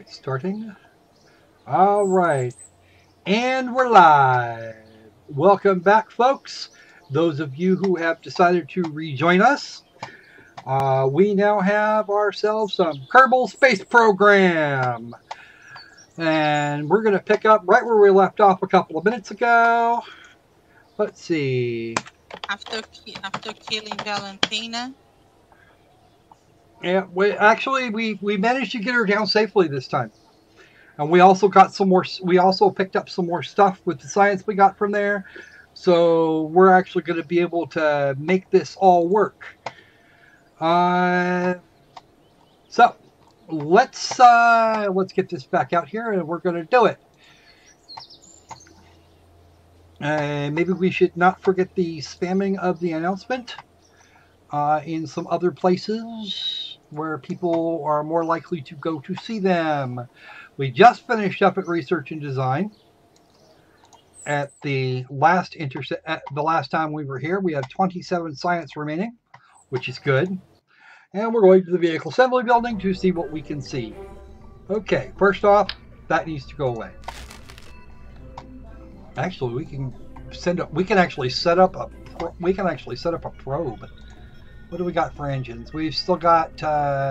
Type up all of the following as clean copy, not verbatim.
It's starting. All right. And we're live. Welcome back, folks. Those of you who have decided to rejoin us. We now have ourselves some Kerbal Space Program. And we're going to pick up right where we left off a couple of minutes ago. Let's see. After killing Valentina. Yeah, we managed to get her down safely this time. And we also got some more. We also picked up some more stuff with the science we got from there. So we're actually going to be able to make this all work. So let's get this back out here, and we're going to do it. Maybe we should not forget the spamming of the announcement in some other places where people are more likely to go to see them. We just finished up at Research and Design. At the last time we were here, we had 27 science remaining, which is good. And we're going to the vehicle assembly building to see what we can see. Okay, first off, that needs to go away. Actually, we can actually set up a probe. What do we got for engines? We've still got,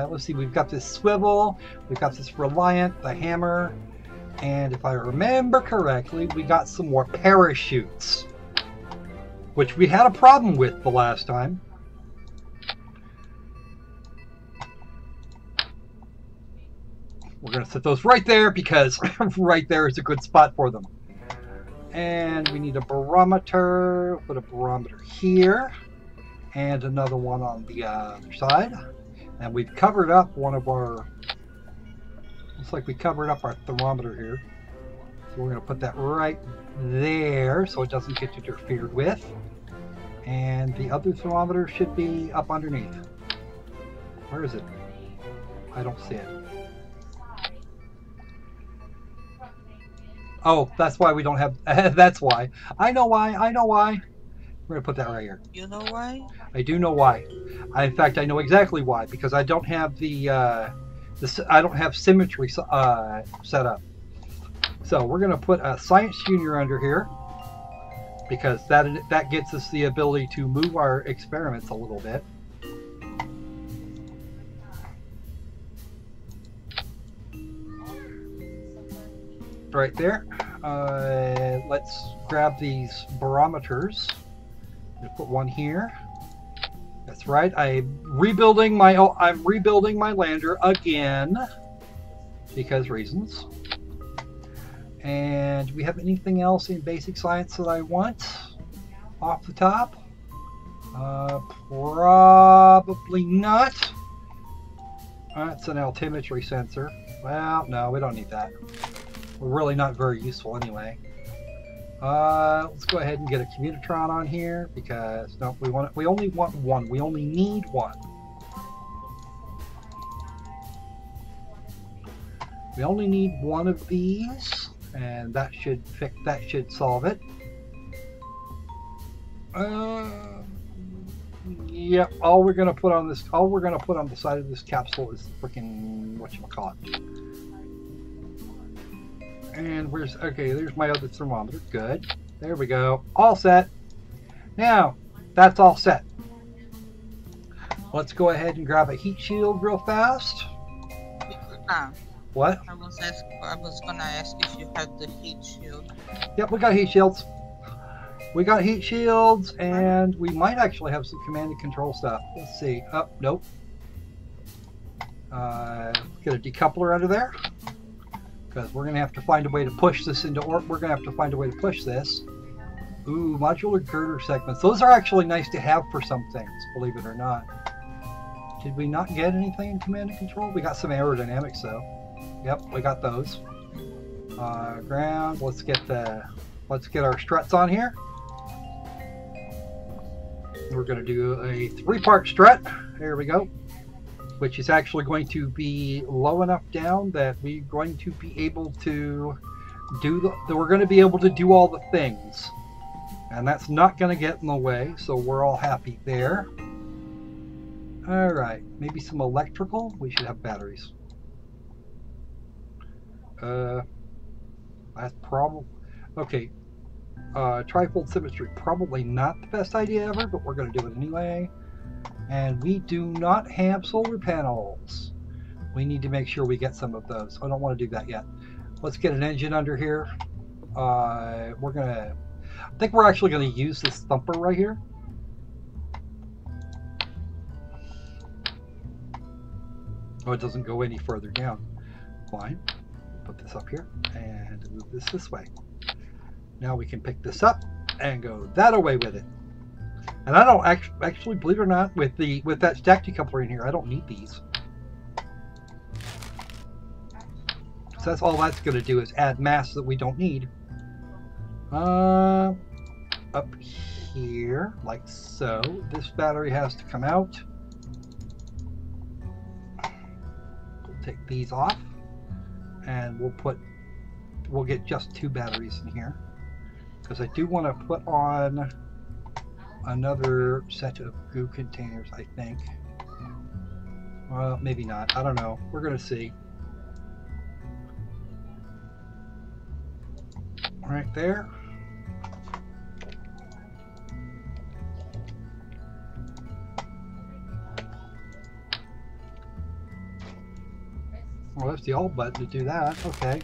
let's see, we've got this swivel, we've got this Reliant, the hammer, and if I remember correctly, we got some more parachutes, which we had a problem with the last time. We're going to set those right there because right there is a good spot for them. And we need a barometer. Put a barometer here. And another one on the other side. And we've covered up one of our... Looks like we covered up our thermometer here. So we're going to put that right there so it doesn't get interfered with. And the other thermometer should be up underneath. Where is it? I don't see it. Oh, that's why we don't have... that's why. I know why. We're going to put that right here. You know why? I do know why. In fact, I know exactly why. Because I don't have I don't have symmetry set up. So we're going to put a Science Junior under here. Because that gets us the ability to move our experiments a little bit. Right there. Let's grab these barometers. Put one here. That's right. I'm rebuilding my lander again because reasons. And do we have anything else in basic science that I want off the top? Probably not. That's an altimetry sensor. Well, no, we don't need that. We're really not very useful anyway. Let's go ahead and get a Communitron on here because no, we only want one. We only need one. We only need one of these, and that should solve it. Yep. All we're gonna put on the side of this capsule is the freaking whatchamacallit. And there's my other thermometer. Good. There we go. All set. Now, that's all set. Let's go ahead and grab a heat shield real fast. What? I was gonna ask if you had the heat shield. Yep, we got heat shields. We got heat shields, and we might actually have some command and control stuff. Let's see. Oh, nope. Get a decoupler under there. Because we're going to have to find a way to push this into orbit. We're going to have to find a way to push this. Ooh, modular girder segments. Those are actually nice to have for some things, believe it or not. Did we not get anything in command and control? We got some aerodynamics though. Yep, we got those. Ground. Let's get our struts on here. We're going to do a 3-part strut. There we go. Which is actually going to be low enough down that we're going to be able to we're going to be able to do all the things. And that's not going to get in the way, so we're all happy there. Alright, maybe some electrical. We should have batteries. That's probably okay. Trifold symmetry, probably not the best idea ever, but we're going to do it anyway. And we do not have solar panels. We need to make sure we get some of those. I don't want to do that yet. Let's get an engine under here. I think we're actually going to use this thumper right here. Oh, it doesn't go any further down. Fine. Put this up here and move this way. Now we can pick this up and go that away with it. And I don't actually, believe it or not, with that stack decoupler in here, I don't need these. So that's all that's going to do is add mass that we don't need. Up here, like so. This battery has to come out. We'll take these off, and we'll get just 2 batteries in here, because I do want to put on another set of goo containers, I think. Well, maybe not. I don't know. We're going to see. Right there. Well, that's the alt button to do that. Okay.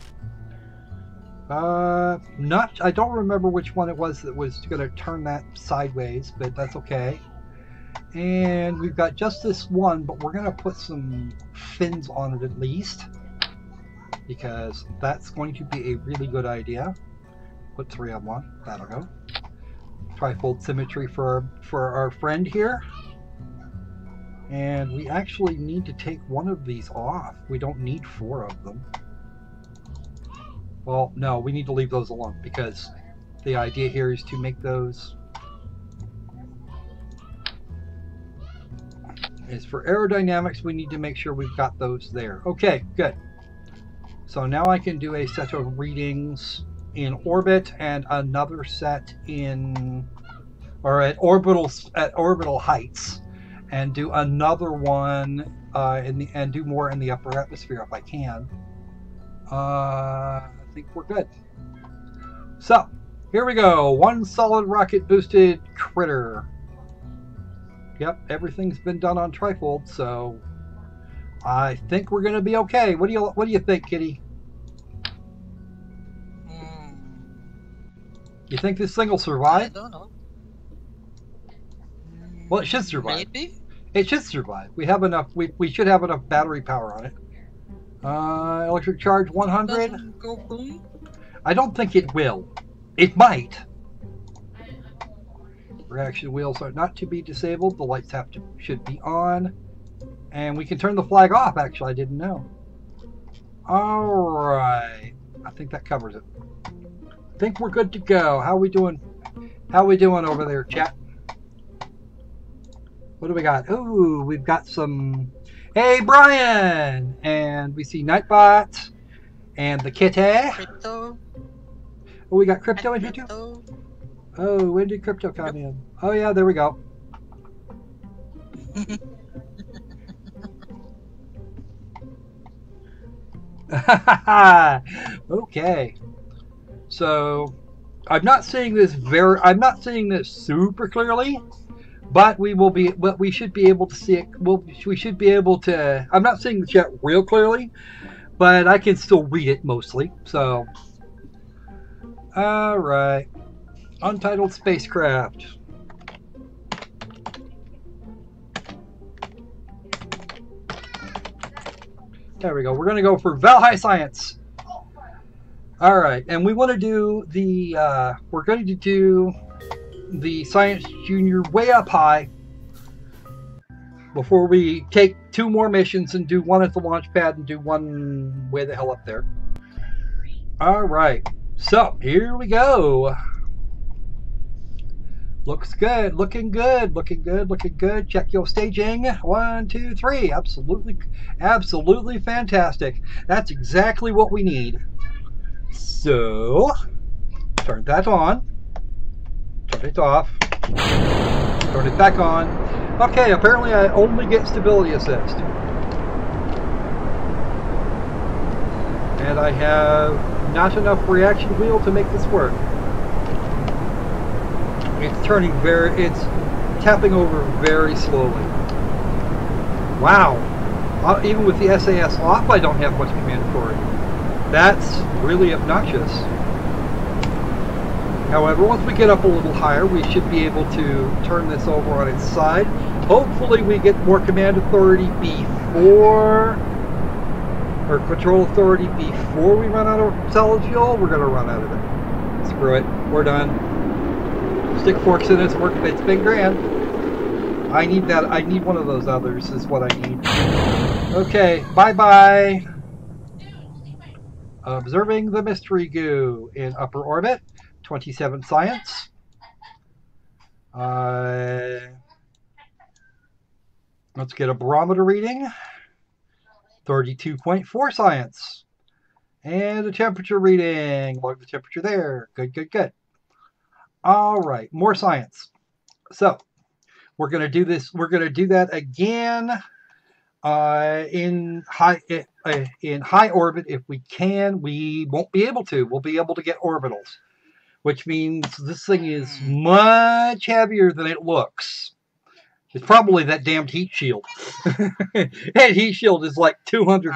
I don't remember which one it was that was going to turn that sideways, but that's okay. And we've got just this one, but we're going to put some fins on it at least, because that's going to be a really good idea. Put 3 of them on. That'll go. Trifold symmetry for our friend here. And we actually need to take one of these off. We don't need 4 of them. Well, no, we need to leave those alone, because the idea here is to make those. As for aerodynamics, we need to make sure we've got those there. Okay, good. So now I can do a set of readings in orbit and another set in, or at orbital heights, and do another one and do more in the upper atmosphere if I can. I think we're good. So here we go. 1 solid rocket boosted critter. Yep, everything's been done on trifold, so I think we're gonna be okay. What do you think, Kitty? You think this thing will survive? I don't know. Well, it should survive. Maybe. It should survive. We have enough. We should have enough battery power on it. Electric charge 100. Doesn't go boom. I don't think it will. It might. Reaction wheels are not to be disabled. The lights should be on, and we can turn the flag off. Actually, I didn't know. All right. I think that covers it. I think we're good to go. How we doing? How we doing over there, chat? What do we got? Ooh, we've got some. Hey, Brian! And we see Nightbot and the kitty. Crypto. Oh, we got crypto in here too? Oh, when did crypto come in? Oh, yeah, there we go. Okay. So, I'm not seeing this super clearly, but we should be able to see it. We should be able to. I'm not seeing the chat real clearly, but I can still read it mostly. So, all right. Untitled spacecraft. There we go. We're going to go for Valhalla Science. All right, and we want to do the. We're going to do the Science Junior way up high before we take 2 more missions and do 1 at the launch pad and do 1 way the hell up there. All right, so here we go. Looks good, looking good, looking good, looking good. Check your staging. 1, 2, 3. Absolutely, absolutely fantastic. That's exactly what we need. So, turn that on. Turn it off. Turn it back on. Okay, apparently I only get stability assist. And I have not enough reaction wheel to make this work. It's it's tapping over very slowly. Wow. Even with the SAS off, I don't have much command authority. That's really obnoxious. However, once we get up a little higher, we should be able to turn this over on its side. Hopefully we get more command authority before, or control authority before we run out of solid fuel. We're going to run out of it. Screw it. We're done. Stick forks in it's working. It's been grand. I need that. I need one of those others is what I need. Okay. Bye-bye. Observing the mystery goo in upper orbit. 27 science. Let's get a barometer reading. 32.4 science. And a temperature reading. Log the temperature there. Good, good, good. All right, more science. So we're going to do this. We're going to do that again in high orbit if we can. We won't be able to. We'll be able to get orbitals, which means this thing is much heavier than it looks. It's probably that damned heat shield. That heat shield is like 200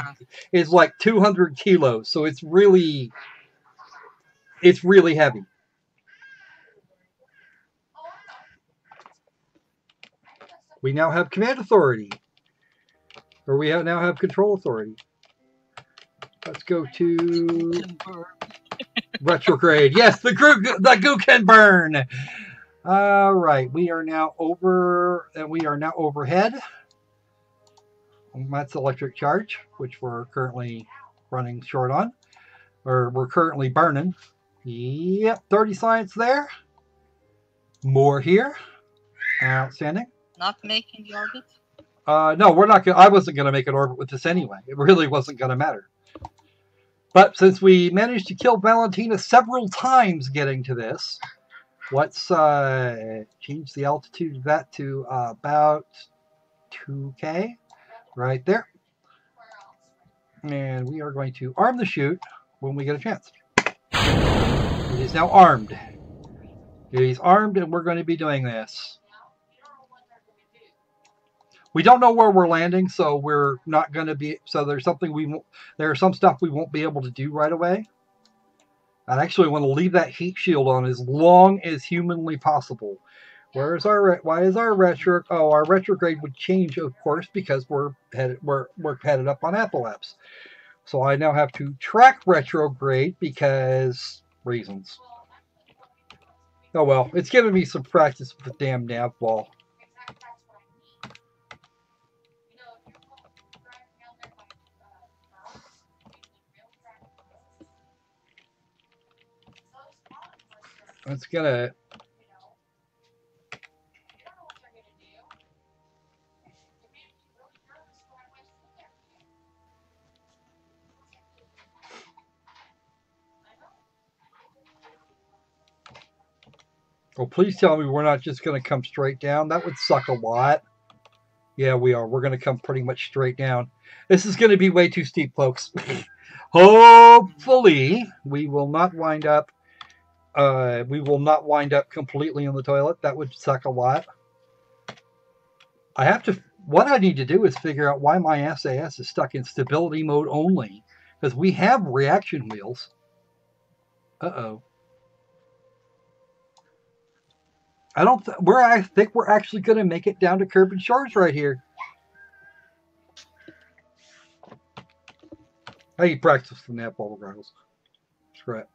kilos, so it's really heavy. We now have command authority, or we now have control authority. Let's go to retrograde. Yes, the goo can burn. All right, we are now overhead. That's electric charge, which we're currently running short on, or we're currently burning. Yep, 30 science there. More here. Outstanding. Not making the orbit? No, we're not. I wasn't going to make an orbit with this anyway. It really wasn't going to matter. But since we managed to kill Valentina several times getting to this, let's change the altitude of that to about 2K, right there. And we are going to arm the chute when we get a chance. It is now armed. It is armed, and we're going to be doing this. We don't know where we're landing, so we're not going to be. So there's some stuff we won't be able to do right away. I actually want to leave that heat shield on as long as humanly possible. Why is our retro? Oh, our retrograde would change, of course, because we're headed up on apoapse. So I now have to track retrograde because reasons. Oh well, it's giving me some practice with the damn nav ball. It's gonna. Well, please tell me we're not just going to come straight down. That would suck a lot. Yeah, we are. We're going to come pretty much straight down. This is going to be way too steep, folks. Hopefully, we will not wind up. Completely in the toilet. That would suck a lot. What I need to do is figure out why my SAS is stuck in stability mode only, because we have reaction wheels. Uh-oh. I think we're actually going to make it down to Kerbal Shores right here. I need practice from that bubble goggles. Screw it.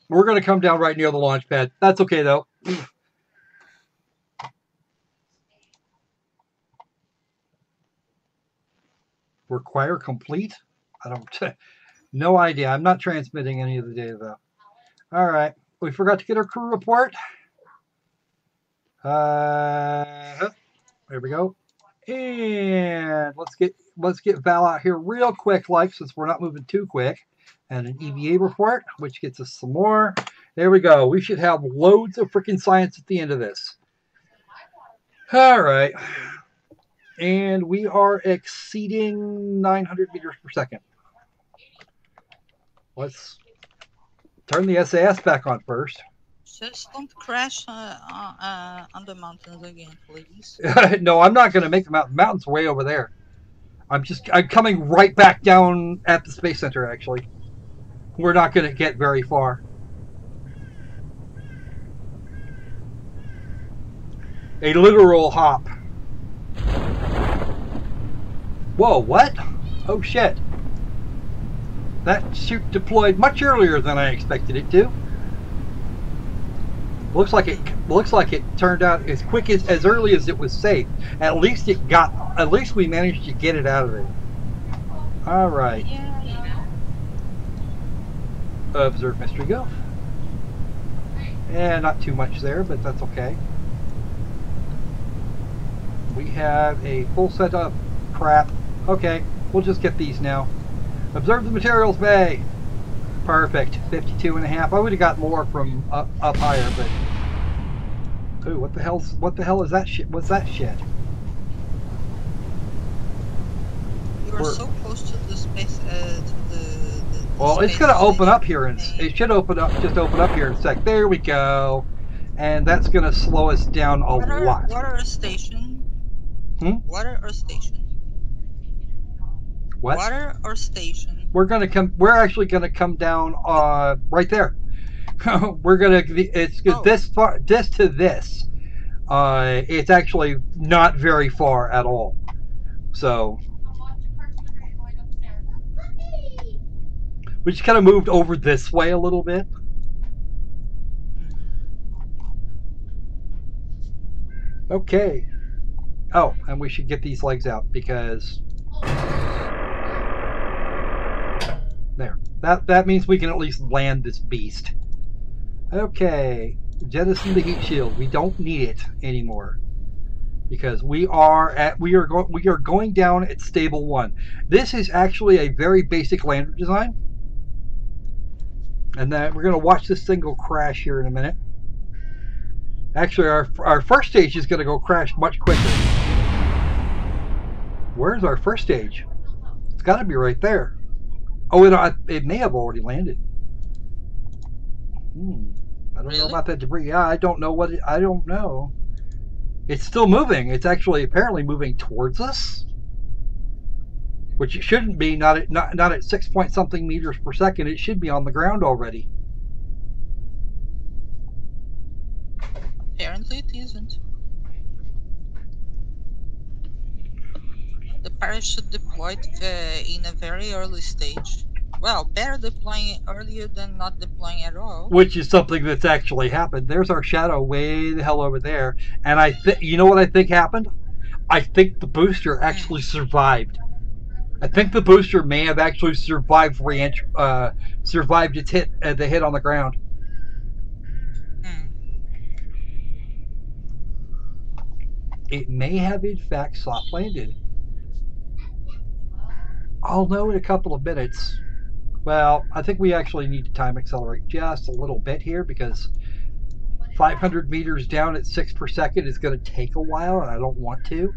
We're going to come down right near the launch pad. That's okay, though. Require complete? I don't... No idea. I'm not transmitting any of the data, though. All right. We forgot to get our crew report. There we go. And let's get Val out here real quick, since we're not moving too quick. and an EVA report, which gets us some more. There we go. We should have loads of freaking science at the end of this. All right. And we are exceeding 900 meters per second. Let's turn the SAS back on first. Just don't crash on the mountains again, please. No, I'm not going to make the mountain. Mountain's way over there. I'm coming right back down at the Space Center, actually. We're not going to get very far. A literal hop. Whoa, what? Oh shit. That chute deployed much earlier than I expected it to. Looks like it turned out as quick as early as it was safe. At least we managed to get it out of there. All right. Yeah. Observe mystery go. And not too much there, but that's okay. We have a full set of crap. Okay, we'll just get these now. Observe the materials bay. Perfect. 52.5. I would have got more from up higher, but ooh, what the hell is that shit? What's that shit? You are so close to the space. Well, it's gonna open up here, and it should open up here in a sec. There we go, and that's gonna slow us down a lot. Water station. Water or station? What? Water or station? We're actually gonna come down right there. We're gonna. This far. This to this. It's actually not very far at all. So we just kind of moved over this way a little bit. Okay. Oh, and we should get these legs out because there. That means we can at least land this beast. Okay. Jettison the heat shield. We don't need it anymore because we are going down at stable 1. This is actually a very basic lander design. And then we're going to watch this thing go crash here in a minute. Actually, our first stage is going to go crash much quicker. Where's our first stage? It's got to be right there. Oh, it may have already landed. I don't know about that debris. Yeah, I don't know I don't know. It's still moving. It's actually apparently moving towards us, which it shouldn't be. Not at 6 point something meters per second. It should be on the ground already. Apparently it isn't. The parachute deployed in a very early stage. Well, better deploying earlier than not deploying at all. Which is something that's actually happened. There's our shadow way the hell over there. And you know what I think happened? I think the booster actually survived. I think the booster may have actually survived survived its hit the hit on the ground. It may have in fact soft landed. I'll know in a couple of minutes. Well, I think we actually need to time accelerate just a little bit here because 500 meters down at 6 per second is going to take a while and I don't want to.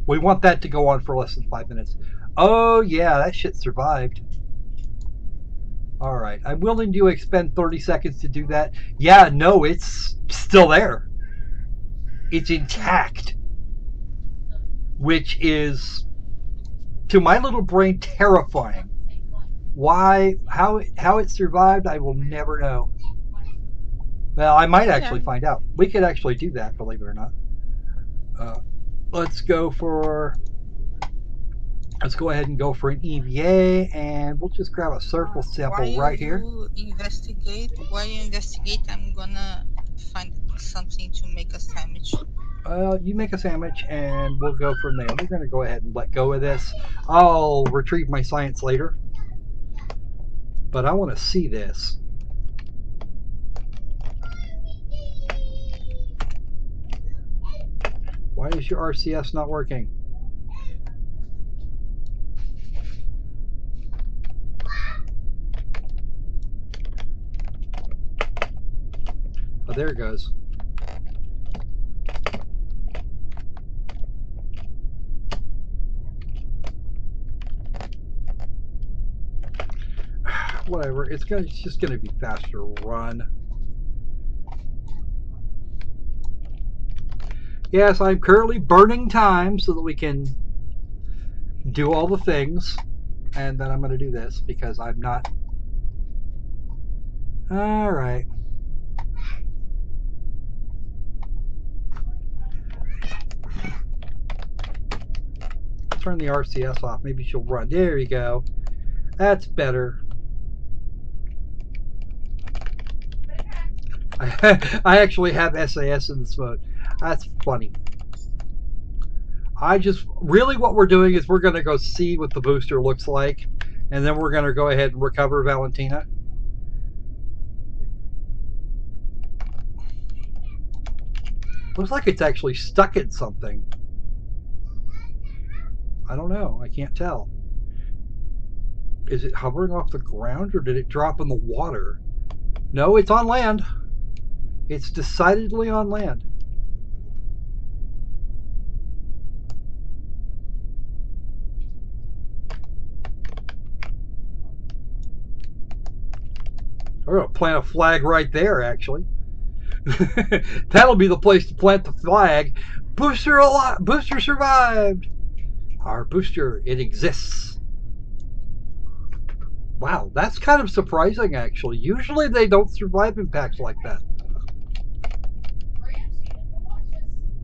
We want that to go on for less than 5 minutes. Oh yeah, that shit survived. Alright, I'm willing to expend 30 seconds to do that. Yeah, no, it's still there. It's intact. Which is, to my little brain, terrifying. Why, how it survived, I will never know. Well, I might actually find out. We could actually do that, believe it or not. Let's go ahead and go for an EVA, and we'll just grab a circle sample right here. While you investigate, I'm gonna find something to make a sandwich. You make a sandwich, and we'll go from there. We're going to go ahead and let go of this. I'll retrieve my science later, but I want to see this. Why is your RCS not working? Oh, there it goes. Whatever. It's just gonna be faster to run. Yes, I'm currently burning time so that we can do all the things, and then I'm going to do this because I'm not. All right. Turn the RCS off. Maybe she'll run. There you go. That's better. I actually have SAS in this mode. That's funny. Really what we're doing is we're going to go see what the booster looks like, and then we're going to go ahead and recover Valentina. Looks like it's actually stuck in something. I don't know. I can't tell. Is it hovering off the ground or did it drop in the water? No, it's on land. It's decidedly on land. We're going to plant a flag right there, actually. That'll be the place to plant the flag. Booster alive! Booster survived! Our booster, it exists. Wow, that's kind of surprising, actually. Usually they don't survive impacts like that.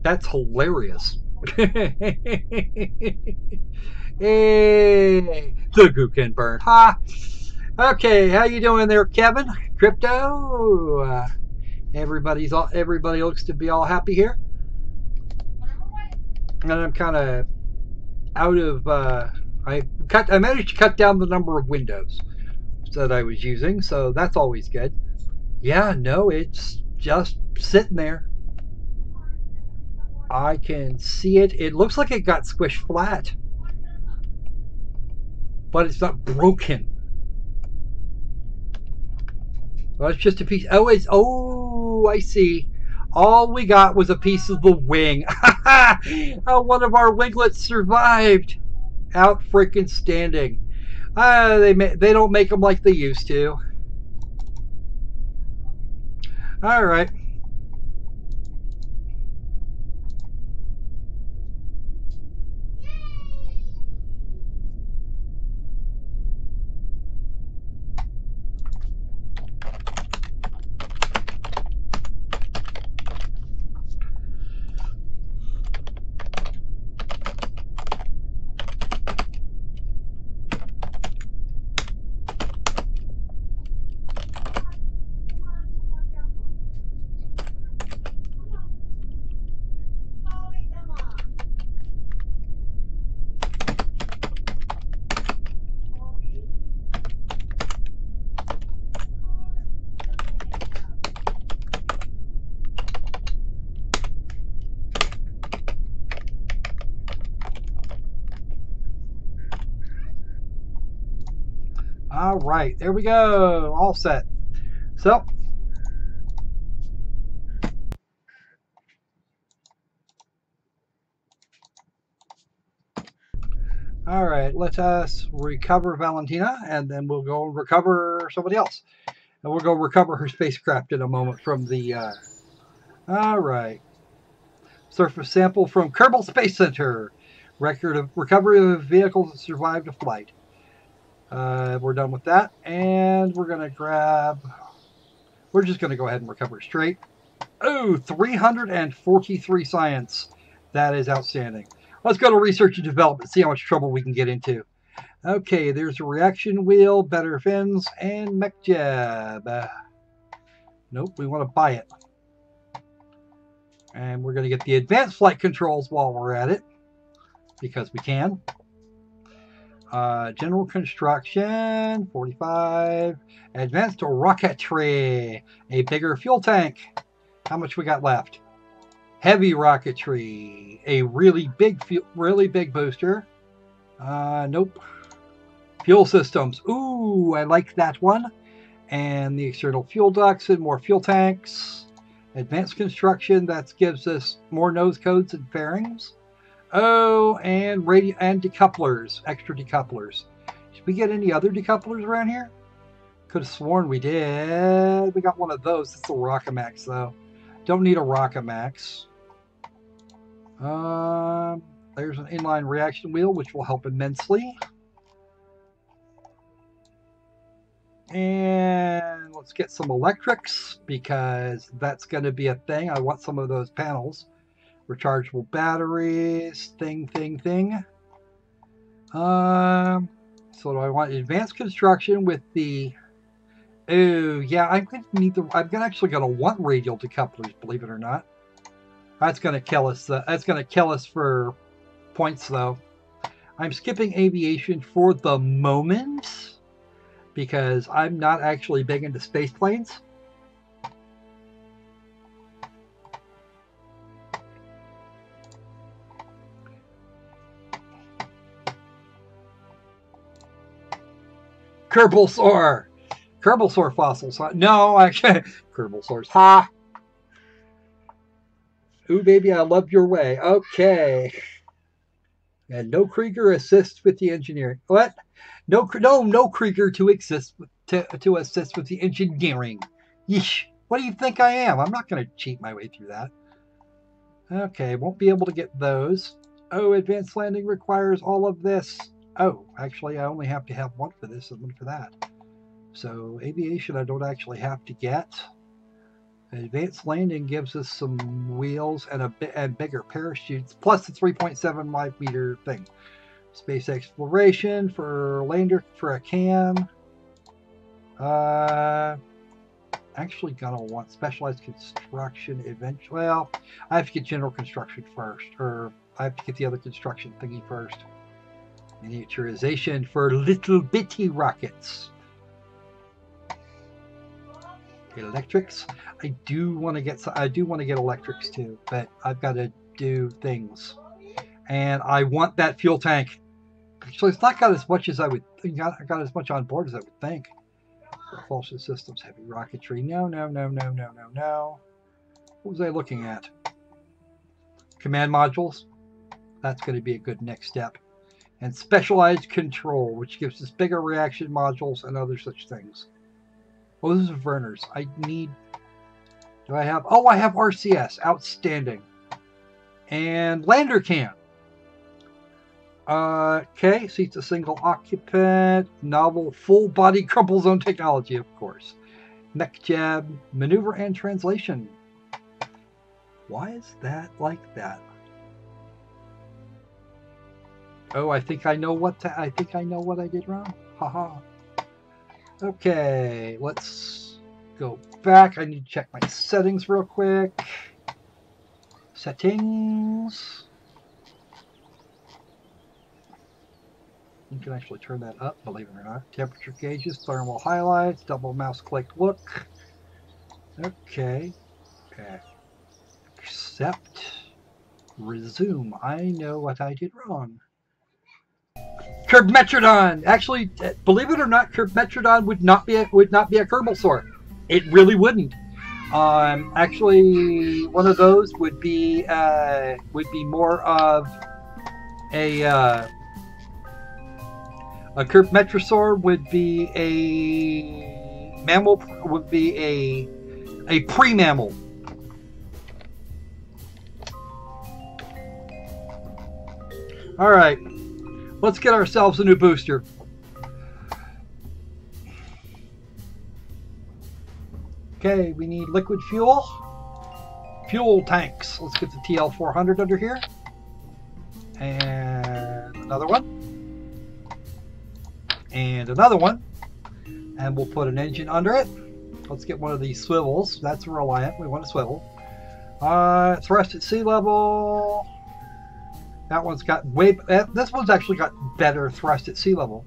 That's hilarious. Hey, the goo can burn. Ha! Okay, how you doing there, Kevin? Crypto? Everybody looks to be all happy here. And I'm kind of out of. I managed to cut down the number of windows that I was using, so that's always good. Yeah, no, it's just sitting there. I can see it. It looks like it got squished flat, but it's not broken. Well, it's just a piece. Oh, I see. All we got was a piece of the wing. One of our winglets survived. Out freaking standing. They don't make them like they used to. All right. All right, there we go. All set. So, all right, let us recover Valentina, and then we'll go recover somebody else. And we'll go recover her spacecraft in a moment from the... all right. Surface sample from Kerbal Space Center. Record of recovery of vehicles that survived a flight. We're done with that, and we're going to grab... We're just going to go ahead and recover straight. Oh, 343 science. That is outstanding. Let's go to research and development, see how much trouble we can get into. Okay, there's a reaction wheel, better fins, and mech jab. Nope, we want to buy it. And we're going to get the advanced flight controls while we're at it, because we can. General construction, 45. Advanced rocketry, a bigger fuel tank. How much we got left? Heavy rocketry, a really big booster. Nope. Fuel systems. Ooh, I like that one. And the external fuel ducts and more fuel tanks. Advanced construction, that gives us more nose codes and fairings. Oh, and radio and decouplers, extra decouplers. Did we get any other decouplers around here? Could have sworn we did. We got one of those. It's a Rockamax, though. Don't need a Rockamax. There's an inline reaction wheel, which will help immensely. And let's get some electrics, because that's going to be a thing. I want some of those panels. Rechargeable batteries, thing. So do I want advanced construction with the... Oh, yeah, I'm actually going to want radial decouplers, believe it or not. That's going to kill us. That's going to kill us for points, though. I'm skipping aviation for the moment, because I'm not actually big into space planes. Kerbal fossils. Huh? No, actually, Kerbal Saurs. Ha! Ooh, baby, I love your way. Okay. And no Krieger assists with the engineering. What? No Krieger to assist with the engineering. Yeesh. What do you think I am? I'm not going to cheat my way through that. Okay, won't be able to get those. Oh, advanced landing requires all of this. Oh, actually, I only have to have one for this and one for that. So aviation I don't actually have to get. Advanced landing gives us some wheels and bigger parachutes, plus the 3.75 meter thing. Space exploration for lander for a cam. Actually gonna want specialized construction eventually. Well, I have to get general construction first, or I have to get the other construction thingy first. Miniaturization for little bitty rockets. Electrics. I do want to get electrics too, but I've got to do things, and I want that fuel tank. Actually, it's not got as much as I would think. I got as much on board as I would think. Propulsion systems, heavy rocketry. No. What was I looking at? Command modules. That's going to be a good next step. And specialized control, which gives us bigger reaction modules and other such things. Oh, those are Verners. I need... Do I have... Oh, I have RCS. Outstanding. And lander cam. Okay, seats a single occupant. Novel full body crumple zone technology, of course. Mech jab, maneuver and translation. Why is that like that? Oh, I think I know what I did wrong. Haha. Okay, let's go back. I need to check my settings real quick. Settings. You can actually turn that up, believe it or not. Temperature gauges, thermal highlights, double mouse click look. Okay. Accept. Resume. I know what I did wrong. Kerbmetrodon. Actually, believe it or not, Kerbmetrodon would not be a Kerbal Saur. It really wouldn't. Actually, one of those would be more of a Kerbmetrosaur would be a mammal. Would be a pre-mammal. All right. Let's get ourselves a new booster. Okay, we need liquid fuel. Fuel tanks. Let's get the TL400 under here. And another one. And another one. And we'll put an engine under it. Let's get one of these swivels. That's a Reliant. We want a swivel. Thrust at sea level. That one's got this one's actually got better thrust at sea level.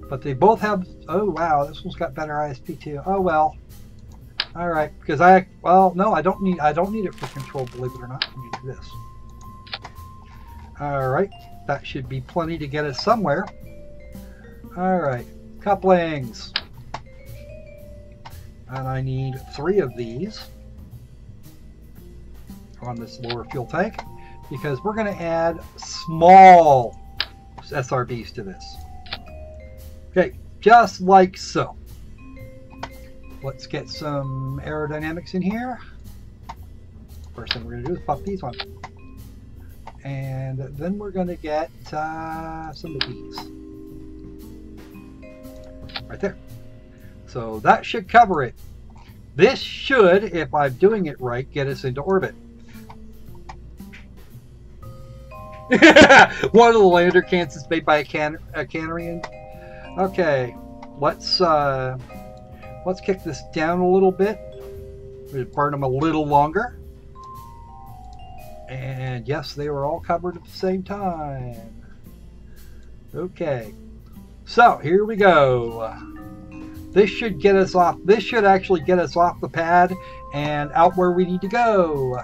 But they both have, oh wow, this one's got better ISP too. Oh well. All right, because no, I don't need it for control, believe it or not. I need this. All right, that should be plenty to get us somewhere. All right, couplings. And I need 3 of these on this lower fuel tank because we're going to add small SRBs to this. Okay, just like so. Let's get some aerodynamics in here. First thing we're going to do is pop these on. And then we're going to get some of these. Right there. So that should cover it. This should, if I'm doing it right, get us into orbit. One of the lander cans is made by a Canarian. Okay, let's kick this down a little bit. We'll burn them a little longer. And yes, they were all covered at the same time. Okay, so here we go. This should get us off. This should actually get us off the pad and out where we need to go.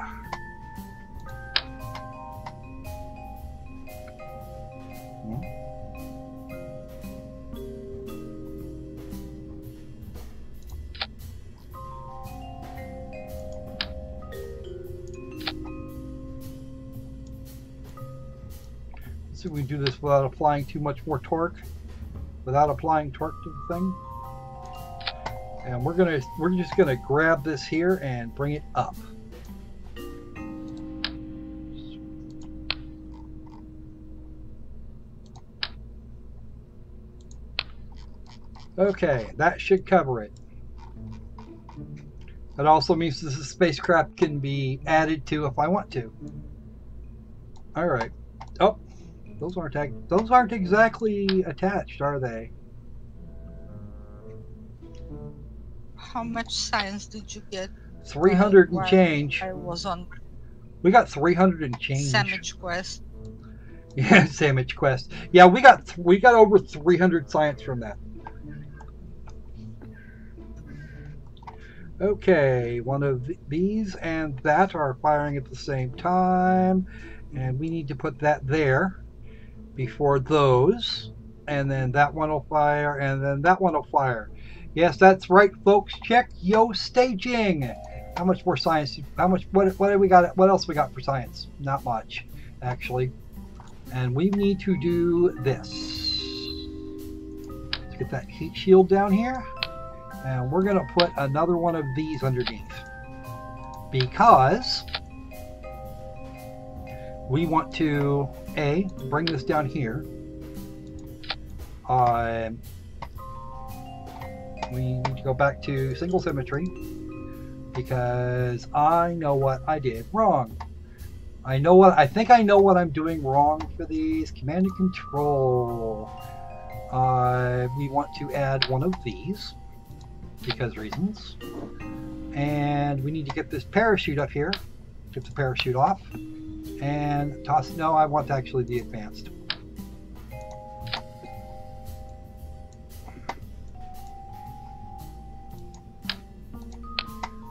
So we do this without applying too much more torque, without applying torque to the thing. And we're just gonna grab this here and bring it up. Okay, that should cover it. That also means this spacecraft can be added to if I want to. All right. Oh, those aren't exactly attached, are they? How much science did you get? 300 and change. I was on. We got 300 and change. Sandwich Quest. Yeah, Sandwich Quest. Yeah, we got over 300 science from that. Okay, one of these and that are firing at the same time, and we need to put that there before those, and then that one will fire, and then that one will fire. Yes, that's right, folks. Check yo staging. How much more science? How much? What have we got? What else we got for science? Not much, actually. And we need to do this. Let's get that heat shield down here. And we're going to put another one of these underneath. Because we want to, A, bring this down here. We need to go back to single symmetry. Because I know what I did wrong. I think I know what I'm doing wrong for these. Command and control. We want to add one of these. Because reasons. And we need to get this parachute up here. Get the parachute off. And toss. No, I want actually the advanced.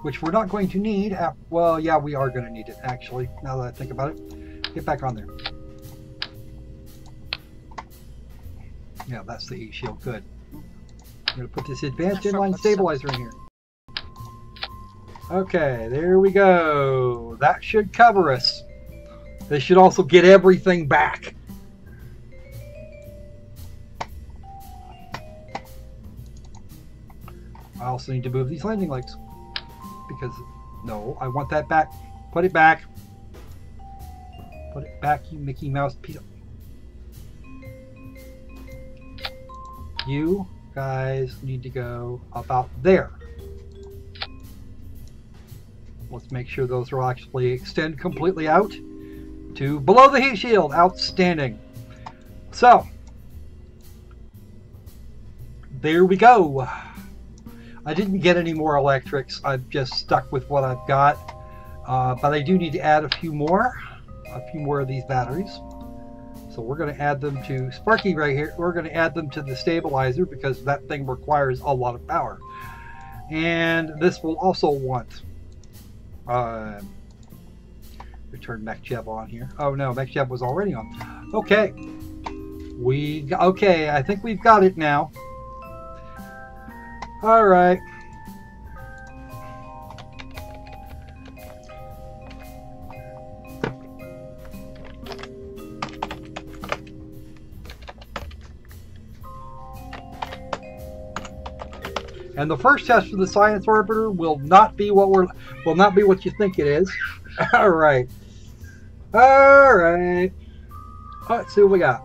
Which we're not going to need. Well, yeah, we are going to need it, actually, now that I think about it. Get back on there. Yeah, that's the heat shield. Good. I'm going to put this advanced inline stabilizer in here. Okay, there we go. That should cover us. This should also get everything back. I also need to move these landing legs. Because, no, I want that back. Put it back. Put it back, you Mickey Mouse piece of... You guys need to go about there. Let's make sure those will actually extend completely out to below the heat shield. Outstanding. So, there we go. I didn't get any more electrics. I've just stuck with what I've got. But I do need to add a few more of these batteries. So we're going to add them to Sparky right here. We're going to add them to the stabilizer because that thing requires a lot of power. And this will also want return MechJeb on here. Oh no, MechJeb was already on. Okay. Okay, I think we've got it now. All right. And the first test for the science orbiter will not be what you think it is. All right. All right. Let's see what we got.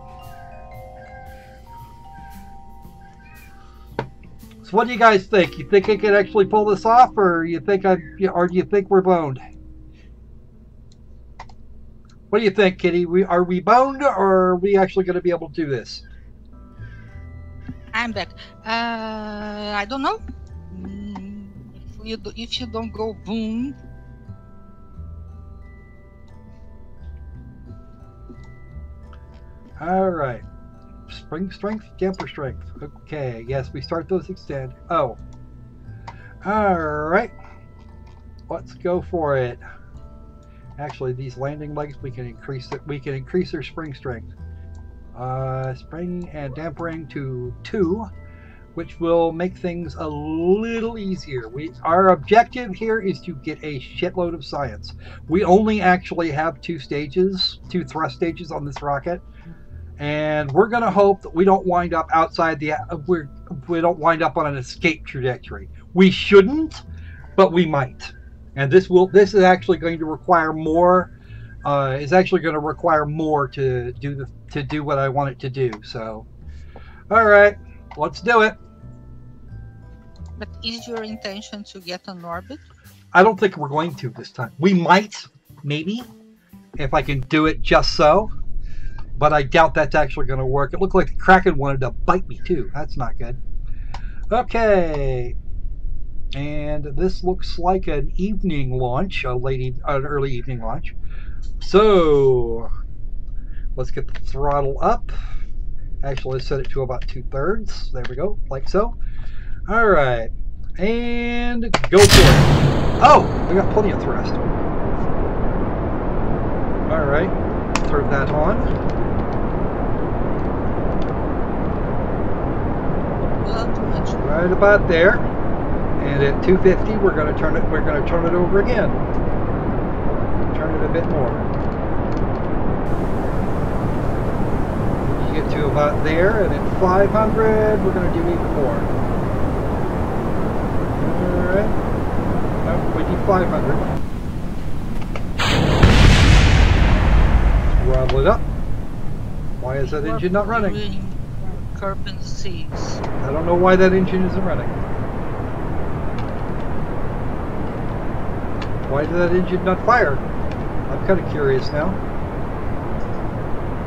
So what do you guys think? You think I can actually pull this off, or do you think we're boned? What do you think, Kitty? Are we boned, or are we actually going to be able to do this? I'm back. I don't know. If you don't go boom. All right. Spring strength, damper strength. Okay, yes, we start those extend. Oh. All right. Let's go for it. Actually, these landing legs, we can increase it. We can increase their spring strength. Spring and dampering to 2, which will make things a little easier. Our objective here is to get a shitload of science. We only actually have 2 thrust stages on this rocket. And we're going to hope that we don't wind up outside we don't wind up on an escape trajectory. We shouldn't, but we might. And this is actually going to require more. Is actually going to require more to do what I want it to do. So, all right, let's do it. But is your intention to get on orbit? I don't think we're going to this time. We might, maybe, if I can do it just so. But I doubt that's actually going to work. It looked like the Kraken wanted to bite me too. That's not good. Okay. And this looks like an evening launch, an early evening launch. So let's get the throttle up. Actually, let's set it to about 2/3. There we go, like so. All right. And go for it. Oh, we got plenty of thrust. All right. Turn that on. Right about there, and at 250, we're going to turn it. We're going to turn it over again. Turn it a bit more. You get to about there, and at 500, we're going to do even more. All right. Oh, we need 500. Throttle it up. Why is that engine not running? Kerbal Space. I don't know why that engine isn't running. Why did that engine not fire? I'm kind of curious now.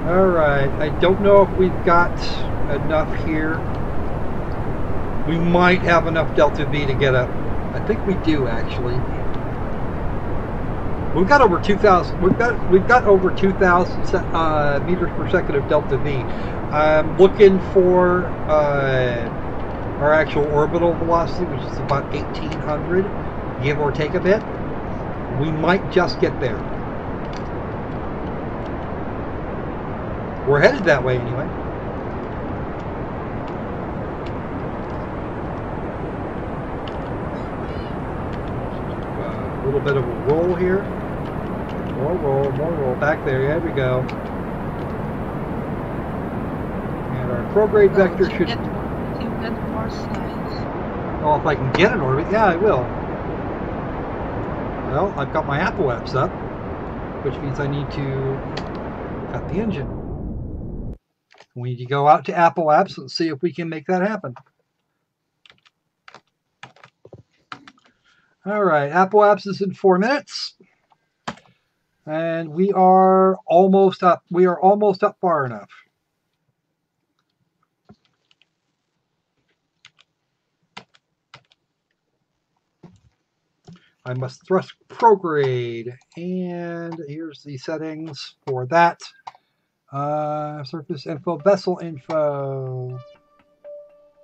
Alright, I don't know if we've got enough here. We might have enough Delta V to get up. I think we do, actually. We've got over 2,000. We've got over 2,000 meters per second of Delta V. I'm looking for our actual orbital velocity, which is about 1,800, give or take a bit. We might just get there. We're headed that way anyway. A little bit of a roll here. More roll. Back there. There we go. And our prograde vector should... Get more science. Oh, if I can get an orbit, yeah, I will. Well, I've got my Apple apps up, which means I need to cut the engine. We need to go out to Apple apps and see if we can make that happen. All right, Apple apps is in 4 minutes. And we are almost up. We are almost up far enough. I must thrust prograde. And here's the settings for that. Surface info, vessel info.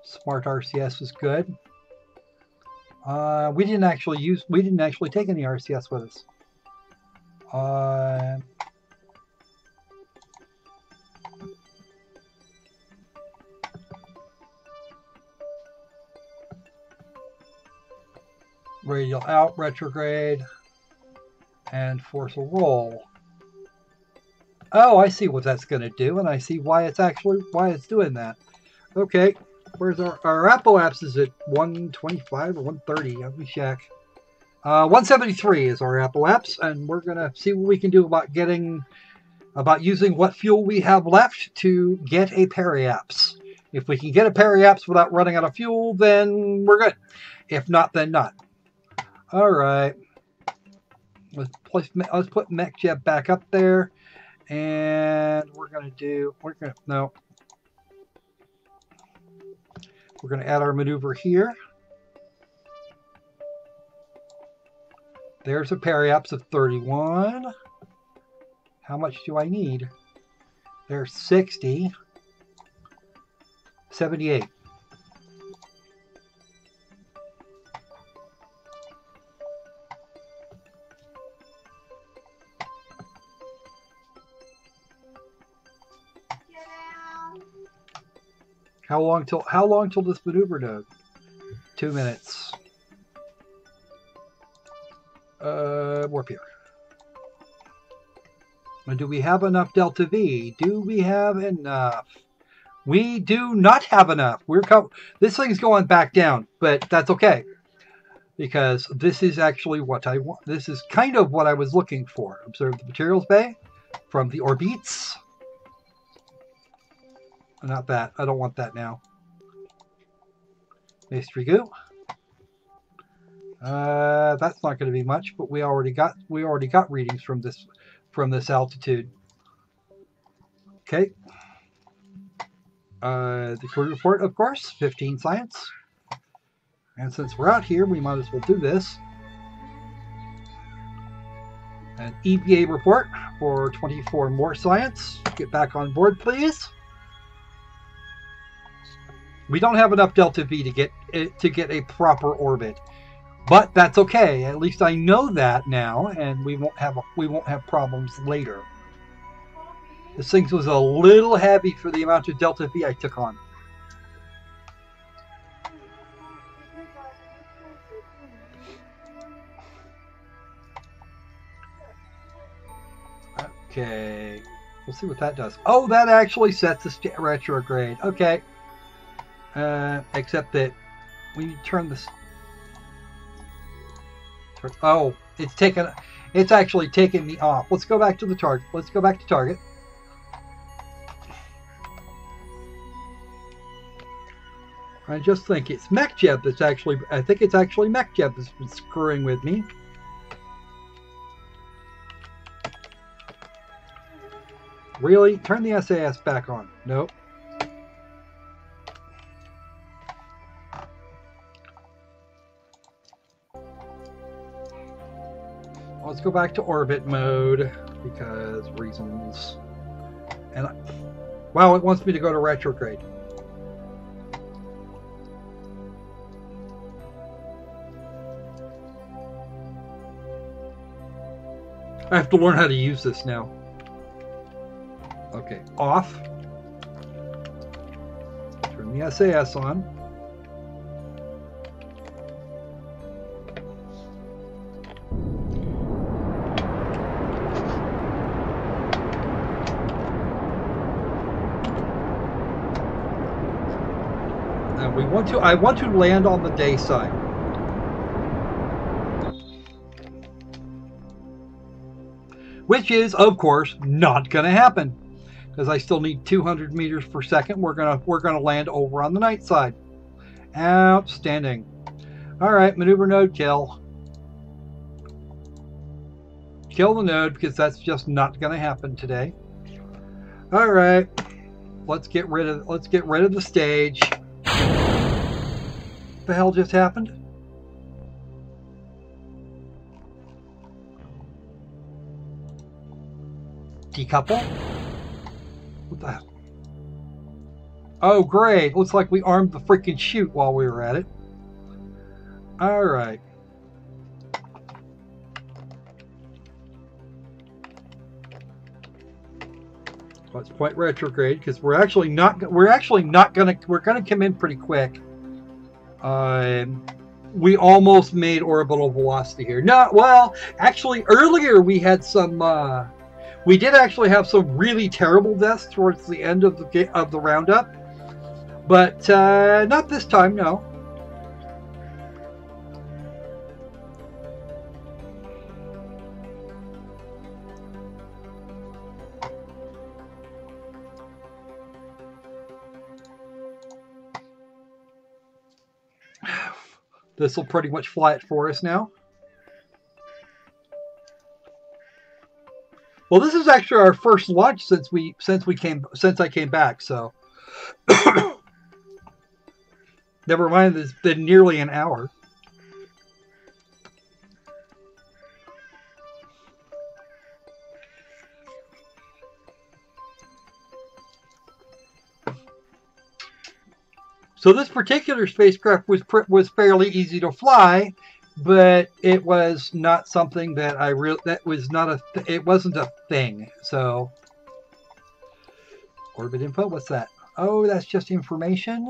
Smart RCS is good. We didn't actually take any RCS with us. Radial out, retrograde, and force a roll. Oh, I see what that's going to do, and I see why it's doing that. Okay, Where's our apoapse is at 125 or 130? Let me check. 173 is our apoapse, and we're gonna see what we can do about using what fuel we have left to get a periapse. If we can get a periapse without running out of fuel, then we're good. If not, then not. All right. Let's put MechJeb back up there, and we're gonna add our maneuver here. There's a periapse of 31. How much do I need? There's 60. 78. How long till this maneuver node? 2 minutes. Warp here. And do we have enough Delta V? Do we have enough? We do not have enough. This thing's going back down, but that's okay. Because this is actually what I want. This is kind of what I was looking for. Observe the materials bay from the orbits. Not that. I don't want that now. Mystery goo. That's not going to be much, but we already got readings from this altitude. Okay. The crew report, of course, 15 science. And since we're out here, we might as well do this. An EVA report for 24 more science. Get back on board, please. We don't have enough Delta V to get a proper orbit, but that's okay. At least I know that now, and we won't have problems later. This thing was a little heavy for the amount of Delta V I took on. Okay, we'll see what that does. Oh, that actually sets us to retrograde. Okay. Except that we turn this. Oh, it's actually taken me off. Let's go back to the target. Let's go back to target. I just think it's MechJeb that's actually. I think it's actually MechJeb that's been screwing with me. Really? Turn the SAS back on. Nope. Let's go back to orbit mode because reasons. And wow, it wants me to go to retrograde. I have to learn how to use this now. Okay, off. Turn the SAS on. I want to land on the day side. Which is, of course, not going to happen because I still need 200 meters per second. We're gonna land over on the night side. Outstanding. All right, maneuver node kill. Kill the node because that's just not going to happen today. All right, let's get rid of the stage. What the hell just happened? Decouple? What the hell? Oh, great. Looks like we armed the freaking chute while we were at it. Alright. Let's point retrograde because we're gonna come in pretty quick. We almost made orbital velocity here. No, well, actually, earlier we had some. We did actually have some really terrible deaths towards the end of the roundup. But not this time, no. This will pretty much fly it for us now. Well, this is actually our first launch since I came back. So, never mind. It's been nearly an hour. So this particular spacecraft was fairly easy to fly, but it was not something that it wasn't a thing. So orbit info, what's that? Oh, that's just information.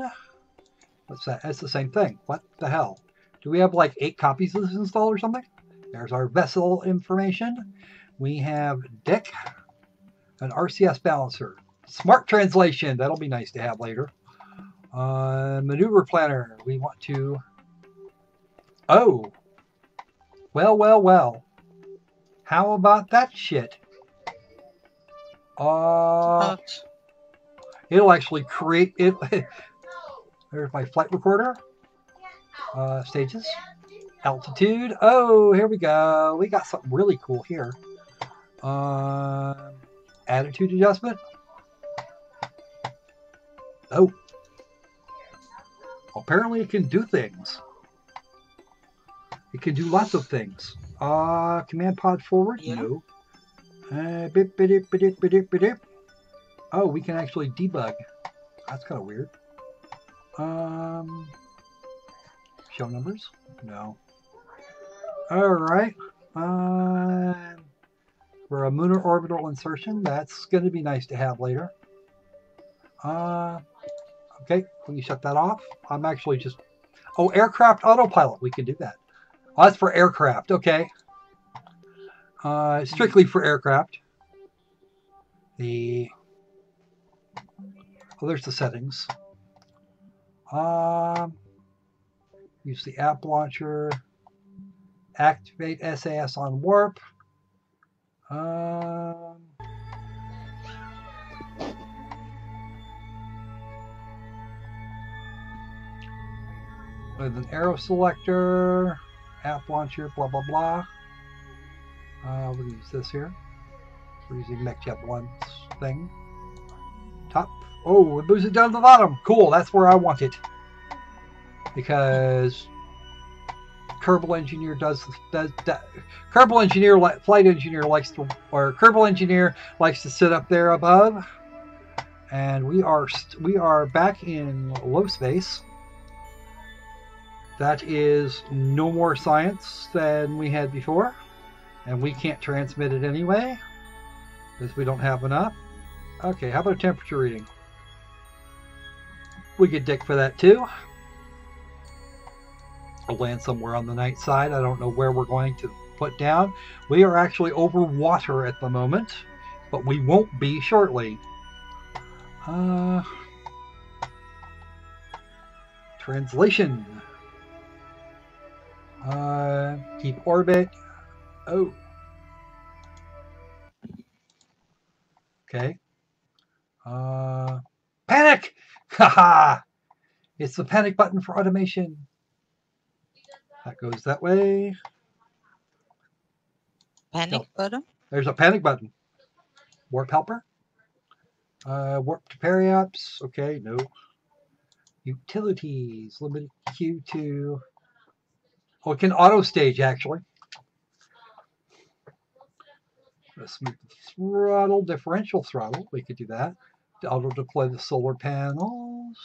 What's that? That's the same thing. What the hell? Do we have like 8 copies of this installed or something? There's our vessel information. We have Dick, an RCS balancer, smart translation. That'll be nice to have later. Maneuver planner. We want to. Oh. Well. How about that shit? It'll actually create it. There's my flight recorder. Stages. Altitude. Oh, here we go. We got something really cool here. Attitude adjustment. Oh. Apparently it can do things. It can do lots of things. Command pod forward? Yeah. No. Oh, we can actually debug. That's kind of weird. Show numbers? No. Alright. For a lunar orbital insertion, that's going to be nice to have later. Okay, can you shut that off? I'm actually just... Oh, aircraft autopilot. We can do that. Oh, that's for aircraft. Okay. Strictly for aircraft. Oh, there's the settings. Use the app launcher. Activate SAS on warp. With an arrow selector, app launcher, blah blah blah. We'll use this here. We're using MechJet1's thing. Top. Oh, it moves it down to the bottom. Cool, that's where I want it. Because Kerbal Engineer Kerbal Engineer, Flight Engineer likes to, or Kerbal Engineer likes to sit up there above. And we are back in low space. That is no more science than we had before. And we can't transmit it anyway, because we don't have enough. Okay, how about a temperature reading? We get Dick for that too. We'll land somewhere on the night side. I don't know where we're going to put down. We are actually over water at the moment, but we won't be shortly. Translation. Keep orbit. Oh. Okay. Panic! Haha! It's the panic button for automation. That goes that way. Panic button? There's a panic button. Warp helper. Warp to periaps. Okay, no. Utilities. Limited Q to... Oh, it can auto stage actually. Smooth throttle, differential throttle. We could do that. To auto deploy the solar panels.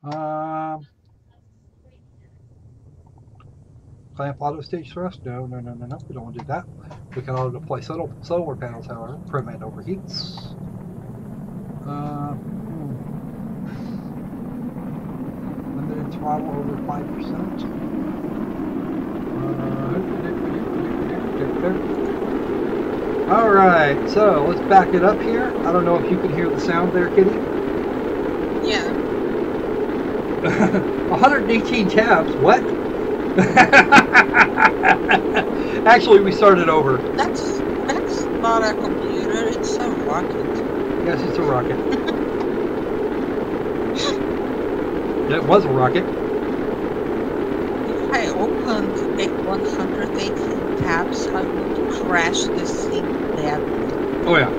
Clamp auto stage thrust? No. We don't want to do that. We can auto deploy solar panels, however. Prevent overheats. Limited throttle over 5%. Alright, so let's back it up here. I don't know if you can hear the sound there, Kitty. Yeah. 118 tabs. What? Actually, we started over. That's not a computer. It's a rocket. Yes, it's a rocket. It was a rocket. If I opened 118 tabs, I would crash this thing badly. Oh yeah.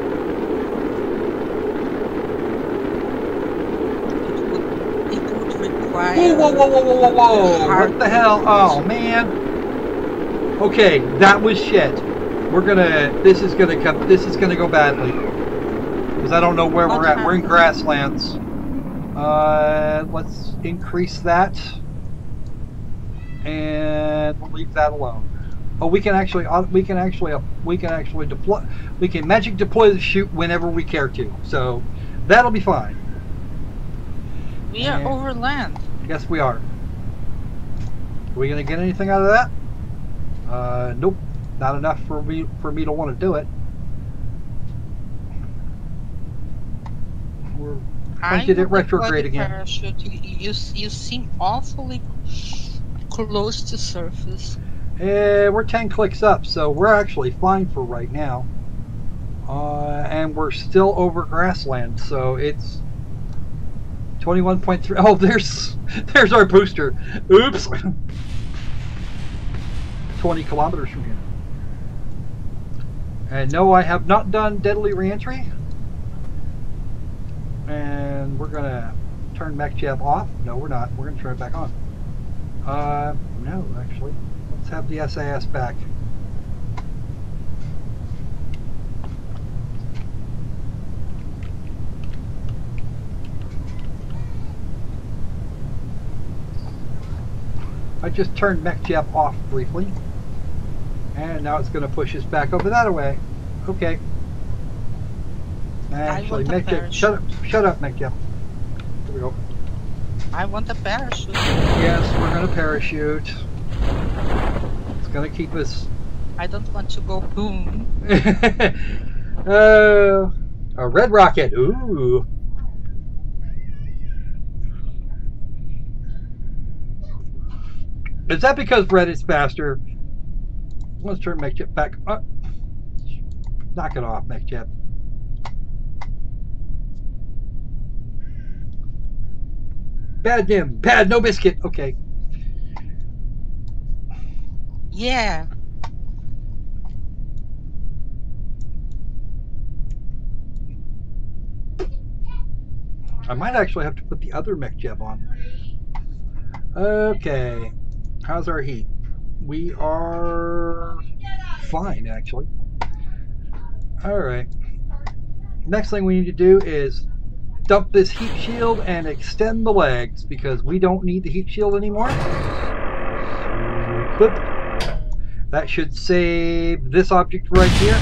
It would require. Whoa! What the hell? Oh man. Okay, that was shit. This is gonna go badly. Because I don't know where we're at. We're in grasslands. Let's increase that. And we'll leave that alone. Oh, we can actually deploy. We can magic deploy the chute whenever we care to. So that'll be fine. We are over land. Yes, we are. Are we gonna get anything out of that? Nope. Not enough for me to want to do it. We're pointed at retrograde again. Parachute. You seem awfully close to surface. We're 10 clicks up, so we're actually fine for right now. And we're still over grassland, so it's 21.3. Oh, there's our booster. Oops. 20 kilometers from here. And no, I have not done deadly reentry. And we're gonna turn MechJab off. No, we're not. We're gonna turn it back on. No, actually. Let's have the SAS back. I just turned MechJab off briefly. And now it's going to push us back over that way. Okay. Actually, MechJab, shut up, MechJab. Here we go. I want a parachute. Yes, we're going to parachute. It's going to keep us. I don't want to go boom. A red rocket. Ooh. Is that because red is faster? Let's turn MechJab back. Knock it off, MechJab. Bad dim. Bad, no biscuit. Okay. Yeah. I might actually have to put the other MechJab on. Okay. How's our heat? We are fine, actually. Alright. Next thing we need to do is dump this heat shield and extend the legs because we don't need the heat shield anymore. Boop. That should save this object right here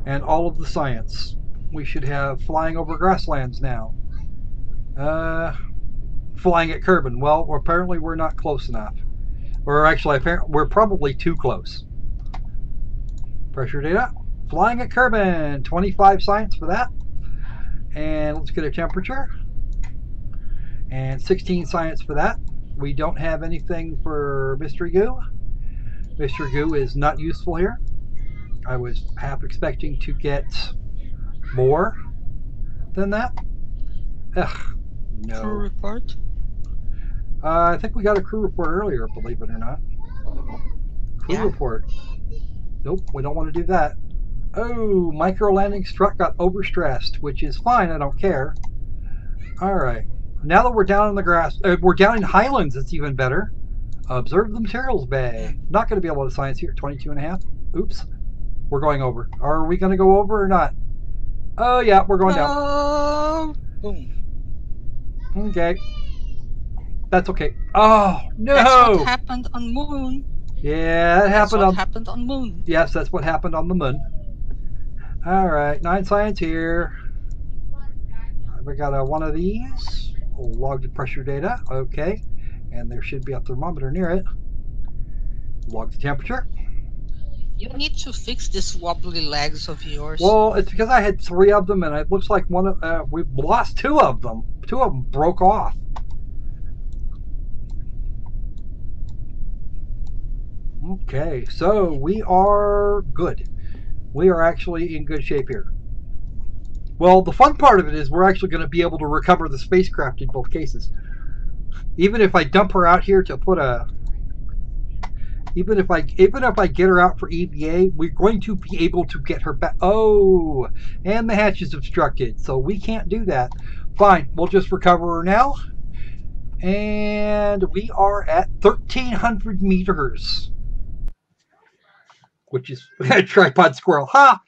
and all of the science. We should have flying over grasslands now. Flying at Kerbal. Well, apparently we're not close enough. Or actually, we're probably too close. Pressure data. Flying at Kerbal. 25 science for that. And let's get a temperature. And 16 science for that. We don't have anything for mystery goo. Mystery goo is not useful here. I was half expecting to get more than that. Ugh, no. Crew report? I think we got a crew report earlier, believe it or not. Crew report. Nope, we don't want to do that. Oh, micro landing strut got overstressed, which is fine, I don't care. Alright. Now that we're down in the grass, we're down in highlands, it's even better. Observe the materials bay. Not going to be able to science here, 22.5. Oops. We're going over. Are we going to go over or not? Oh yeah, we're going down. Boom. Okay. That's okay. Oh, no! That's what happened on Moon. Yeah, that happened on Moon. Yes, that's what happened on the Moon. Alright, 9 science here. We got one of these. We'll log the pressure data. Okay. And there should be a thermometer near it. Log the temperature. You need to fix these wobbly legs of yours. Well, it's because I had 3 of them, and it looks like we lost 2 of them. 2 of them broke off. Okay, so we are good. We are actually in good shape here. Well, the fun part of it is we're actually going to be able to recover the spacecraft in both cases. Even if I dump her out here to put a... Even if I get her out for EVA, we're going to be able to get her back. Oh, and the hatch is obstructed, so we can't do that. Fine, we'll just recover her now. And we are at 1,300 meters. Which is a tripod squirrel. Ha!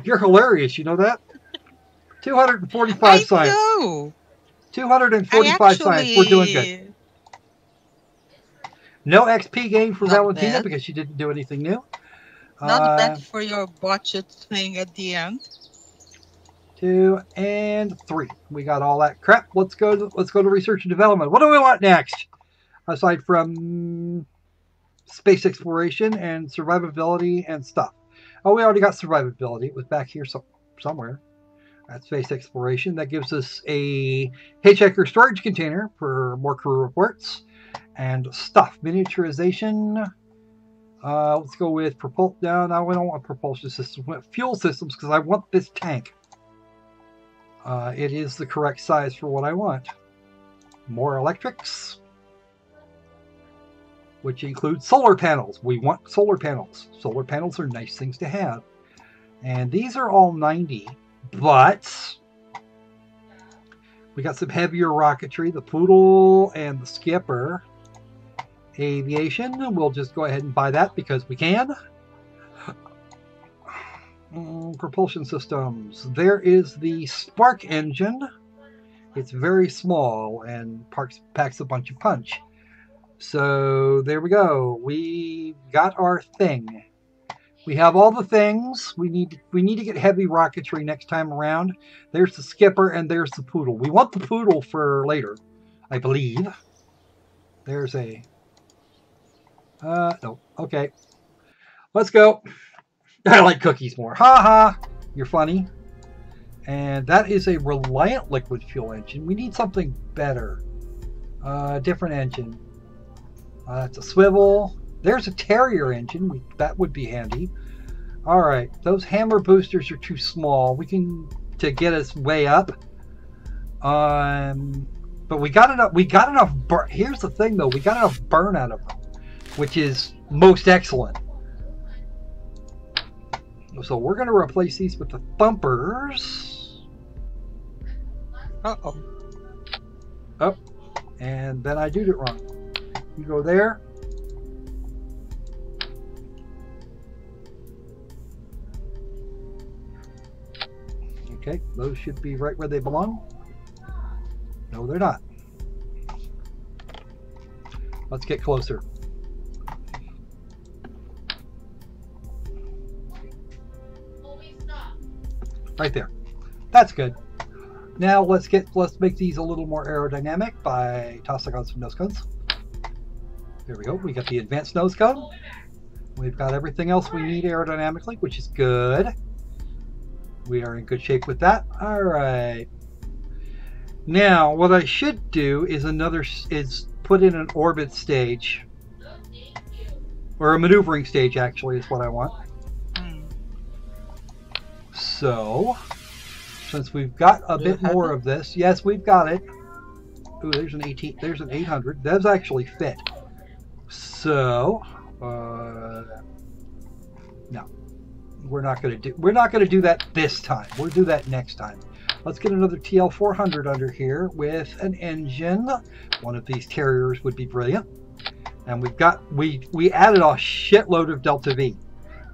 You're hilarious, you know that? 245 science. I know. 245 science. We're doing good. No XP gain for Valentina because she didn't do anything new. Not bad for your botched thing at the end. 2 and 3. We got all that crap. Let's go to research and development. What do we want next? Aside from space exploration and survivability and stuff. Oh, we already got survivability. It was back here somewhere. That's space exploration. That gives us a hitchhiker storage container for more crew reports and stuff. Miniaturization. Let's go with propulsion. No, we don't want propulsion systems. We want fuel systems because I want this tank. It is the correct size for what I want. More electrics, which includes solar panels. We want solar panels. Solar panels are nice things to have. And these are all 90, but we got some heavier rocketry, the Poodle and the Skipper. Aviation, we'll just go ahead and buy that because we can. Propulsion systems. There is the Spark engine. It's very small and packs a bunch of punch. So there we go. We got our thing. We have all the things. We need to get heavy rocketry next time around. There's the Skipper and there's the Poodle. We want the Poodle for later, I believe. There's a... no. Okay. Let's go. I like cookies more. Ha ha. You're funny. And that is a Reliant liquid fuel engine. We need something better. Different engine. It's a swivel. There's a Terrier engine. That would be handy. All right. Those hammer boosters are too small. We can to get us way up. But we got enough. We got enough. Here's the thing, though. We got enough burn out of them, which is most excellent. So we're going to replace these with the thumpers. Uh-oh. Oh, and then I did it wrong. You go there. Okay, those should be right where they belong. No, they're not. Let's get closer. Right there. That's good. Now let's make these a little more aerodynamic by tossing on some nose cones. There we go. We got the advanced nose cone. We've got everything else we need aerodynamically, which is good. We are in good shape with that. All right. Now, what I should do is put in an orbit stage, or a maneuvering stage. Actually, is what I want. So, since we've got a bit more of this, yes, we've got it. Ooh, there's an 18. There's an 800. Those actually fit. So, no, we're not going to do that this time. We'll do that next time. Let's get another TL400 under here with an engine. One of these Terriers would be brilliant. And we added a shitload of Delta V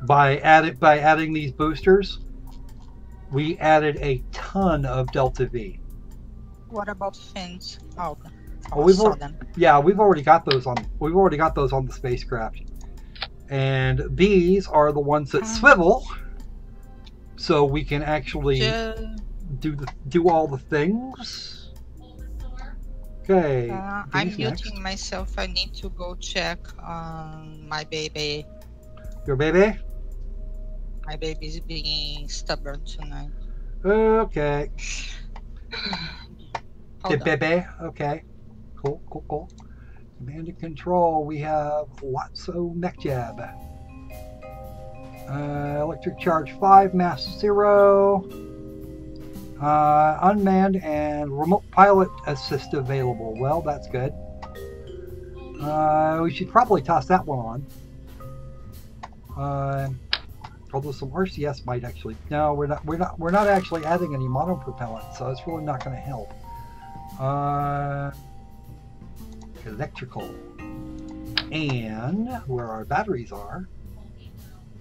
by adding these boosters. We added a ton of Delta V. What about fins? Oh, we've already got those on. We've already got those on the spacecraft, and these are the ones that swivel, so we can actually do all the things. Okay. I'm muting myself. I need to go check on my baby. Your baby? My baby's being stubborn tonight. Okay. Hold on. Baby. Okay. Cool, cool, cool. Command and control. We have Lotso Mech Jab. Electric charge 5, mass 0. Unmanned and remote pilot assist available. Well, that's good. We should probably toss that one on. Although some RCS might actually. No, we're not actually adding any monopropellant, so it's really not going to help. Electrical. And where our batteries are,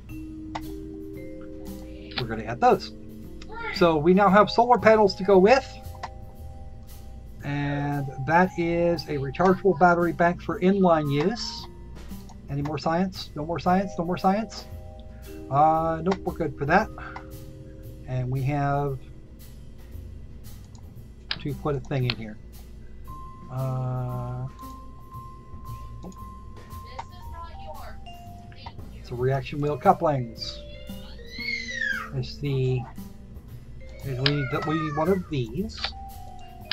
we're going to add those. So we now have solar panels to go with, and that is a rechargeable battery bank for inline use. Any more science? No more science? No more science? Nope, we're good for that. And we have to put a thing in here. It's a reaction wheel couplings. It's the we need one of these,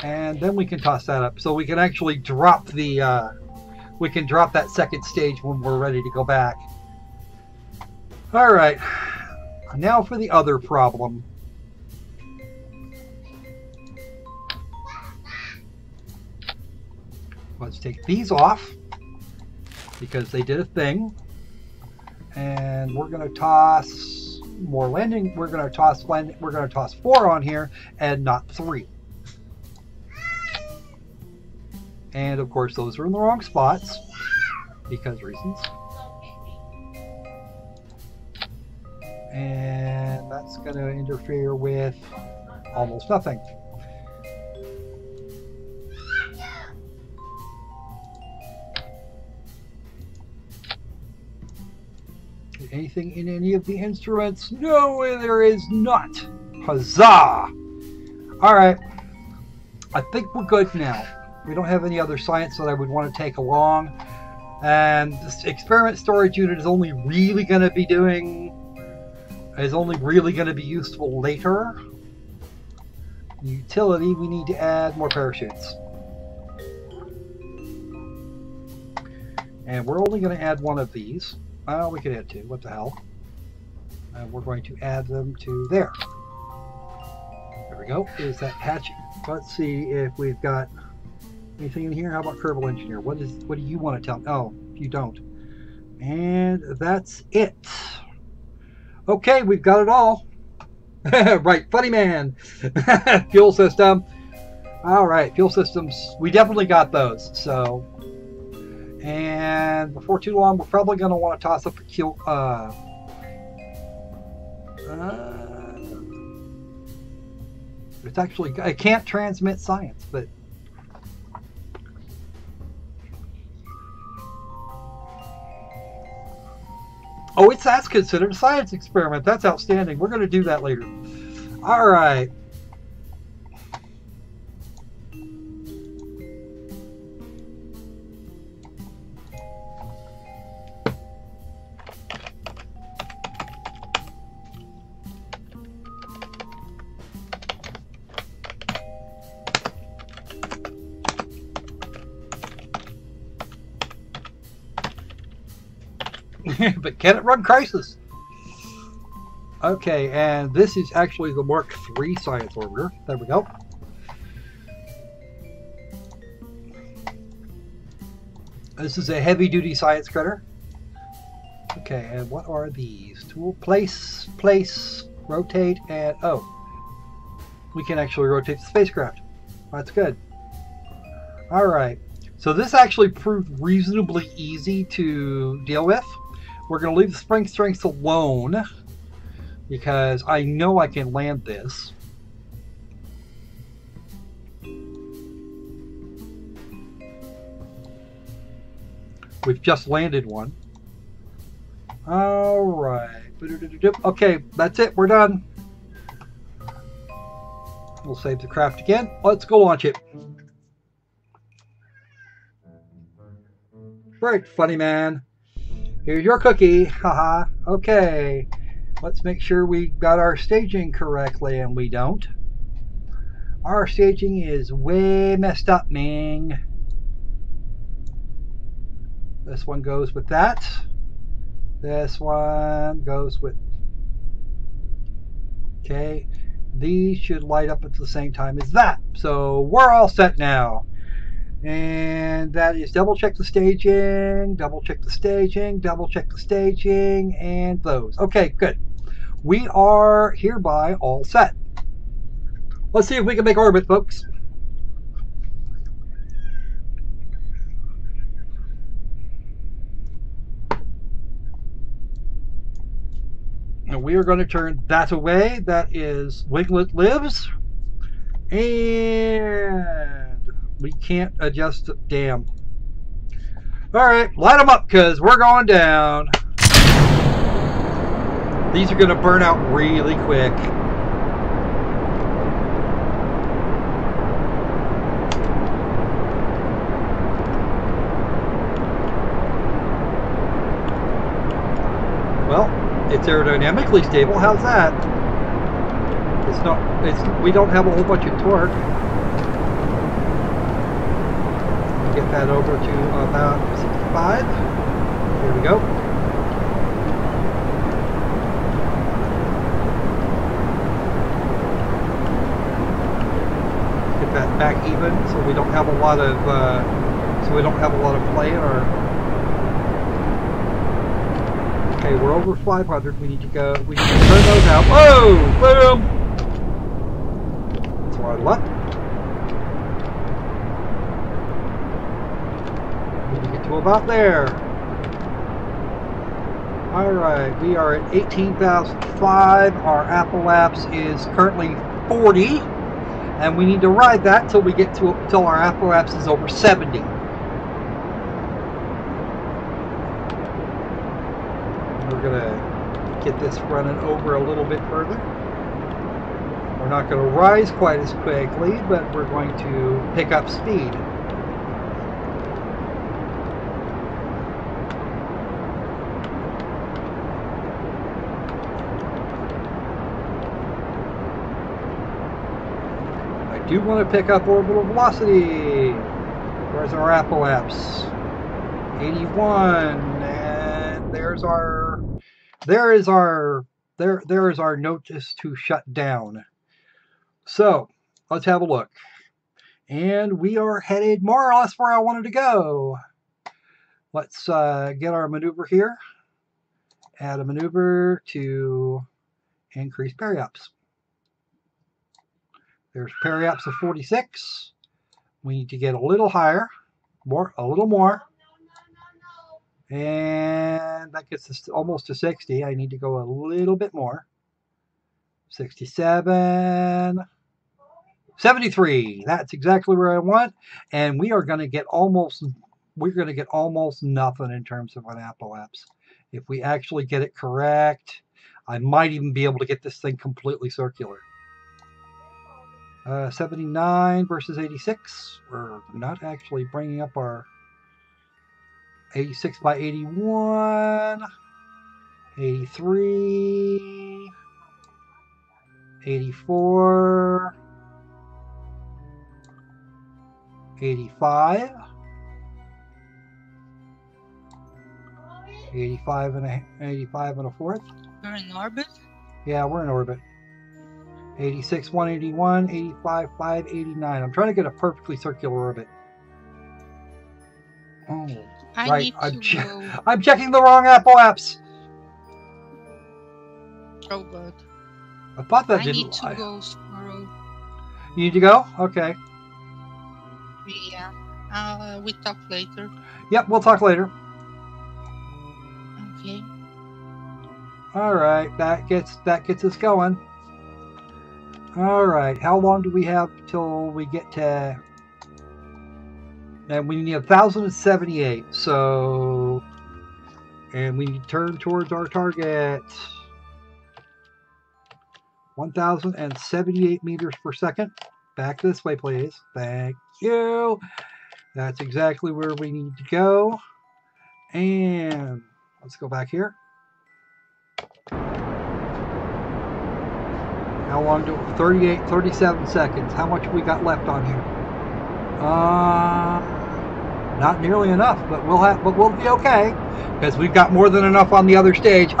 and then we can toss that up. So we can actually drop the we can drop that second stage when we're ready to go back. All right, now for the other problem. Let's take these off because they did a thing, and we're going to toss more landing. We're going to toss 4 on here and not 3. And of course, those are in the wrong spots because reasons. And that's going to interfere with almost nothing. Anything in any of the instruments? No, there is not. Huzzah! Alright. I think we're good now. We don't have any other science that I would want to take along. And this experiment storage unit is only really going to be useful later. Utility, we need to add more parachutes. And we're only going to add one of these. Well, we could add 2. What the hell? And we're going to add them to there. There we go. Is that hatching? Let's see if we've got anything in here. How about Kerbal Engineer? What do you want to tell me? Oh, you don't. And that's it. Okay, we've got it all. Right, funny man. Fuel system. All right, fuel systems. We definitely got those. So. And before too long, we're probably going to want to toss up a kill. It's actually, I can't transmit science, but oh, that's considered a science experiment. That's outstanding. We're going to do that later. All right. But can it run Crisis? Okay, and this is actually the Mark III science orbiter. There we go. This is a heavy-duty science critter. Okay, and what are these? Tool, place, rotate, and oh. We can actually rotate the spacecraft. That's good. Alright, so this actually proved reasonably easy to deal with. We're going to leave the spring strength alone because I know I can land this. We've just landed one. All right. Okay, that's it. We're done. We'll save the craft again. Let's go launch it. Right, funny man. Here's your cookie. Haha. Okay. Let's make sure we got our staging correctly, and we don't. Our staging is way messed up, Ming. This one goes with that. This one goes with... Okay. These should light up at the same time as that. So we're all set now. And that is double check the staging, double check the staging, double check the staging, and those. Okay, good. We are hereby all set. Let's see if we can make orbit, folks. And we are going to turn that away. That is Wiglet Lives. And we can't adjust the damn. All right, light them up because we're going down. These are going to burn out really quick. Well, it's aerodynamically stable. How's that? It's not. We don't have a whole bunch of torque. Get that over to about 65. Here we go. Get that back even, so we don't have a lot of play in our. Okay, we're over 500. We need to go. We need to turn those out. Whoa! Boom! Throttle up. To about there. Alright, we are at 18,005. Our apoapse is currently 40. And we need to ride that till we get to till our apoapse is over 70. We're gonna get this running over a little bit further. We're not going to rise quite as quickly, but we're going to pick up speed. I do want to pick up orbital velocity. Where's our apoapse? 81, and there is our notice to shut down. So let's have a look. And we are headed more or less where I wanted to go. Let's get our maneuver here. Add a maneuver to increase periaps. There's periaps of 46. We need to get a little higher, a little more. And that gets us almost to 60. I need to go a little bit more. 67. 73. That's exactly where I want. And we are going to get almost nothing in terms of an apoapse. If we actually get it correct, I might even be able to get this thing completely circular. 79 versus 86. We're not actually bringing up our 86 by 81. 83. 84. 85. 85 and a fourth. You're in orbit? Yeah, we're in orbit. 86, 181, 85, 589. I'm trying to get a perfectly circular orbit. Oh, right. I'm checking the wrong apoapse. Oh, God. I thought that didn't. I need to go, Squirrel. You need to go? Okay. Yeah. We talk later. Yep, we'll talk later. Okay. All right, that gets us going. All right, how long do we have till we get to? And we need 1,078. So, and we need to turn towards our target. 1,078 meters per second. Back this way, please. Thank you. That's exactly where we need to go. And let's go back here. How long do 37 seconds. How much we got left on here? Not nearly enough, but we'll be okay because we've got more than enough on the other stage.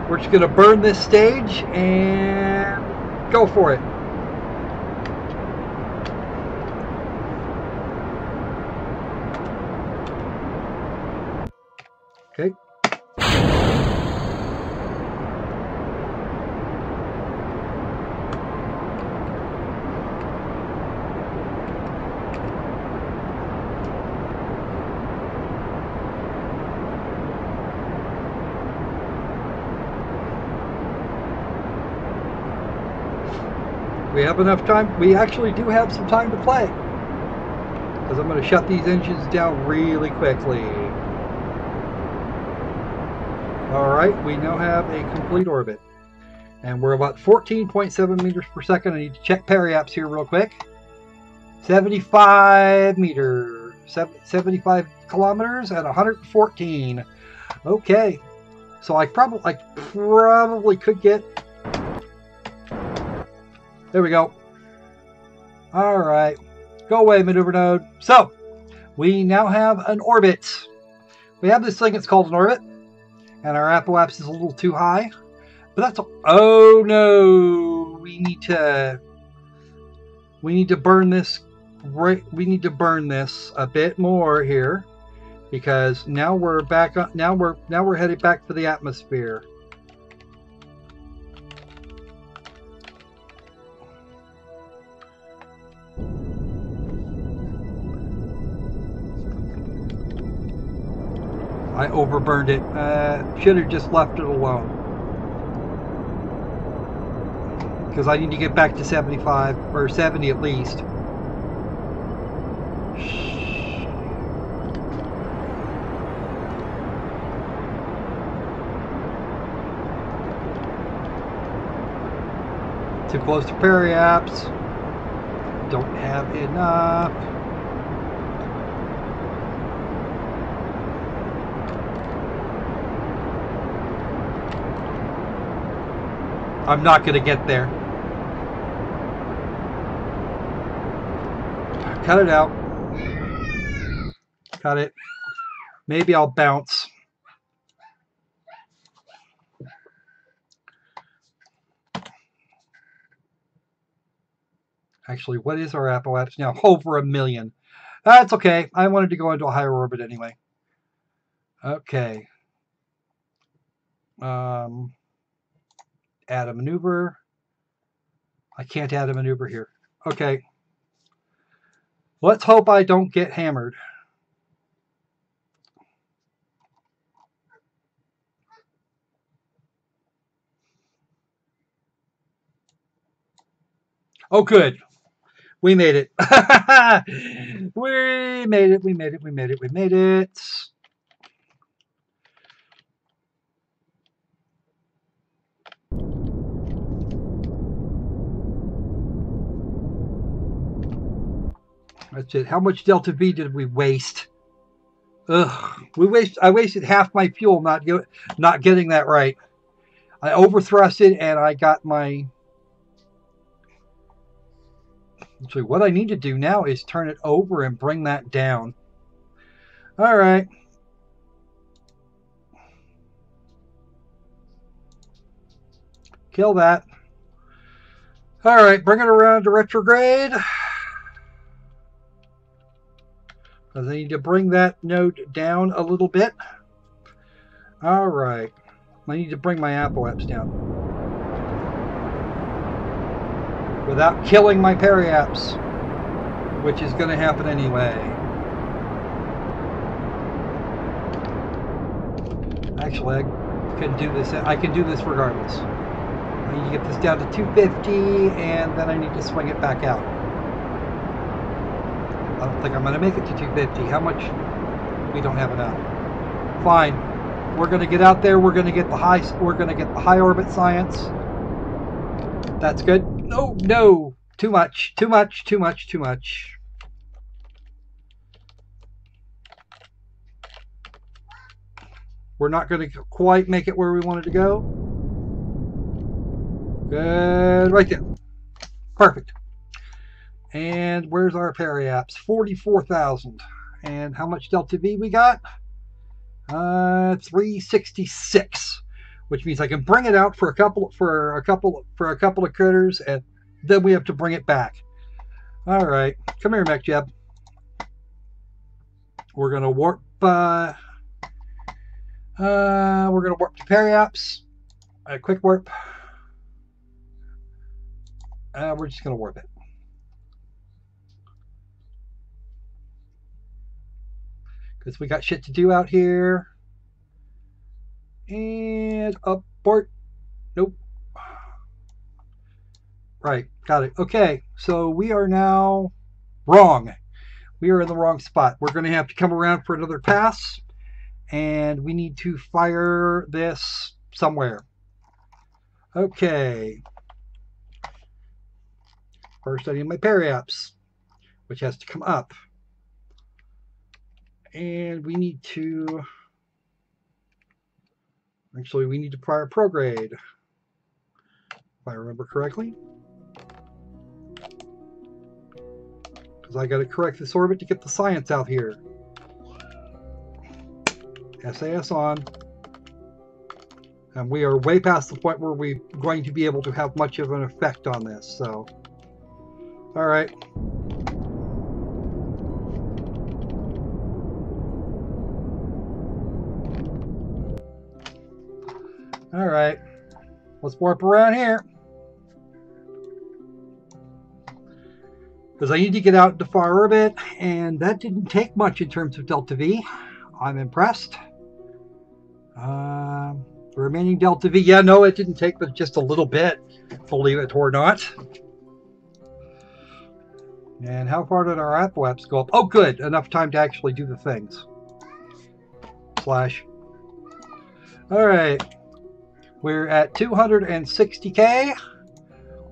We're just gonna burn this stage and go for it. Okay. We have enough time. We actually do have some time to play because I'm going to shut these engines down really quickly. Alright, we now have a complete orbit. And we're about 14.7 meters per second. I need to check periaps here real quick. 75 meters. 75 kilometers at 114. Okay. So I probably could get... There we go. Alright. Go away, maneuver node. So, we now have an orbit. We have this thing, it's called an orbit. And our apoapsis is a little too high. But that's... Oh no! We need to burn this... We need to burn this a bit more here. Because now we're back on... Now we're headed back for the atmosphere. I overburned it. Should have just left it alone. Because I need to get back to 75, or 70 at least. Too close to periaps. Don't have enough. I'm not going to get there. Cut it out. Cut it. Maybe I'll bounce. Actually, what is our apoapsis now? Over 1 million. That's okay. I wanted to go into a higher orbit anyway. Okay. Add a maneuver. I can't add a maneuver here. Okay. Let's hope I don't get hammered. Oh, good. We made it. We made it. We made it. We made it. We made it. That's it. How much delta V did we waste? Ugh. I wasted half my fuel not getting that right. I overthrusted and I got my... So what I need to do now is turn it over and bring that down. All right. Kill that. All right, bring it around to retrograde. I need to bring that node down a little bit. All right. I need to bring my apoapsis down without killing my periaps, which is going to happen anyway. Actually, I can do this. I can do this regardless. I need to get this down to 250, and then I need to swing it back out. I don't think I'm going to make it to 250. How much? We don't have enough. Fine. We're going to get out there. We're going to get the high. We're going to get the high orbit science. That's good. No, no. Too much. Too much. Too much. Too much. We're not going to quite make it where we wanted to go. Good, right there. Perfect. And where's our periapts? 44,000. And how much delta V we got? 366, which means I can bring it out for a couple of critters, and then we have to bring it back. All right, come here, Mech Jeb. We're gonna warp. We're gonna warp to periapts. A quick warp. We're just gonna warp it. Because we got shit to do out here. And abort. Nope. Right, got it. Okay, so we are now wrong. We are in the wrong spot. We're going to have to come around for another pass. And we need to fire this somewhere. Okay. First, I need my periapts, which has to come up. And we need to... Actually, we need to fire prograde, if I remember correctly. Because I got to correct this orbit to get the science out here. SAS on. And we are way past the point where we're going to be able to have much of an effect on this, so... Alright. Alright, let's warp around here. Because I need to get out into far orbit, and that didn't take much in terms of delta V. I'm impressed. Remaining delta V, yeah, no, it didn't take but just a little bit, believe it or not. And how far did our apps go up? Oh, good, enough time to actually do the things. Slash. Alright. We're at 260K,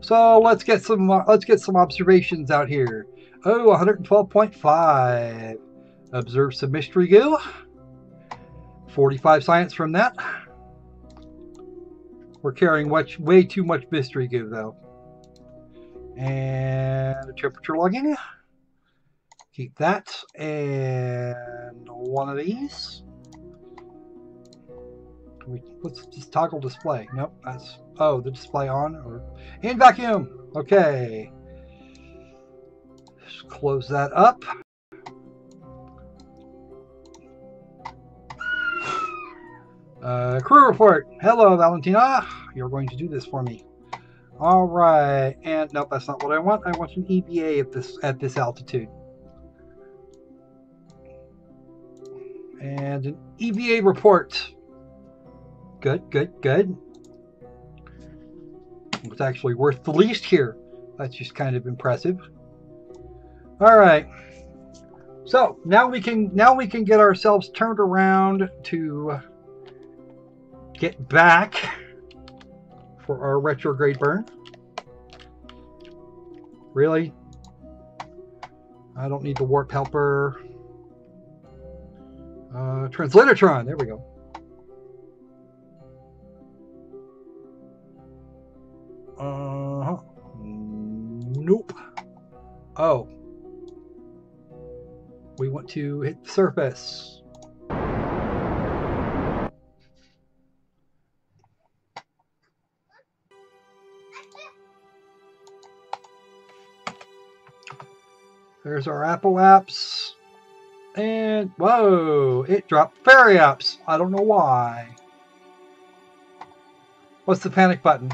so let's get some observations out here. Oh, 112.5. Observe some mystery goo. 45 science from that. We're carrying way too much mystery goo though. And the temperature logging. Keep that, and one of these. Let's just toggle display. Nope, that's... Oh, the display on, or... In vacuum! Okay. Just close that up. Crew report. Hello, Valentina. You're going to do this for me. Alright, and... Nope, that's not what I want. I want an EVA at this altitude. And an EVA report. Good, good, good. It's actually worth the least here. That's just kind of impressive. All right. So now we can get ourselves turned around to get back for our retrograde burn. Really? I don't need the warp helper. Translatotron. There we go. Nope. Oh. We want to hit the surface. There's our Apple apps. And, whoa, it dropped fairy apps. I don't know why. What's the panic button?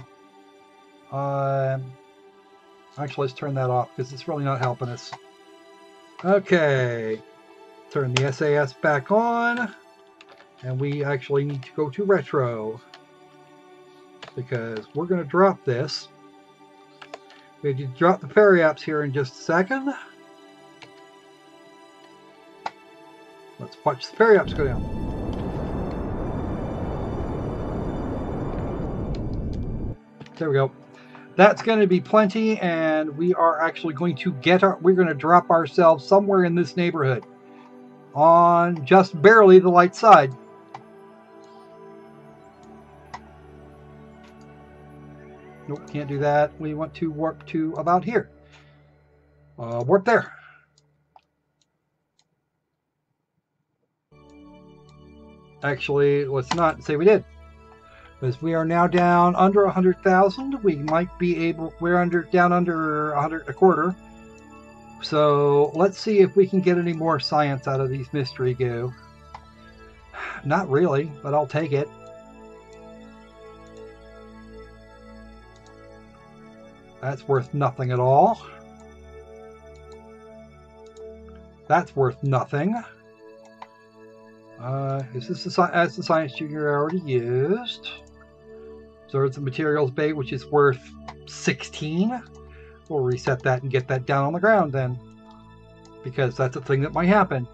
Actually, let's turn that off because it's really not helping us. Okay. Turn the SAS back on. And we actually need to go to retro. Because we're going to drop this. We have to drop the fairy apps here in just a second. Let's watch the fairy apps go down. There we go. That's going to be plenty, and we are actually going to we're going to drop ourselves somewhere in this neighborhood on just barely the light side. Nope, can't do that. We want to warp to about here. Warp there. Actually, let's not say we did. Because we are now down under 100,000. We might be able, we're down under 100 a quarter. So let's see if we can get any more science out of these mystery goo. Not really, but I'll take it. That's worth nothing at all. That's worth nothing. Is this that's the science junior I already used? So it's the materials bay, which is worth 16. We'll reset that and get that down on the ground then, because that's a thing that might happen.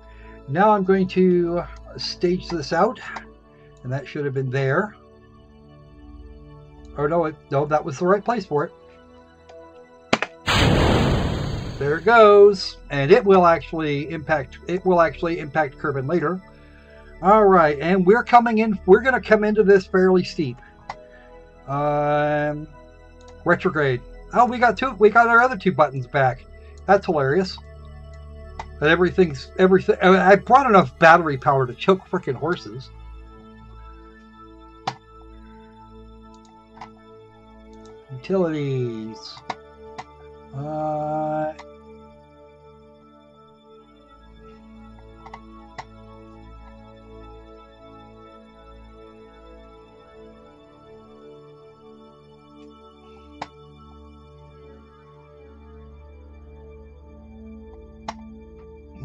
Now I'm going to stage this out, and that should have been there. Or no, no, that was the right place for it. There it goes, and it will actually impact. It will actually impact Kerbal later. All right, and we're coming in. We're going to come into this fairly steep. Retrograde. Oh, we got our other two buttons back. That's hilarious. But everything. I brought enough battery power to choke freaking horses. Utilities.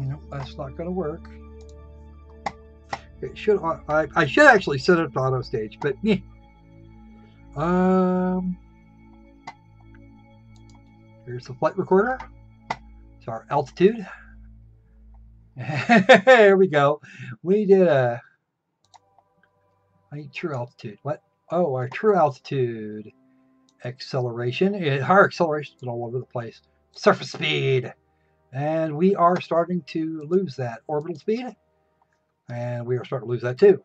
Nope, that's not going to work. It should. I should actually set it to auto stage, but yeah. Here's the flight recorder. It's our altitude. There we go. We did a true altitude. What? Oh, our true altitude acceleration. Our acceleration's been all over the place. Surface speed. And we are starting to lose that. Orbital speed. And we are starting to lose that too.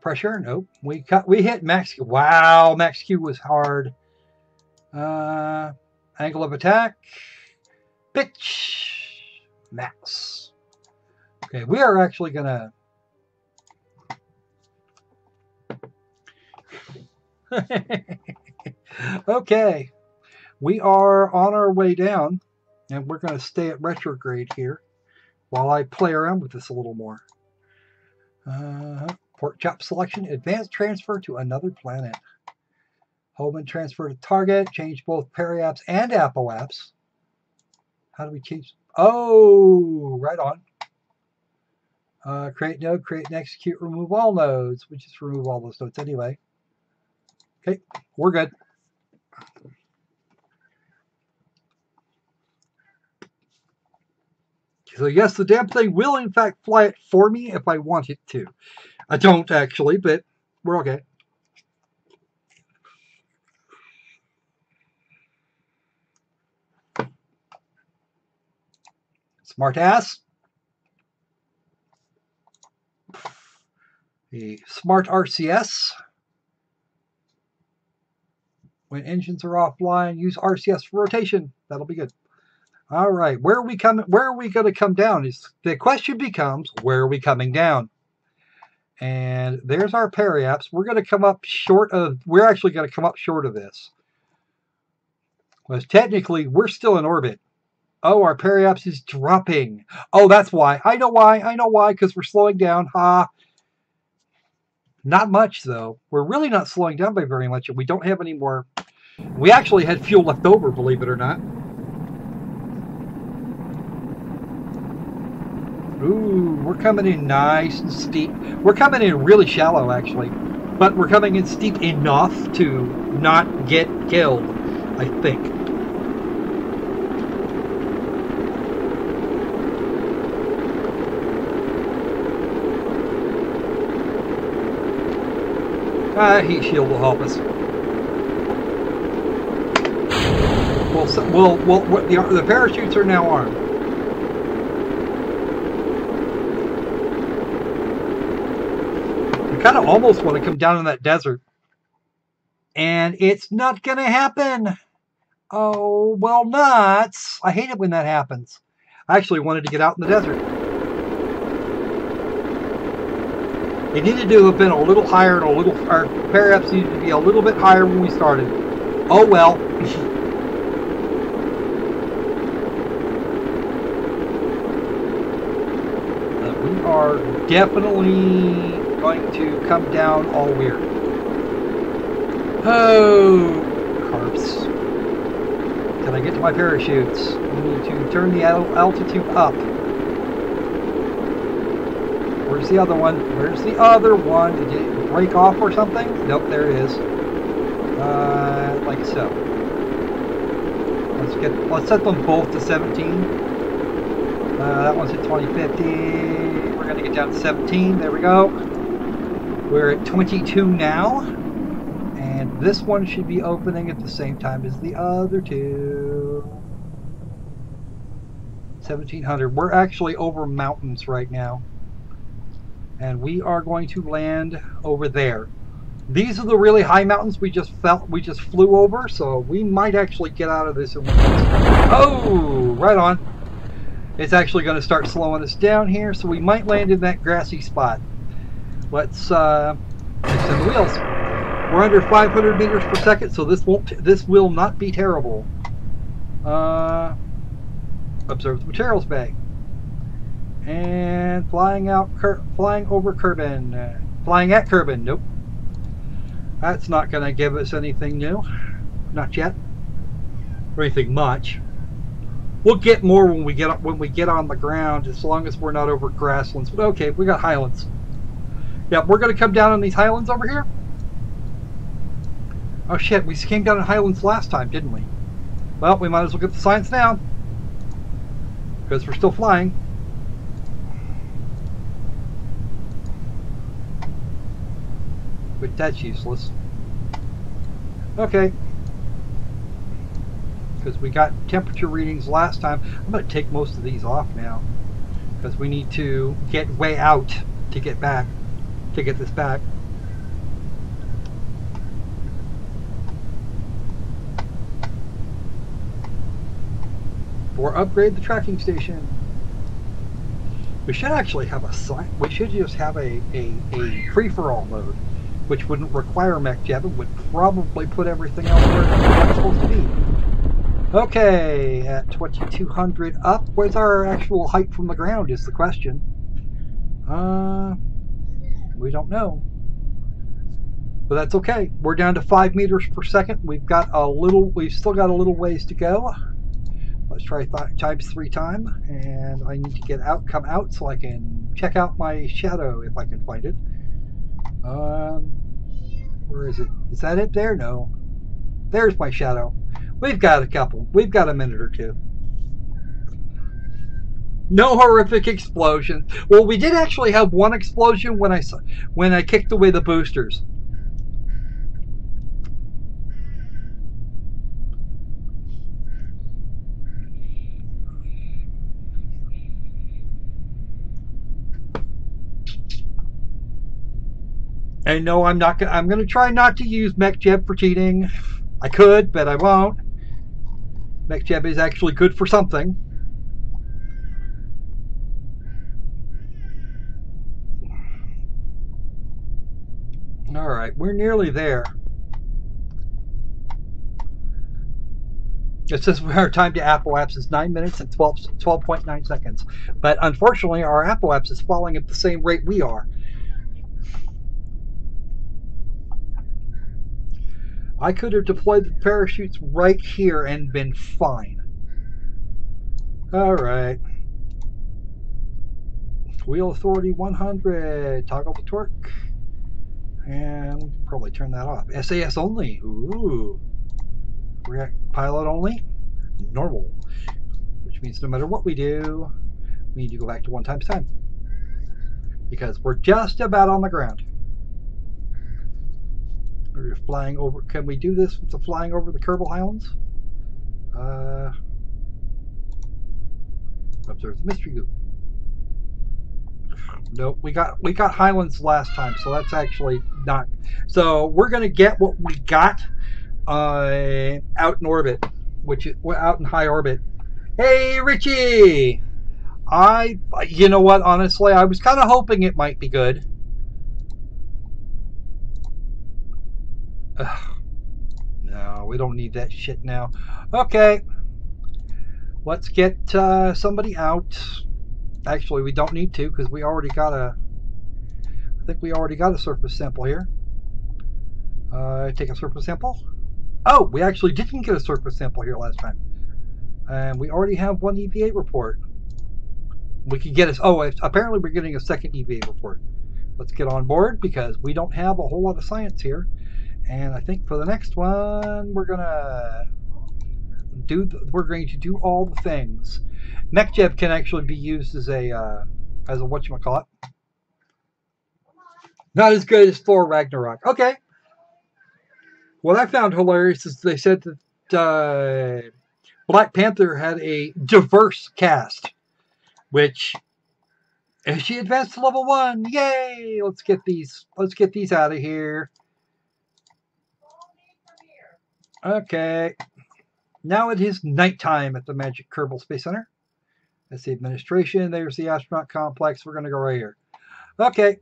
Pressure. Nope. We hit max. Wow, max Q was hard. Angle of attack. Pitch. Max. Okay, we are actually gonna. Okay, we are on our way down, and we're going to stay at retrograde here while I play around with this a little more. Port chop selection, advanced transfer to another planet. Home and transfer to target, change both periapps and apoapps. How do we change? Oh, right on. Create node, create and execute, remove all nodes. We just remove all those nodes anyway. Okay, we're good. So yes, the damn thing will in fact fly it for me if I want it to. I don't actually, but we're okay. Smart ass. The smart RCS. When engines are offline, use RCS for rotation. That'll be good. All right, where are we coming? Where are we going to come down? The question becomes, where are we coming down? And there's our periapps. We're going to come up short of. We're actually going to come up short of this, because technically we're still in orbit. Oh, our periapps is dropping. Oh, that's why. I know why. I know why. Because we're slowing down. Ha. Not much though. We're really not slowing down by very much. We don't have any more. We actually had fuel left over, believe it or not. Ooh, we're coming in nice and steep. We're coming in really shallow, actually. But we're coming in steep enough to not get killed, I think. Heat shield will help us. The parachutes are now armed. I kind of almost want to come down in that desert And it's not going to happen. Oh, well, nuts. I hate it when that happens. I actually wanted to get out in the desert. It needed to have been a little higher and a little, our parapets needed to be a little bit higher when we started. Oh well. We are definitely going to come down all weird. Oh, carps. Can I get to my parachutes? We need to turn the altitude up. Where's the other one? Where's the other one? Did it break off or something? Nope, there it is. Like so. Let's set them both to 17. That one's at 2050. We're gonna get down to 17. There we go. We're at 22 now. And this one should be opening at the same time as the other two. 1700. We're actually over mountains right now. And we are going to land over there. These are the really high mountains we just flew over, so we might actually get out of this in one piece. Oh, right on. It's actually going to start slowing us down here, so we might land in that grassy spot. Let's fix in the wheels. We're under 500 meters per second, so this will not be terrible. Observe the materials bay. And flying over Kerbin. Flying at Kerbin. Nope. That's not going to give us anything new. Not yet. Or anything much. We'll get more when we get on the ground, as long as we're not over grasslands. But okay, we got highlands. Yeah, we're going to come down on these highlands over here. Oh shit, we came down on highlands last time, didn't we? Well, we might as well get the science now, because we're still flying. But that's useless. Okay. Because we got temperature readings last time. I'm going to take most of these off now. Because we need to get way out to get back. To get this back. Or upgrade the tracking station. We should actually have we should just have a free-for-all mode, which wouldn't require MechJeb. It would probably put everything else where it's supposed to be. Okay, at 2200 up. Where's our actual height from the ground is the question. We don't know. But that's okay. We're down to 5 meters per second. We've still got a little ways to go. Let's try times 3 time, and I need to come out so I can check out my shadow if I can find it. Where is it? Is that it there? No. There's my shadow. We've got a couple. We've got a minute or two. No horrific explosions. Well, we did actually have one explosion when I kicked away the boosters. And no, I'm going to try not to use MechJeb for cheating. I could, but I won't. MechJeb is actually good for something. All right, we're nearly there. It says our time to apoapse is 9 minutes and 12.9 seconds. But unfortunately, our apoapse is falling at the same rate we are. I could have deployed the parachutes right here and been fine. All right. Wheel authority 100. Toggle the torque. And probably turn that off. SAS only. Ooh. React pilot only. Normal. Which means no matter what we do, we need to go back to 1 times time. Because we're just about on the ground. We're flying over. Can we do this with the flying over the Kerbal Highlands? Observe the mystery group. Nope, we got Highlands last time, so that's actually not. So we're gonna get what we got out in orbit, which is out in high orbit. Hey, Richie! You know what? Honestly, I was kind of hoping it might be good. Ugh. No, we don't need that shit now. Okay, let's get somebody out. Actually, we don't need to because we already got a. I think we already got a surface sample here. Take a surface sample. Oh, we actually didn't get a surface sample here last time. And we already have one EVA report. We could get us. Oh, apparently we're getting a second EVA report. Let's get on board because we don't have a whole lot of science here. And I think for the next one, we're going to do all the things. MechJeb can actually be used as a whatchamacallit. Not as good as Thor Ragnarok. Okay. What I found hilarious is they said that Black Panther had a diverse cast, which, if she advanced to level 1, yay! Let's get these out of here. Okay. Now it is nighttime at the Magic Kerbal Space Center. That's the administration. There's the astronaut complex. We're going to go right here. Okay.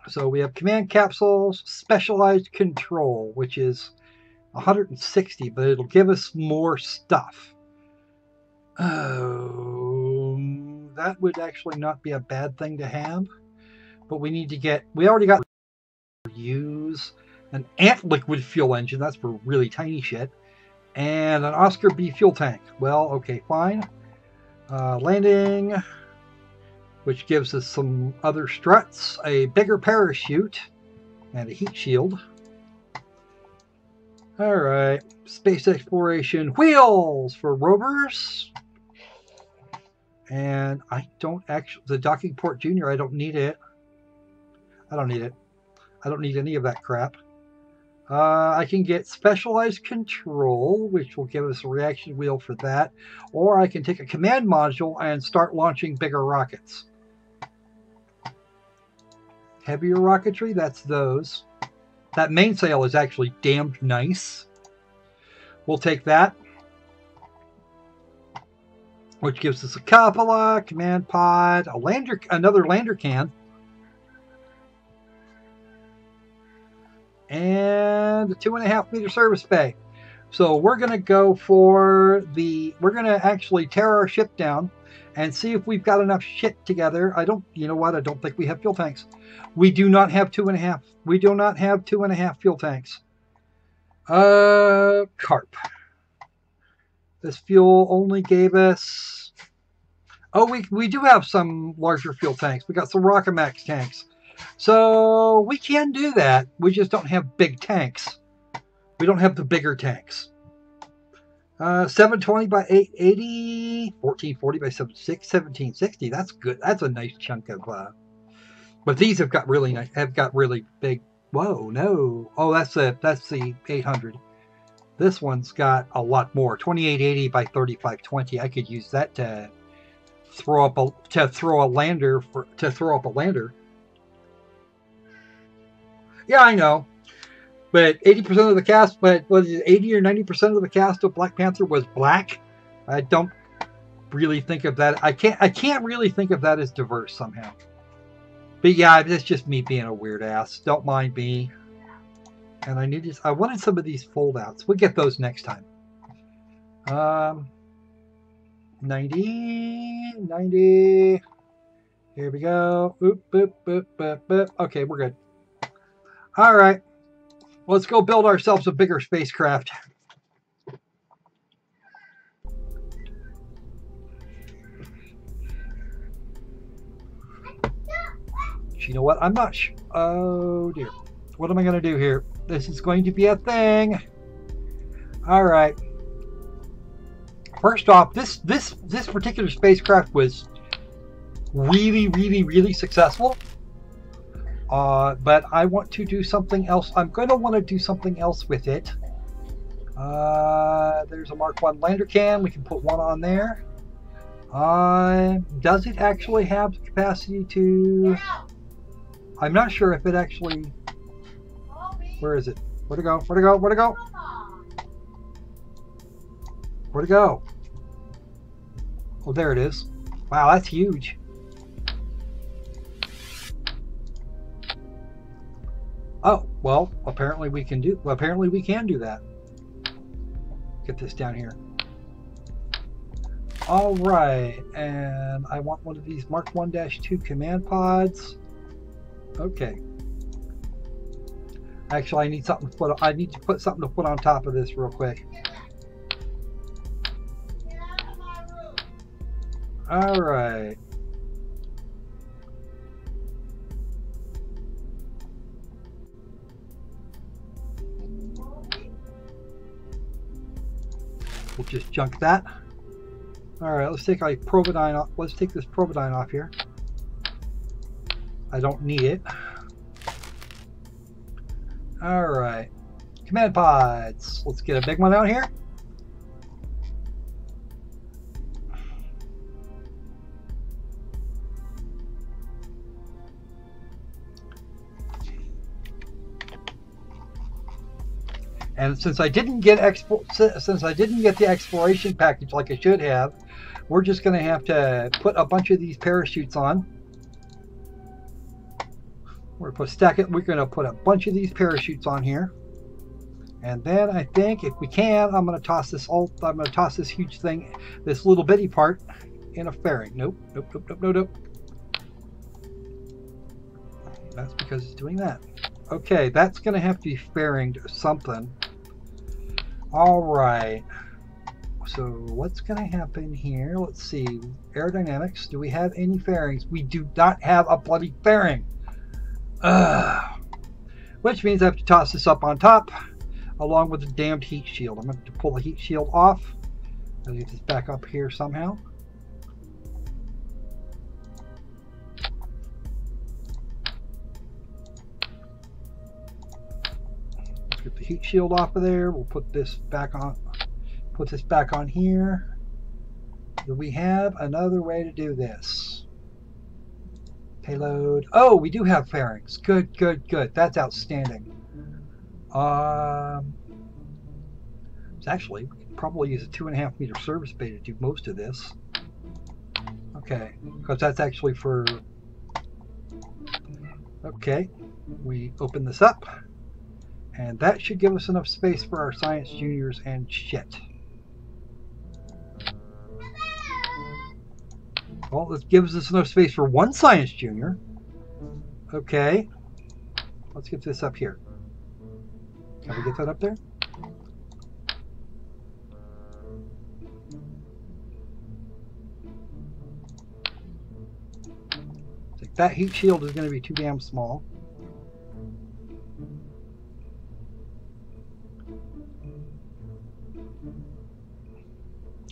So we have command capsules, specialized control, which is 160, but it'll give us more stuff. Oh, that would actually not be a bad thing to have. But we need to get, we already got use an ant liquid fuel engine. That's for really tiny shit. And an Oscar B fuel tank. Well, okay, fine. Landing, which gives us some other struts, a bigger parachute, and a heat shield. Alright, space exploration wheels for rovers. And I don't actually, the docking port junior, I don't need it. I don't need it. I don't need any of that crap. I can get specialized control, which will give us a reaction wheel for that. Or I can take a command module and start launching bigger rockets. Heavier rocketry, that's those. That mainsail is actually damned nice. We'll take that. Which gives us a cupola, command pod, a lander, another lander can. And a 2.5 meter service bay. So we're going to go for the, we're going to actually tear our ship down and see if we've got enough shit together. You know what? I don't think we have fuel tanks. We do not have 2.5. We do not have 2.5 fuel tanks. Carp. This fuel only gave us, oh, we do have some larger fuel tanks. We got some Rockamax tanks. So we can do that. We just don't have big tanks. We don't have the bigger tanks. 720 by 880, 1440 by 76, 1760. That's good. That's a nice chunk of. But these have got really nice. Have got really big. Whoa, no. Oh, that's the 800. This one's got a lot more. 2880 by 3520. I could use that to throw up a lander. Yeah, I know. But 80% of the cast, but was it 80 or 90% of the cast of Black Panther was black? I don't really think of that. I can't really think of that as diverse somehow. But yeah, it's just me being a weird ass. Don't mind me. And I wanted some of these fold-outs. We'll get those next time. 90. Here we go. Oop, boop, boop, boop, boop. Okay, we're good. All right. Let's go build ourselves a bigger spacecraft. You know what? I'm not sure. Oh, dear. What am I going to do here? This is going to be a thing. All right. First off, this particular spacecraft was really, really, really successful. But I want to do something else. I'm going to want to do something else with it. There's a Mark 1 lander can. We can put one on there. Does it actually have the capacity to... I'm not sure if it actually... Where is it? Where'd it go? Where'd it go? Where'd it go? Where'd it go? Oh, there it is. Wow, that's huge. Oh, well, apparently we can do that. Get this down here. All right, and I want one of these Mark 1-2 command pods. Okay. Actually, I need something to put. I need to put something to put on top of this real quick. All right. We'll just junk that. All right, let's take a Providine off. Let's take this Providine off here. I don't need it. All right, command pods. Let's get a big one out here. And since I didn't get the exploration package like I should have, we're just going to have to put a bunch of these parachutes on. We're going to put a bunch of these parachutes on here, and then I think if we can, I'm going to toss this huge thing, this little bitty part, in a fairing. Nope. That's because it's doing that. Okay, that's going to have to be fairinged or something. All right. So what's going to happen here? Let's see. Aerodynamics. Do we have any fairings? We do not have a bloody fairing. Which means I have to toss this up on top along with the damned heat shield. I'm going to have to pull the heat shield off. I'll get this back up here somehow. Let's get the heat shield off of there. We'll put this back on. Put this back on here. Do we have another way to do this? Payload. Oh, we do have fairings. Good. That's outstanding. Actually, we could probably use a 2.5 meter service bay to do most of this. Okay, because that's actually for... Okay, we open this up, and that should give us enough space for our science juniors and shit. Well, this gives us enough space for one science junior. Okay. Let's get this up here. Can we get that up there? Like that heat shield is going to be too damn small.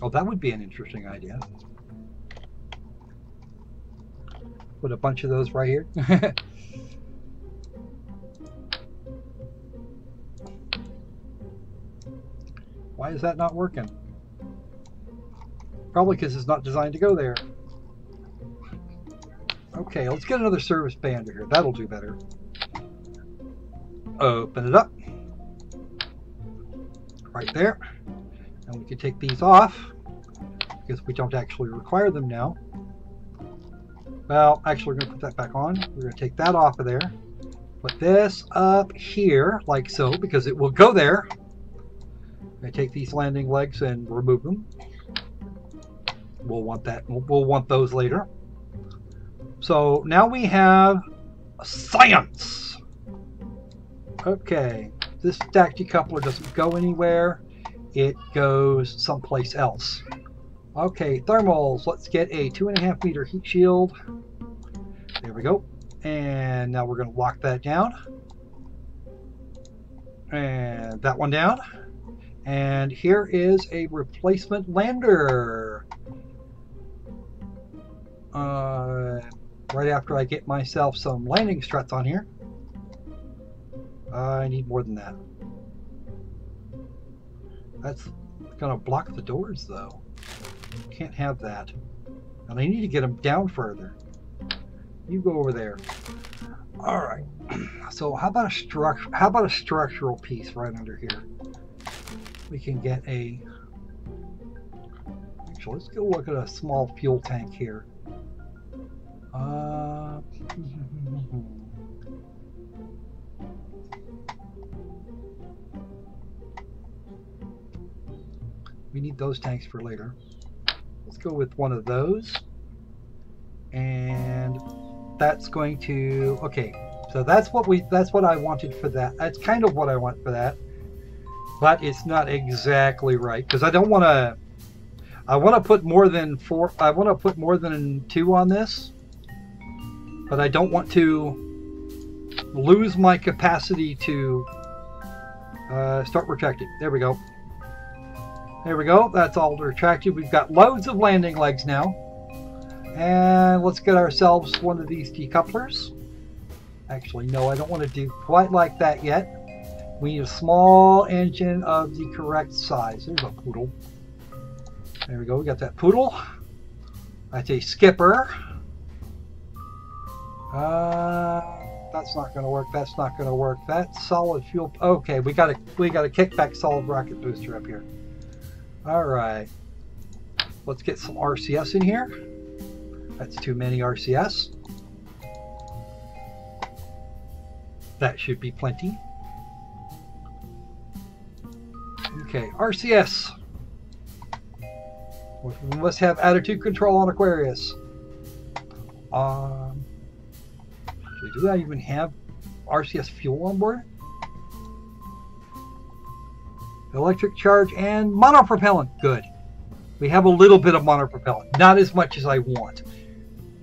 Oh, that would be an interesting idea. Put a bunch of those right here. Why is that not working? Probably because it's not designed to go there. Okay, let's get another service bay under here. That'll do better. Open it up. Right there. And we can take these off because we don't actually require them now. Well, actually, we're going to put that back on. We're going to take that off of there. Put this up here, like so, because it will go there. I'm going to take these landing legs and remove them. We'll want that. We'll want those later. So now we have science. Okay, this stack decoupler doesn't go anywhere. It goes someplace else. Okay, thermals. Let's get a 2.5 meter heat shield. There we go. And now we're going to lock that down. And that one down. And here is a replacement lander. Right after I get myself some landing struts on here. I need more than that. That's going to block the doors, though. Can't have that. And I need to get them down further. You go over there. All right. So how about a structural piece right under here? We can get a. Actually, let's go look at a small fuel tank here. We need those tanks for later. Let's go with one of those. And that's going to, okay, so that's what I wanted for that. That's kind of what I want for that. But it's not exactly right because I don't want to, I want to put more than 4, I want to put more than 2 on this. But I don't want to lose my capacity to start retracting. There we go. There we go. That's all retracted. We've got loads of landing legs now. And let's get ourselves one of these decouplers. Actually, no, I don't want to do quite like that yet. We need a small engine of the correct size. There's a poodle. There we go. We got that poodle. That's a skipper. That's not going to work. That's not going to work. That's solid fuel. Okay, we got a kickback solid rocket booster up here. All right. Let's get some RCS in here. That's too many RCS. That should be plenty. Okay, RCS. We must have attitude control on Aquarius. Do I even have RCS fuel on board? Electric charge and monopropellant. Good. We have a little bit of monopropellant. Not as much as I want.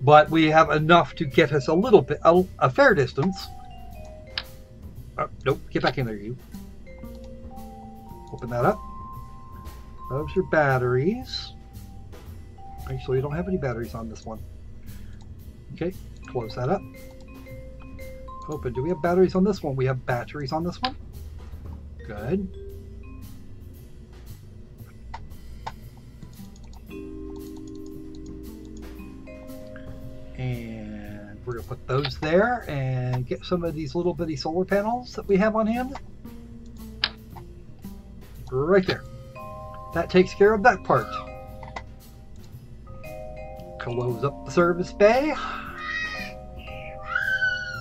But we have enough to get us a little bit, a fair distance. Oh, nope. Get back in there, you. Open that up. Those are batteries. Actually, we don't have any batteries on this one. Okay. Close that up. Open. Do we have batteries on this one? We have batteries on this one. Good. And we're going to put those there and get some of these little bitty solar panels that we have on hand. Right there. That takes care of that part. Close up the service bay.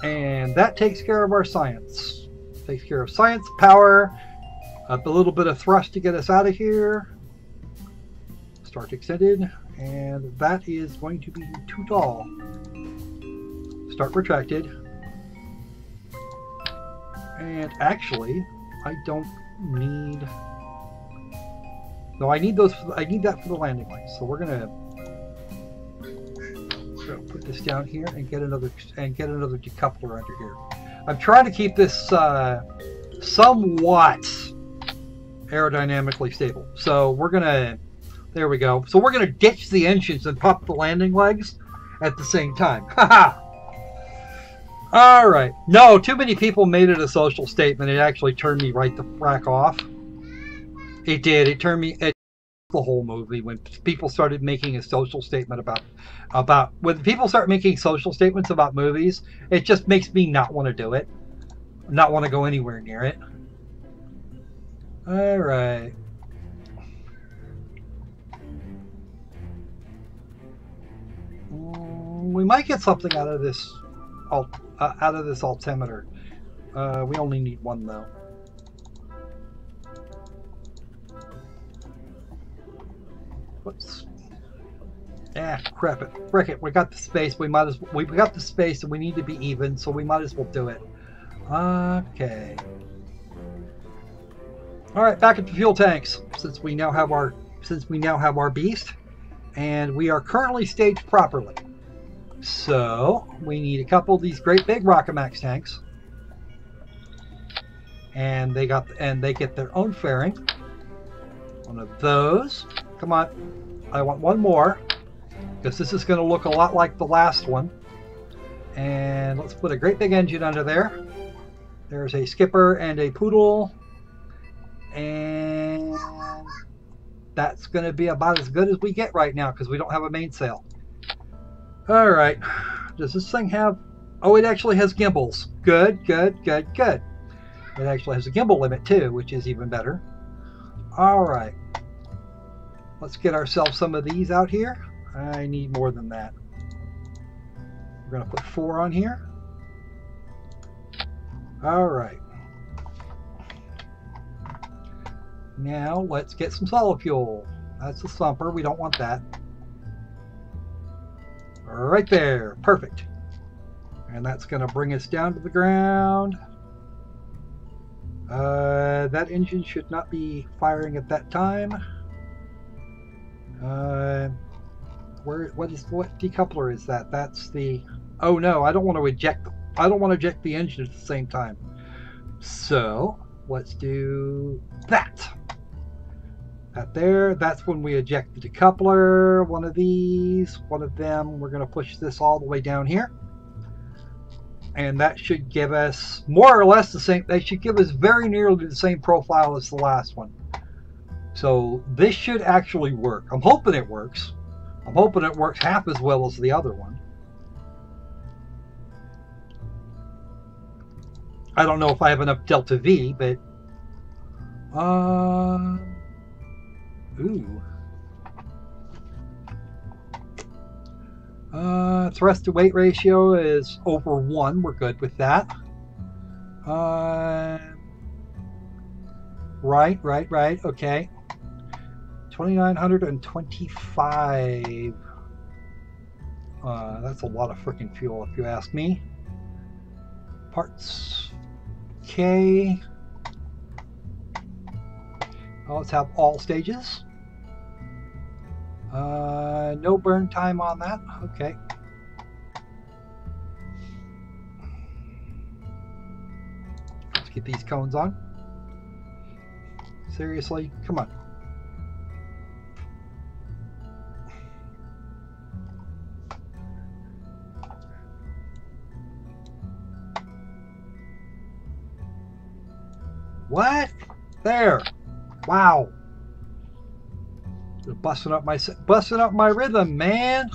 And that takes care of our science. Takes care of science, power, a little bit of thrust to get us out of here. Start extended. And that is going to be too tall. Start retracted. And actually, I don't need... No, I need those. I need that for the landing lights. So we're gonna put this down here and get another decoupler under here. I'm trying to keep this somewhat aerodynamically stable. So we're gonna. There we go. So we're gonna ditch the engines and pop the landing legs at the same time. Haha. All right. No, too many people made it a social statement. It actually turned me right the frack off. It did. It turned me. The whole movie when people started making a social statement about when people start making social statements about movies, it just makes me not want to do it, not want to go anywhere near it. All right. We might get something out of this altimeter. We only need one though. Whoops. Ah, crap it. Frick it. We got the space. We got the space and we need to be even, so we might as well do it. Okay. Alright, back at the fuel tanks. Since we now have our beast. And we are currently staged properly. So we need a couple of these great big Rockamax tanks. And they get their own fairing. One of those. Come on. I want one more. Because this is going to look a lot like the last one. And let's put a great big engine under there. There's a skipper and a poodle. And that's going to be about as good as we get right now because we don't have a mainsail. Alright. Does this thing have... Oh, it actually has gimbals. Good, good, good, good. It actually has a gimbal limit too, which is even better. Alright. Let's get ourselves some of these out here. I need more than that. We're going to put 4 on here. Alright. Now let's get some solid fuel. That's the thumper. We don't want that. Right there. Perfect. And that's going to bring us down to the ground. That engine should not be firing at that time. What decoupler is that? That's the... Oh no, I don't want to eject. I don't want to eject the engine at the same time. So let's do that. That there. That's when we eject the decoupler. One of these. One of them. We're going to push this all the way down here. And that should give us more or less the same. They should give us very nearly the same profile as the last one. So this should actually work. I'm hoping it works. I'm hoping it works half as well as the other one. I don't know if I have enough delta V, but thrust to weight ratio is over 1. We're good with that. Right. Okay. 2,925. That's a lot of freaking fuel, if you ask me. Parts. Okay. Let's have all stages. No burn time on that. Okay. Let's get these cones on. Seriously? Come on. What? There. Wow. Busting up my rhythm, man.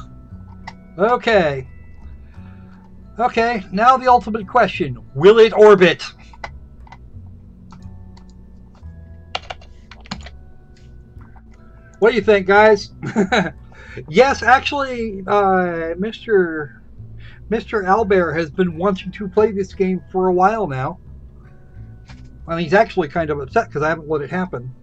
Okay. Okay, now the ultimate question. Will it orbit? What do you think, guys? Yes, actually, Mr. Albert has been wanting to play this game for a while now. And he's actually kind of upset because I haven't let it happen.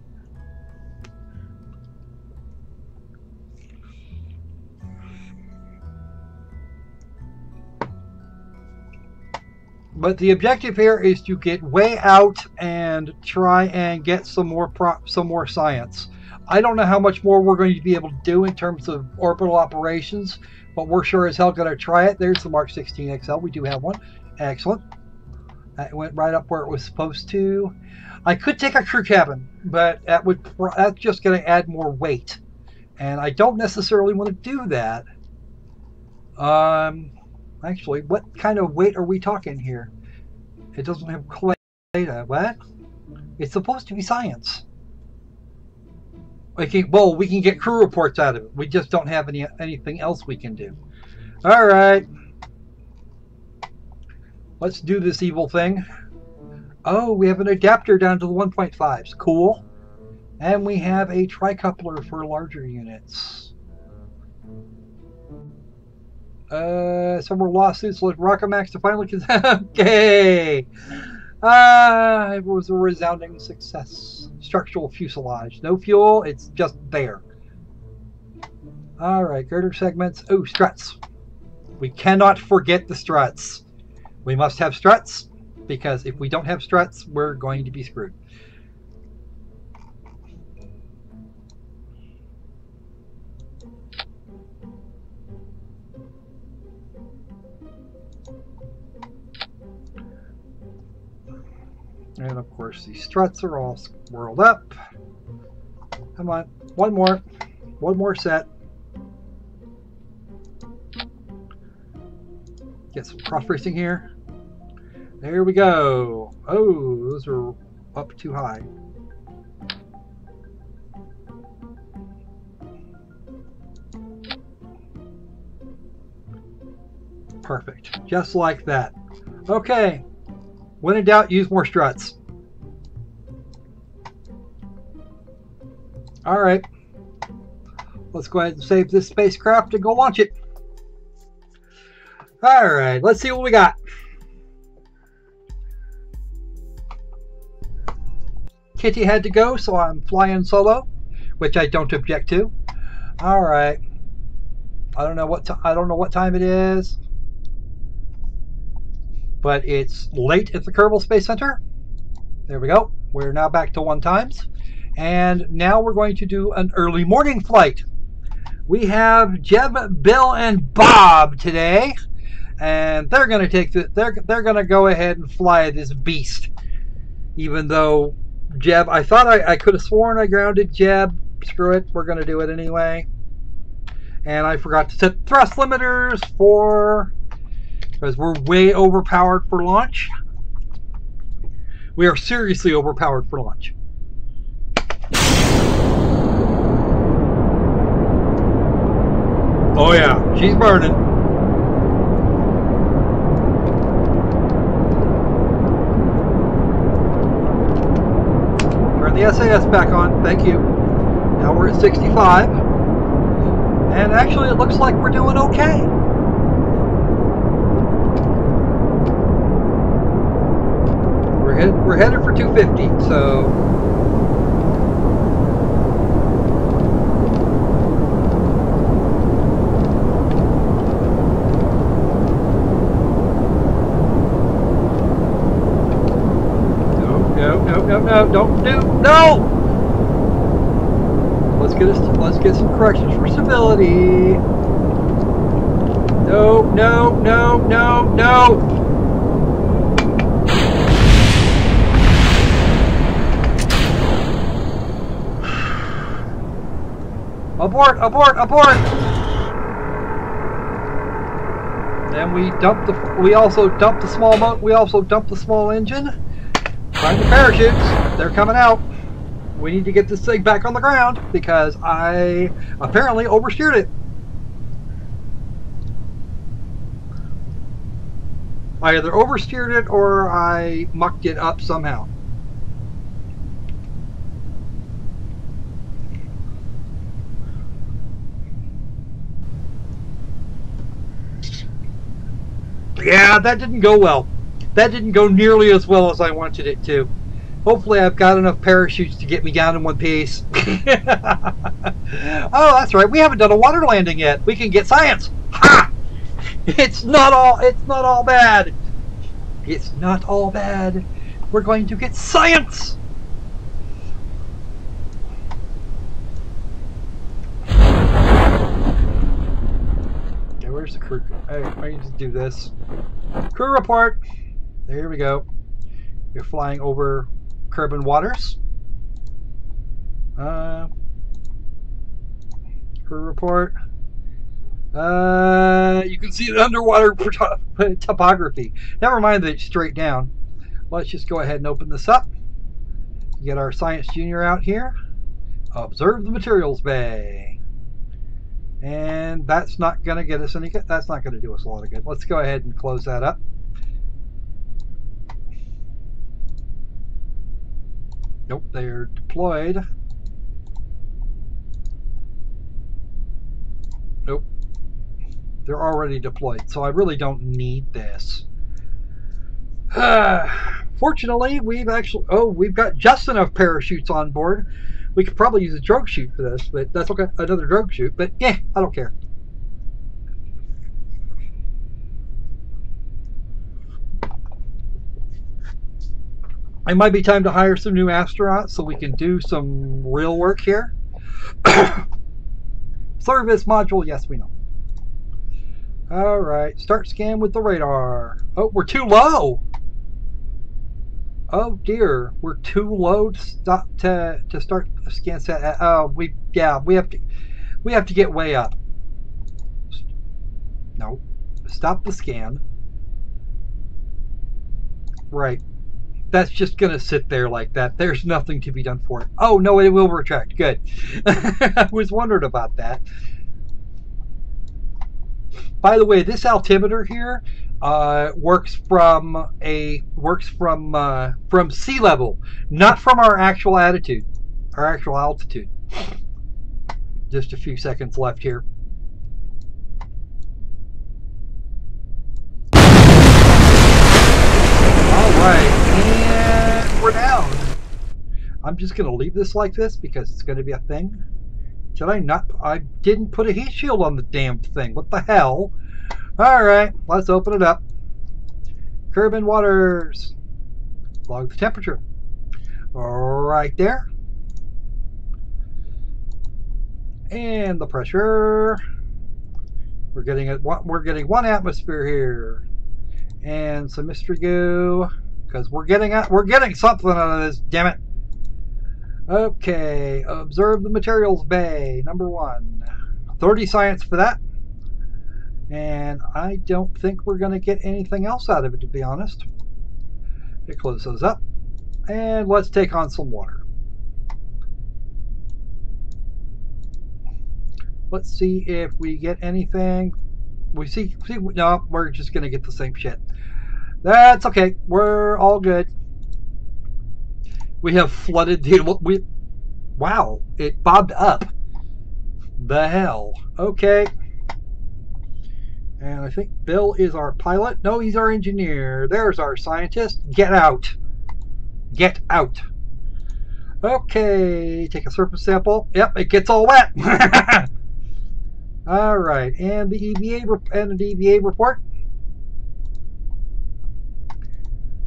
But the objective here is to get way out and try and get some more science. I don't know how much more we're going to be able to do in terms of orbital operations, but we're sure as hell going to try it. There's the Mark 16 XL. We do have one. Excellent. That went right up where it was supposed to. I could take a crew cabin, but that's just going to add more weight, and I don't necessarily want to do that. Actually, what kind of weight are we talking here? It doesn't have data. What? It's supposed to be science. We can get crew reports out of it. We just don't have anything else we can do. All right. Let's do this evil thing. Oh, we have an adapter down to the 1.5s. Cool. And we have a tricoupler for larger units. Several lawsuits led Rockamax to finally okay. It was a resounding success. Structural fuselage. No fuel, it's just there. Alright, girder segments. Oh, struts. We cannot forget the struts. We must have struts, because if we don't have struts, we're going to be screwed. And of course, these struts are all swirled up. Come on, one more set. Get some cross bracing here. There we go. Oh, those are up too high. Perfect. Just like that. Okay. When in doubt, use more struts. All right. Let's go ahead and save this spacecraft and go launch it. All right. Let's see what we got. Kitty had to go, so I'm flying solo, which I don't object to. All right. I don't know what time it is, but it's late at the Kerbal Space Center. There we go. We're now back to 1 times, and now we're going to do an early morning flight. We have Jeb, Bill, and Bob today, and they're going to take they're going to go ahead and fly this beast. Even though Jeb, I thought I could have sworn I grounded Jeb. Screw it, we're going to do it anyway. And I forgot to set thrust limiters because we're way overpowered for launch. We are seriously overpowered for launch. Oh yeah, she's burning. Turn the SAS back on, thank you. Now we're at 65. And actually, it looks like we're doing okay. We're headed for 250, so. No, don't do, no! Let's get some corrections for stability. No, no, no, no, no. Abort, abort, abort. Then we also dumped the small engine. Find the parachutes. They're coming out. We need to get this thing back on the ground because I apparently oversteered it. I either oversteered it or I mucked it up somehow. Yeah, that didn't go well. That didn't go nearly as well as I wanted it to. Hopefully I've got enough parachutes to get me down in one piece. Oh, that's right. We haven't done a water landing yet. We can get science. Ha! It's not all bad. It's not all bad. We're going to get science. Okay, where's the crew? I need to do this. Crew report. There we go. You're flying over Kerbal waters. Crew report. You can see the underwater topography. Never mind that it's straight down. Let's just go ahead and open this up. Get our Science Junior out here. Observe the materials bay. And that's not going to get us any good. That's not going to do us a lot of good. Let's go ahead and close that up. Nope, they're deployed. Nope. They're already deployed, so I really don't need this. Fortunately, we've got just enough parachutes on board. We could probably use a drogue chute for this, but that's okay. Another drogue chute, but yeah, I don't care. It might be time to hire some new astronauts so we can do some real work here. Service module, yes, we know. All right, start scan with the radar. Oh, we're too low. Oh dear, we're too low to start the scan set. We have to get way up. No, stop the scan. Right. That's just going to sit there like that. There's nothing to be done for it. Oh, no, it will retract. Good. I was wondering about that. By the way, this altimeter here works from sea level, not from our actual altitude. Just a few seconds left here. All right, and we're down. I'm just going to leave this like this because it's going to be a thing. Did I not? I didn't put a heat shield on the damn thing. What the hell? All right, let's open it up. Kerbal waters. Log the temperature. Right there. And the pressure. We're getting 1 atmosphere here. And some mystery goo, because we're getting something out of this, damn it. Okay, observe the materials bay, number 1. 30 science for that. And I don't think we're going to get anything else out of it, to be honest. Okay, close those up. And let's take on some water. Let's see if we get anything. No, we're just going to get the same shit. That's okay. We're all good. We have flooded the... Wow, it bobbed up. The hell. Okay. And I think Bill is our pilot. No, he's our engineer. There's our scientist. Get out. Get out. Okay, take a surface sample. Yep, it gets all wet. All right, and the EVA report.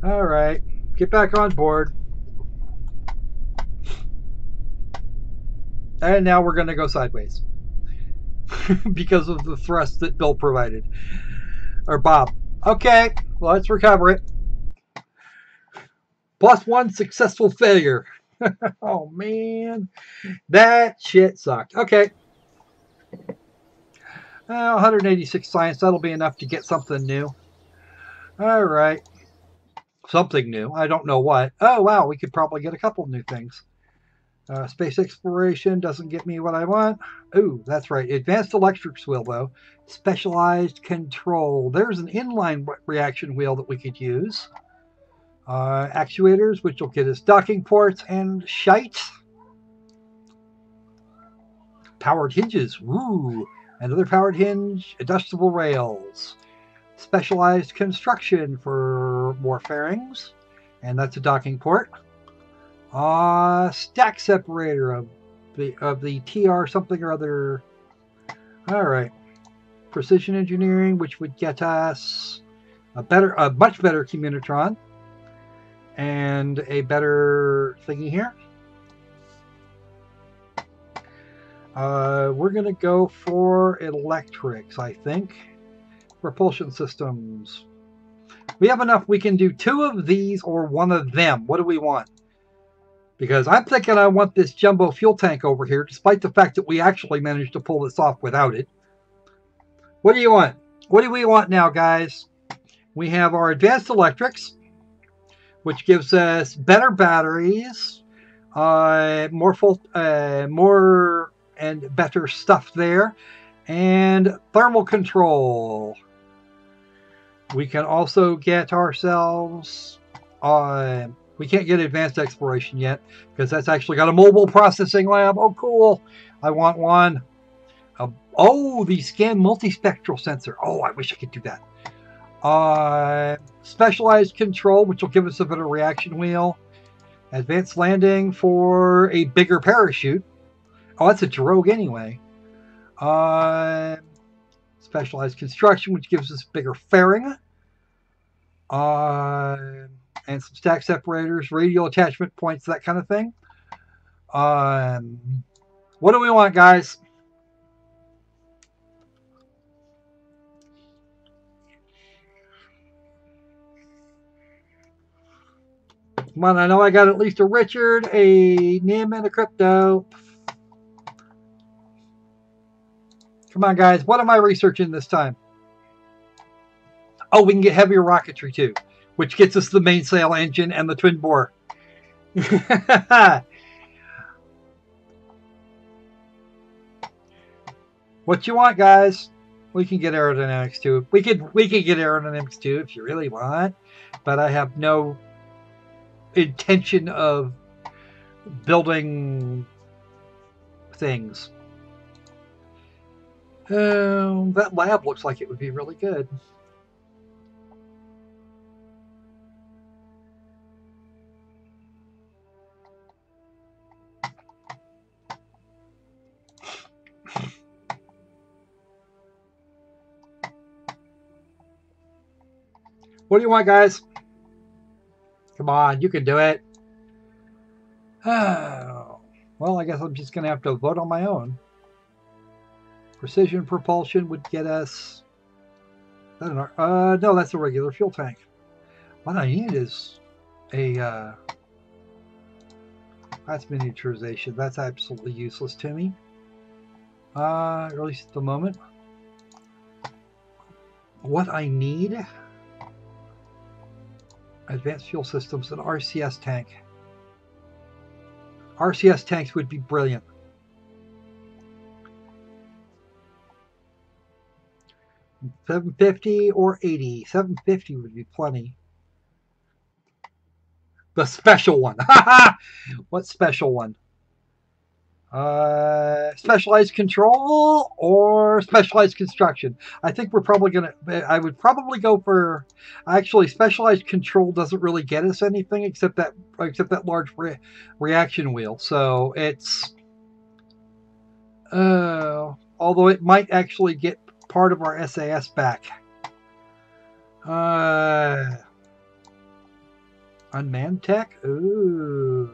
All right, get back on board. And now we're going to go sideways because of the thrust that Bill provided. Or Bob. Okay, let's recover it. +1 successful failure. Oh, man. That shit sucked. Okay. 186 science. That'll be enough to get something new. All right. Something new. I don't know what. Oh, wow. We could probably get a couple new things. Space exploration doesn't get me what I want. Ooh, that's right. Advanced electrics wheel, though. Specialized control. There's an inline reaction wheel that we could use. Actuators, which will get us docking ports and shite. Powered hinges. Woo. Another powered hinge. Adjustable rails. Specialized construction for more fairings. And that's a docking port. Stack separator of the TR something or other. All right. Precision engineering, which would get us a much better communitron and a better thingy here. We're gonna go for electrics, I think. Propulsion systems. We have enough. We can do 2 of these or 1 of them. What do we want? Because I'm thinking I want this jumbo fuel tank over here, despite the fact that we actually managed to pull this off without it. What do you want? What do we want now, guys? We have our advanced electrics, which gives us better batteries, more and better stuff there, and thermal control. We can also get ourselves... we can't get advanced exploration yet because that's actually got a mobile processing lab. Oh, cool. I want one. Oh, the scan multispectral sensor. Oh, I wish I could do that. Specialized control, which will give us a better reaction wheel. Advanced landing for a bigger parachute. Oh, that's a drogue anyway. Specialized construction, which gives us bigger fairing. And some stack separators, radial attachment points, that kind of thing. What do we want, guys? Come on, I know I got at least a Richard, a Nim, and a Crypto. Come on, guys. What am I researching this time? Oh, we can get heavier rocketry, too, which gets us the mainsail engine and the twin bore. What you want, guys? We can get aerodynamics too. We could get aerodynamics too if you really want, but I have no intention of building things. That lab looks like it would be really good. What do you want, guys? Come on, you can do it. Well, I guess I'm just going to have to vote on my own. Precision propulsion would get us... I don't know. No, that's a regular fuel tank. What I need is a... that's miniaturization. That's absolutely useless to me. Or at least at the moment. What I need... Advanced fuel systems, an RCS tank. RCS tanks would be brilliant. $750 or $80. $750 would be plenty. The special one. What special one? Specialized control or specialized construction. I think we're probably gonna. I would probably go for. Actually, specialized control doesn't really get us anything except that large reaction wheel. So it's. Although it might actually get part of our SAS back. Unmanned tech? Ooh.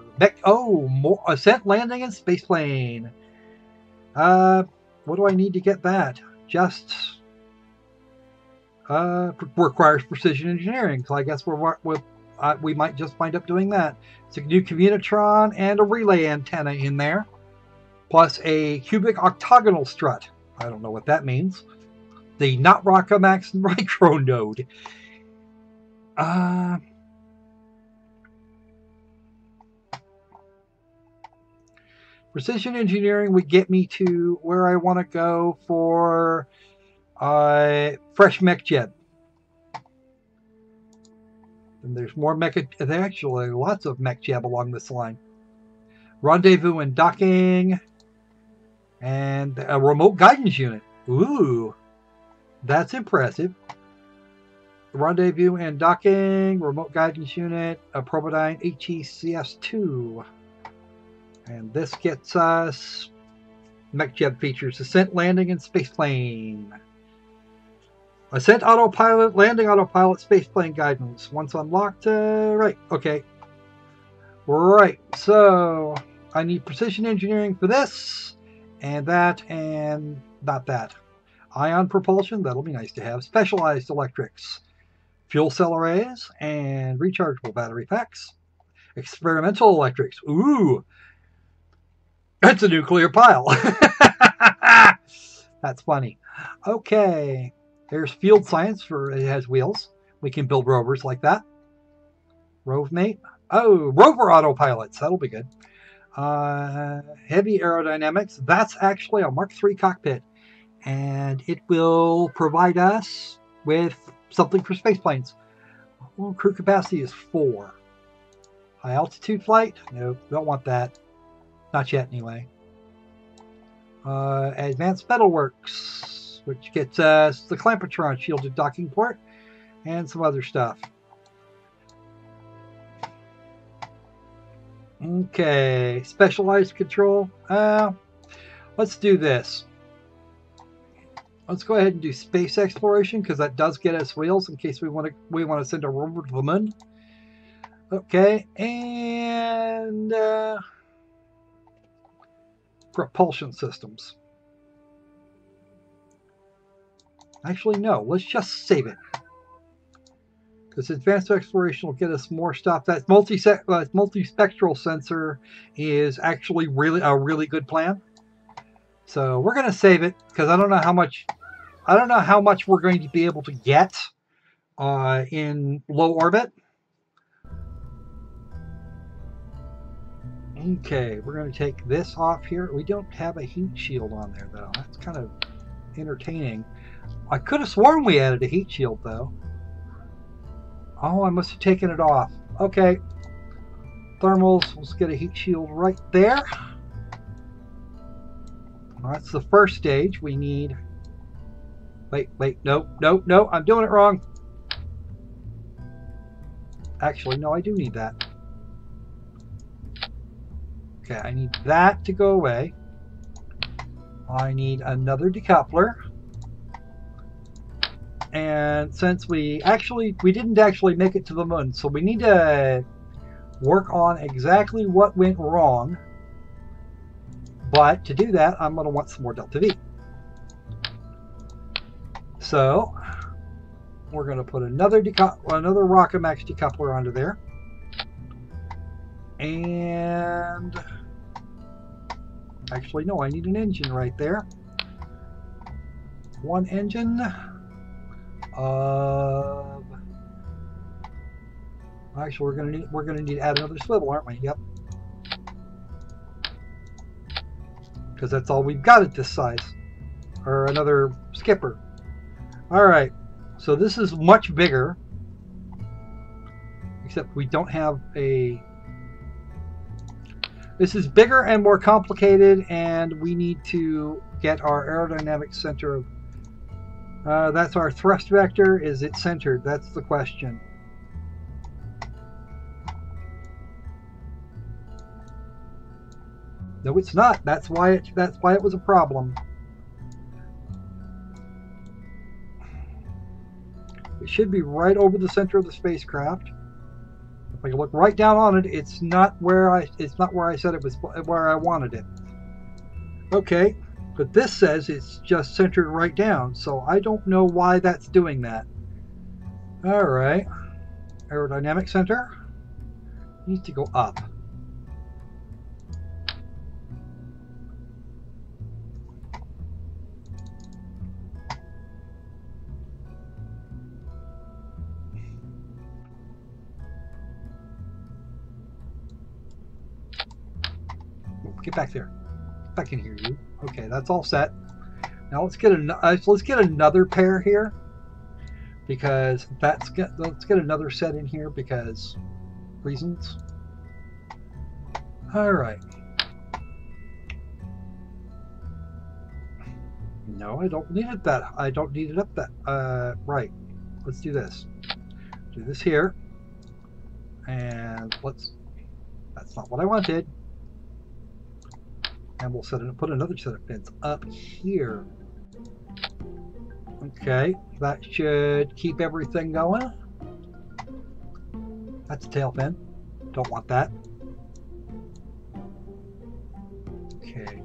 More ascent, landing, and spaceplane. What do I need to get that? Just requires precision engineering. So I guess we might just wind up doing that. It's a new communitron and a relay antenna in there, plus a cubic octagonal strut. I don't know what that means. The not Rockamax micro node. Precision engineering would get me to where I want to go for fresh mech jet. And there's more mecha. There actually lots of mech jet along this line. Rendezvous and docking, and a remote guidance unit. Ooh, that's impressive. Rendezvous and docking, remote guidance unit, a Probodyne HECS2. And this gets us MechJeb features: ascent, landing, and spaceplane. Ascent autopilot, landing autopilot, spaceplane guidance. Once unlocked, right, okay. Right, so I need precision engineering for this, and that, and not that. Ion propulsion, that'll be nice to have. Specialized electrics. Fuel cell arrays, and rechargeable battery packs. Experimental electrics, ooh. That's a nuclear pile. That's funny. Okay. There's field science for it has wheels. We can build rovers like that. Rove mate. Oh, rover autopilots. That'll be good. Heavy aerodynamics. That's actually a Mark III cockpit. And it will provide us with something for space planes. Well, crew capacity is 4. High altitude flight? No, don't want that. Not yet, anyway. Advanced Metalworks, which gets us the Clampotron shielded docking port and some other stuff. Okay, specialized control. Let's do this. Let's go ahead and do space exploration because that does get us wheels in case we want to send a rover to the moon. Okay, and propulsion systems. Actually, no. Let's just save it. Because advanced exploration will get us more stuff. That multispectral sensor is actually a really good plan. So we're going to save it because I don't know how much. I don't know how much we're going to be able to get in low orbit. Okay, we're going to take this off here. We don't have a heat shield on there, though. That's kind of entertaining. I could have sworn we added a heat shield, though. Oh, I must have taken it off. Okay. Thermals, let's get a heat shield right there. That's the first stage. We need... Wait, no, I'm doing it wrong. Actually, no, I do need that. Okay, I need that to go away. I need another decoupler. And since we didn't actually make it to the moon, so we need to work on exactly what went wrong. But to do that, I'm going to want some more Delta V. So we're going to put another Rockamax decoupler onto there. And actually, no, I need an engine right there. One engine of... Actually, we're gonna need to add another swivel, aren't we? Yep. Because that's all we've got at this size. Or another skipper. Alright, so this is much bigger. Except we don't have a... This is bigger and more complicated, and we need to get our aerodynamic center of... that's our thrust vector. Is it centered? That's the question. No, it's not. That's why it was a problem. It should be right over the center of the spacecraft. If I look right down on it, it's not where I said it was, where I wanted it. Okay, but this says it's just centered right down, so I don't know why that's doing that. All right, aerodynamic center needs to go up. Get back there. Get back in here, you. Okay, that's all set. Now let's get another pair here, because let's get another set in here because reasons. All right. No, I don't need it that. I don't need it up that. Right. Let's do this. Do this here, and let's. That's not what I wanted. And we'll put another set of pins up here. Okay, that should keep everything going. That's a tail pin. Don't want that. Okay.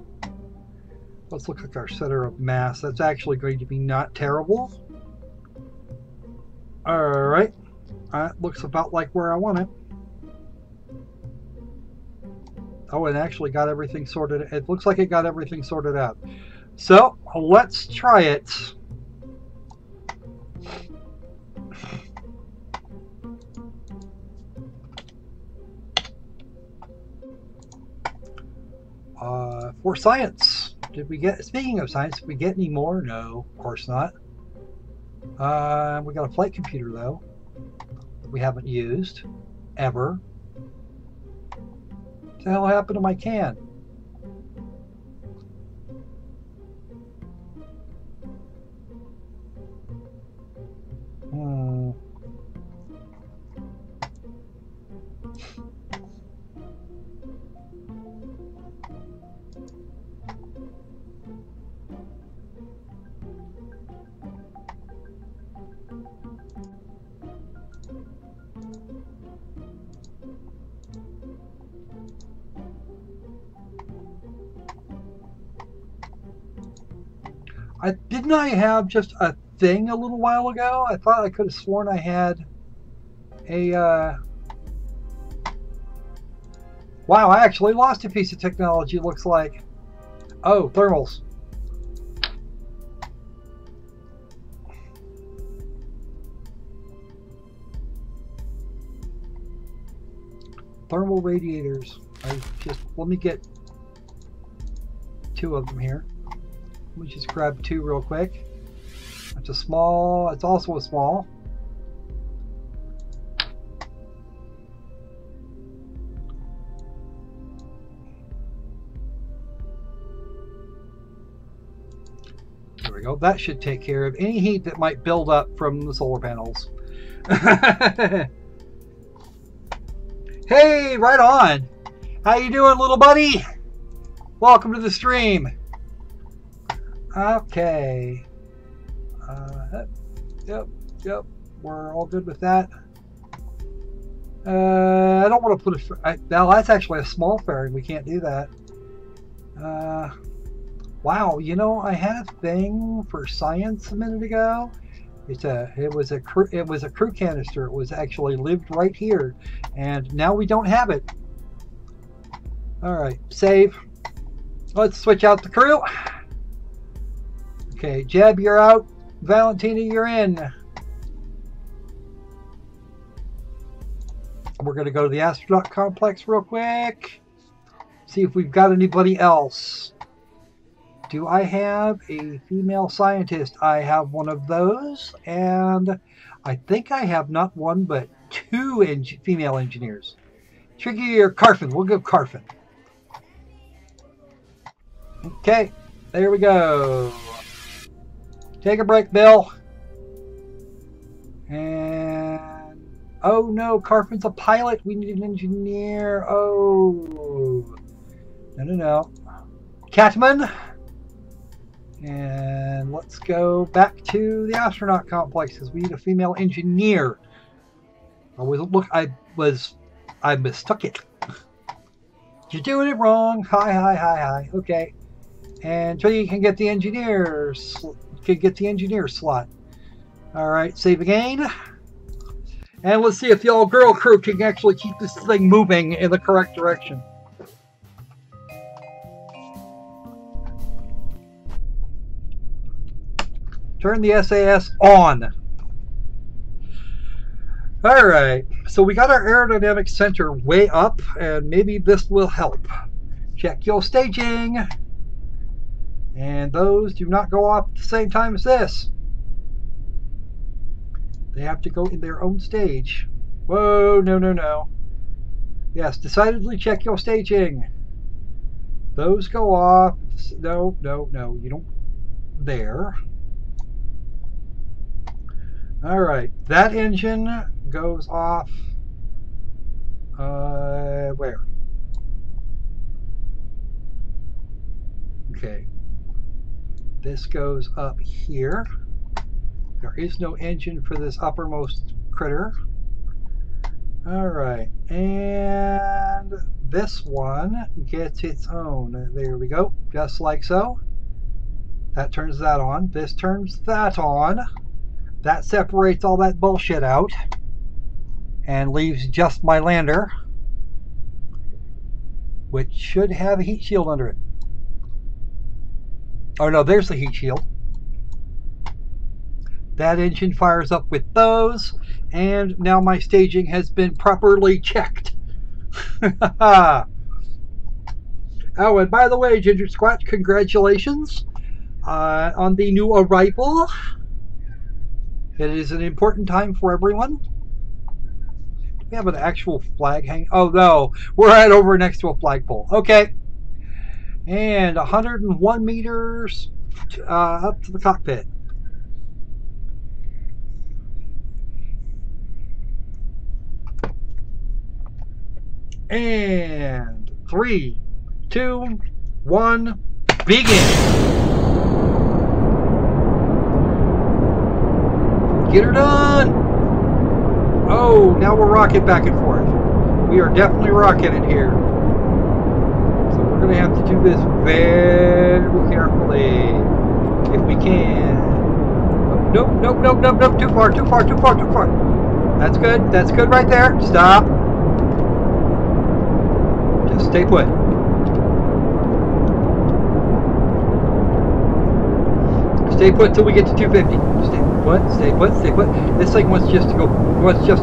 Let's look at our center of mass. That's actually going to be not terrible. Alright. That looks about like where I want it. Oh, it actually got everything sorted. It looks like it got everything sorted out. So, let's try it. For science. Speaking of science, did we get any more? No, of course not. We got a flight computer, though, that we haven't used. Ever. What the hell happened to my can? Didn't I have just a thing a little while ago? I thought I could have sworn I had a... Wow, I actually lost a piece of technology, looks like. Oh, thermals. Thermal radiators. Let me get 2 of them here. Let me just grab 2 real quick. It's a small. It's also a small. There we go. That should take care of any heat that might build up from the solar panels. Hey, right on. How you doing, little buddy? Welcome to the stream. Okay. Yep. We're all good with that. I don't want to put a... Now, that's actually a small fairing. We can't do that. Wow, you know, I had a thing for science a minute ago. It was a crew canister. It was actually lived right here, and now we don't have it. All right, save. Let's switch out the crew. Okay, Jeb, you're out. Valentina, you're in. We're going to go to the astronaut complex real quick. See if we've got anybody else. Do I have a female scientist? I have one of those, and I think I have not one but two female engineers. Tricky or Carfin? We'll go Carfin. Okay, there we go. Take a break, Bill. And oh no, Carfin's a pilot. We need an engineer. Oh, no. Catman. And let's go back to the astronaut complex because we need a female engineer. I mistook it. You're doing it wrong. Hi. Okay. And so you can get the engineer slot. All right, save again. And let's see if the all-girl crew can actually keep this thing moving in the correct direction. Turn the SAS on. All right, so we got our aerodynamic center way up, and maybe this will help. Check your staging. And those do not go off at the same time as this. They have to go in their own stage. Whoa, no. Yes, decidedly check your staging. Those go off. No, you don't. There. All right, that engine goes off. Where? Okay. This goes up here. There is no engine for this uppermost critter. All right, and this one gets its own. There we go, just like so. That turns that on. This turns that on. That separates all that bullshit out and leaves just my lander, which should have a heat shield under it. Oh no, there's the heat shield. That engine fires up with those, and now my staging has been properly checked. Oh, and by the way, Ginger Squatch, congratulations on the new arrival. It is an important time for everyone. Do we have an actual flag hanging? Oh no, we're right over next to a flagpole. Okay. And 101 meters up to the cockpit. And 3, 2, 1, begin. Get her done. Oh, now we're rocking back and forth. We are definitely rocking it here. So we're going to have to do this very carefully if we can. Oh, nope. Too far. That's good right there. Stop. Just stay put. Stay put till we get to 250. Stay put. This thing wants just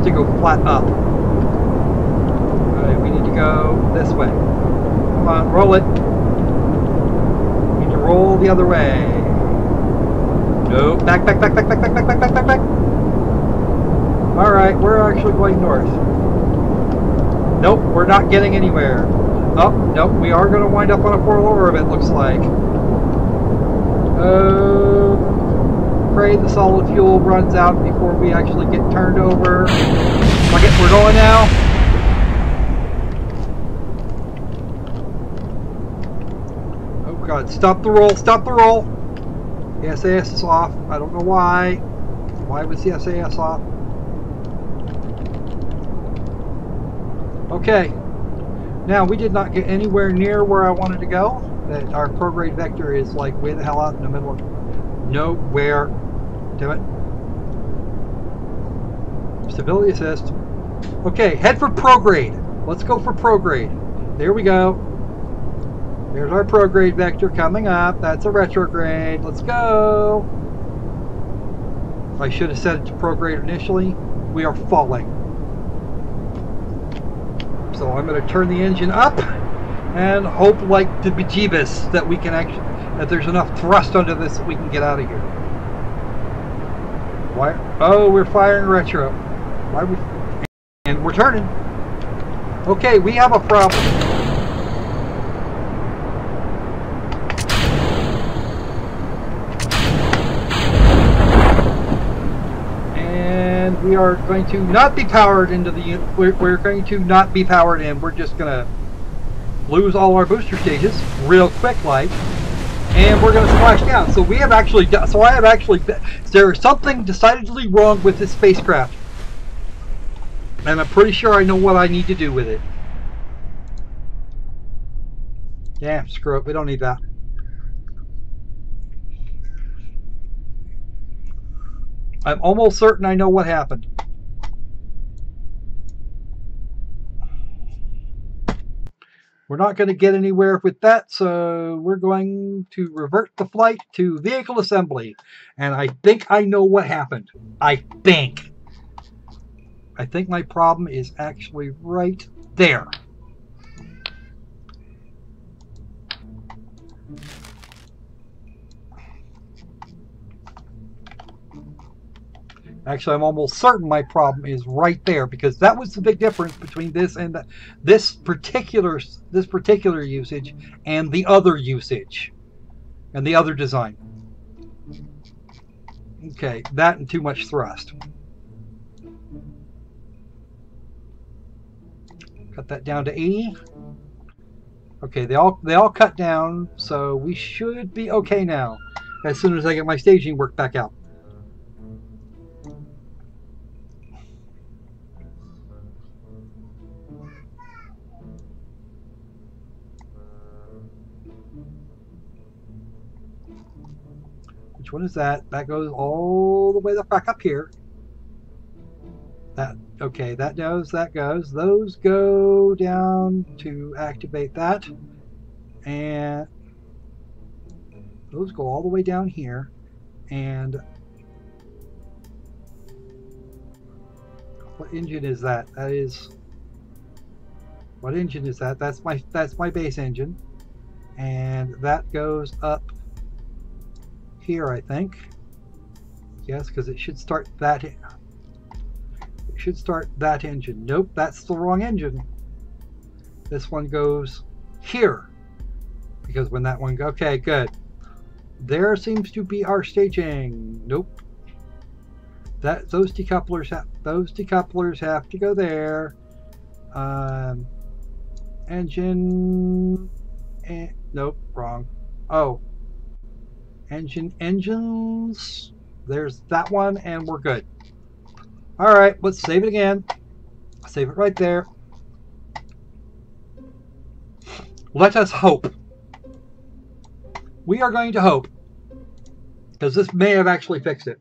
to go flat up. Alright, we need to go this way. Come on, roll it. We need to roll the other way. No, back. Alright, we're actually going north. Nope, we're not getting anywhere. Oh, nope, we are going to wind up on a portal orbit, looks like. Pray the solid fuel runs out before we actually get turned over. Fuck it, we're going now. Oh god, stop the roll, stop the roll! The SAS is off. I don't know why. Why was the SAS off? Okay. Now, we did not get anywhere near where I wanted to go. That our prograde vector is like way the hell out in the middle of nowhere. Damn it. Stability assist. Okay, head for prograde. Let's go for prograde. There we go. There's our prograde vector coming up. That's a retrograde. Let's go. I should have set it to prograde initially. We are falling. So I'm going to turn the engine up and hope like the bejeebus that we can actually, that there's enough thrust under this that we can get out of here. Why? Oh, we're firing retro. Why we? And we're turning. Okay, we have a problem. And we are going to not be powered into the. We're going to not be powered in. We're just gonna lose all our booster stages real quick, like, and we're gonna splash down. So we have actually. So I have actually. There is something decidedly wrong with this spacecraft. And I'm pretty sure I know what I need to do with it. Yeah, screw it. We don't need that. I'm almost certain I know what happened. We're not going to get anywhere with that, so we're going to revert the flight to vehicle assembly. And I think I know what happened. I think my problem is actually right there. Actually, I'm almost certain my problem is right there, because that was the big difference between this and this particular usage and the other usage and the other design. Okay, that and too much thrust. Cut that down to 80. Okay, they all cut down, so we should be okay now. As soon as I get my staging work back out. Which one is that? That goes all the way back up here. That, okay, that goes, that goes. Those go down to activate that. And those go all the way down here. And what engine is that? That is, what engine is that? That's my base engine. And that goes up here, I think. Yes, because it should start that. It should start that engine. Nope, that's the wrong engine. This one goes here, because when that one goes, okay, good. There seems to be our staging. Nope. Those decouplers have to go there. Engine. Nope, wrong. Oh. Engines. There's that one, and we're good. All right, let's save it again. Save it right there. Let us hope. We are going to hope, because this may have actually fixed it.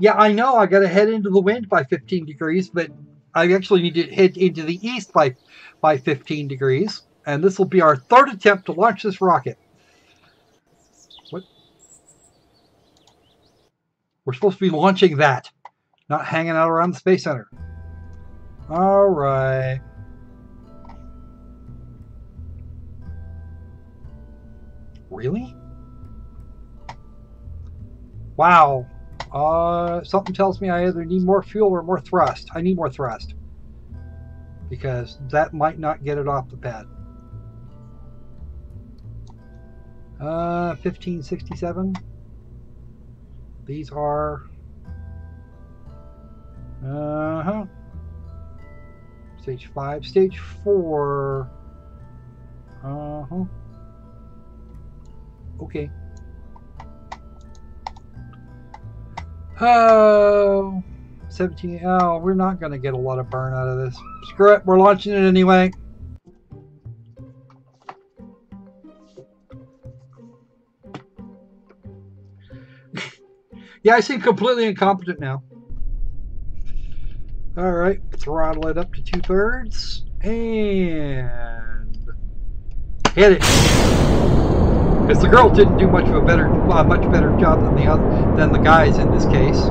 Yeah, I know I got to head into the wind by 15 degrees, but I actually need to head into the east by 15 degrees. And this will be our third attempt to launch this rocket. What? We're supposed to be launching that, not hanging out around the Space Center. All right. Really? Wow. Something tells me I either need more fuel or more thrust. I need more thrust. Because that might not get it off the pad. 1567. These are... Stage 5. Stage 4. Okay. Oh, 17. Oh, we're not going to get a lot of burn out of this. Screw it. We're launching it anyway. Yeah, I seem completely incompetent now. All right. Throttle it up to 2/3. And hit it. Because the girl didn't do much of a much better job than the guys in this case.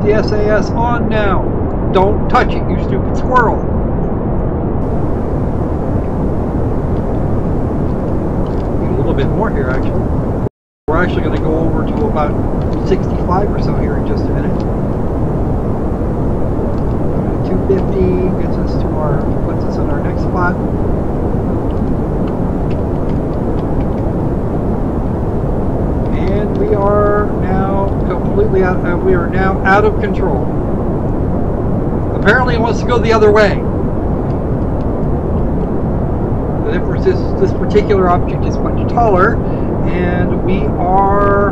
The SAS on now. Don't touch it, you stupid squirrel. Need a little bit more here, actually. We're actually going to go over to about 65 or so here in just a minute. 250 gets us to puts us in our next spot. And we are now completely out. We are now out of control. Apparently, it wants to go the other way. But of course, this particular object is much taller, and we are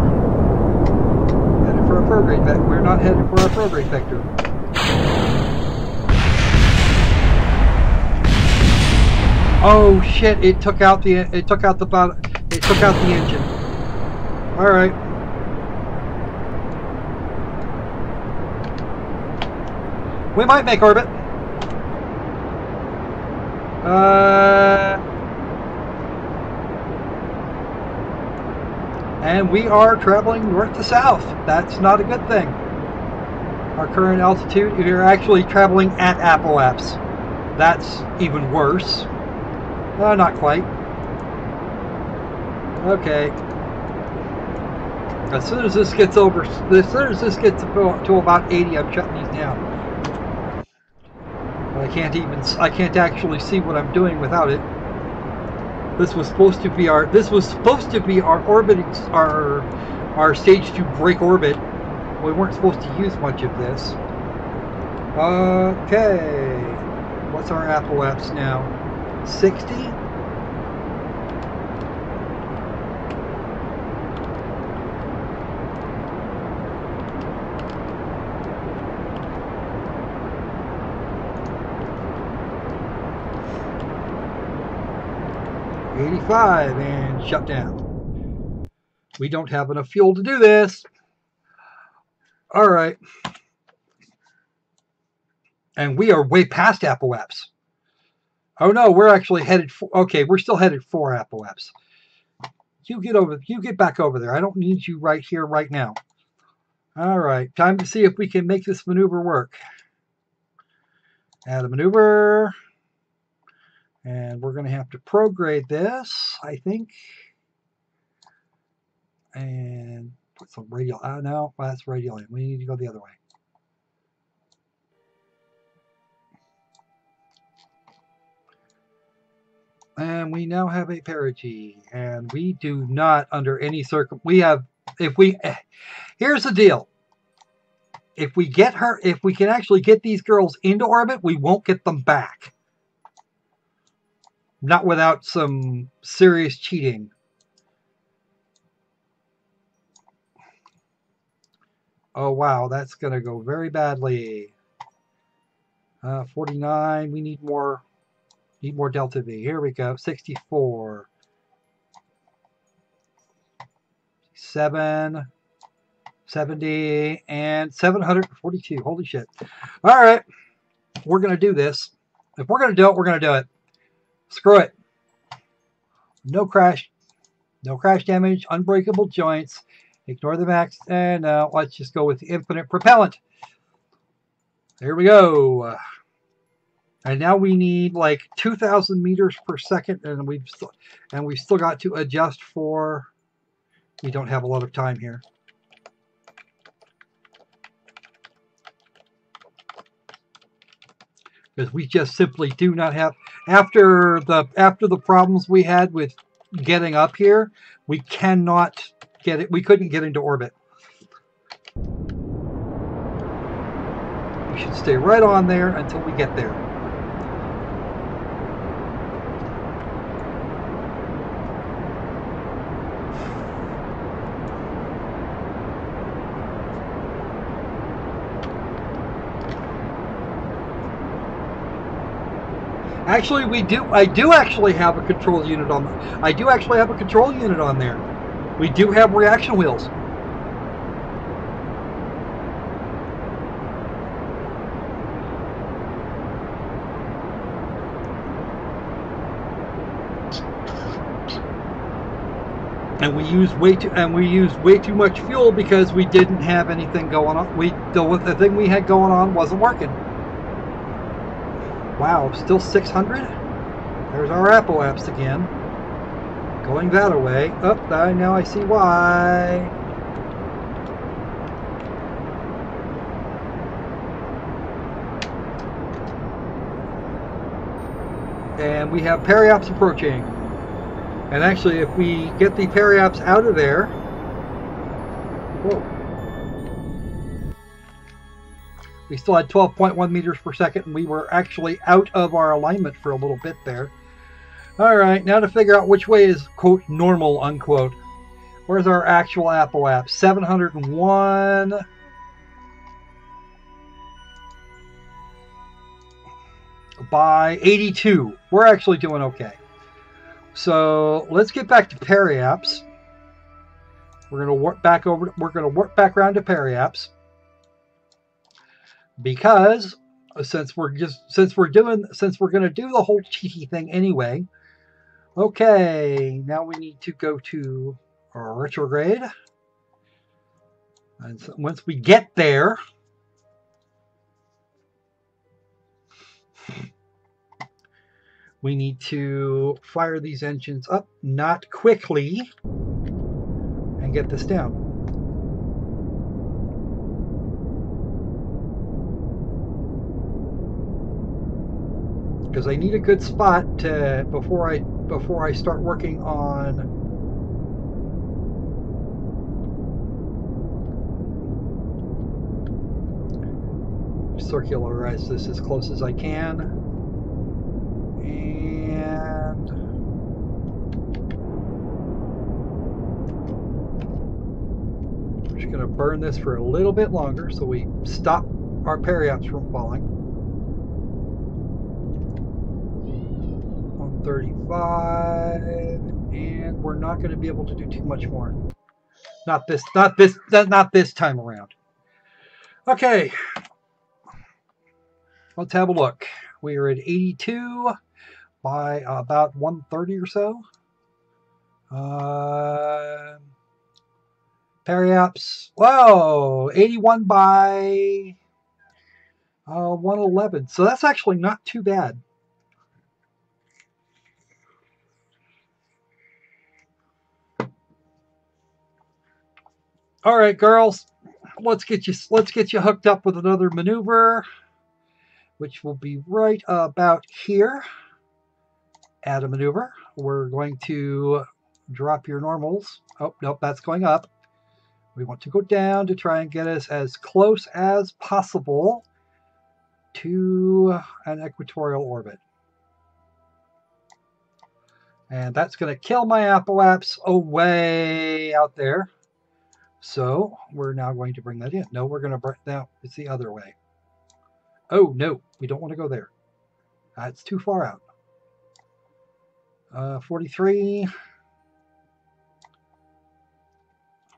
headed for a prograde vector. We're not headed for a prograde vector. Oh shit! It took out the engine. All right. We might make orbit. And we are traveling north to south. That's not a good thing. Our current altitude, we are actually traveling at apoapse. That's even worse. Not quite. Okay. As soon as this gets to about 80, I'm shutting these down. I can't actually see what I'm doing without it. This was supposed to be our orbiting, our stage 2 break orbit. We weren't supposed to use much of this. Okay. What's our apoapse now? 60? And shut down. We don't have enough fuel to do this. All right. And we are way past apoapse. Oh no, we're actually headed for, okay, we're still headed for apoapse. You get back over there. I don't need you right here right now. All right, time to see if we can make this maneuver work. Add a maneuver. And we're going to have to prograde this, I think. And put some radial out now. That's radial in. We need to go the other way. And we now have a perigee. And we do not, under any here's the deal. If we can actually get these girls into orbit, we won't get them back. Not without some serious cheating. Oh wow, that's going to go very badly. 49, we need more delta V. Here we go. 64. 7. 70 and 742. Holy shit. All right. We're going to do this. If we're going to do it, we're going to do it. Screw it. No crash. No crash damage. Unbreakable joints. Ignore the max. And let's just go with the infinite propellant. There we go. And now we need like 2,000 meters per second, and we've still got to adjust for. We don't have a lot of time here. Because we just simply do not have, after the problems we had with getting up here, we cannot get it. We couldn't get into orbit. We should stay right on there until we get there. Actually, we do. I do actually have a control unit on. I do actually have a control unit on there. We do have reaction wheels. And we used way too much fuel because we didn't have anything going on. The thing we had going on wasn't working. Wow, still 600? There's our Apple apps again. Going that away. Oh, now I see why. And we have periaps approaching. And actually, if we get the periaps out of there... Whoa. We still had 12.1 meters per second, and we were actually out of our alignment for a little bit there. All right, now to figure out which way is, quote, normal, unquote. Where's our actual Apple app? 701. By 82. We're actually doing okay. So let's get back to periaps. We're going to warp back over. We're going to warp back around to periaps. Because since we're going to do the whole cheaty thing anyway. Okay, now we need to go to our retrograde. And so once we get there, we need to fire these engines up, not quickly, and get this down. Because I need a good spot to before I start working on circularize this as close as I can, and we're just going to burn this for a little bit longer so we stop our periaps from falling. 35, and we're not going to be able to do too much more. Not this time around. Okay, let's have a look. We are at 82 by about 130 or so. Periaps, whoa, 81 by 111. So that's actually not too bad. All right, girls, let's get you hooked up with another maneuver, which will be right about here. Add a maneuver. We're going to drop your normals. Oh, nope, that's going up. We want to go down to try and get us as close as possible to an equatorial orbit. And that's going to kill my Apple apps away out there. So we're now going to bring that in. No, we're going to bring that. It's the other way. Oh, no, we don't want to go there. That's too far out. 43.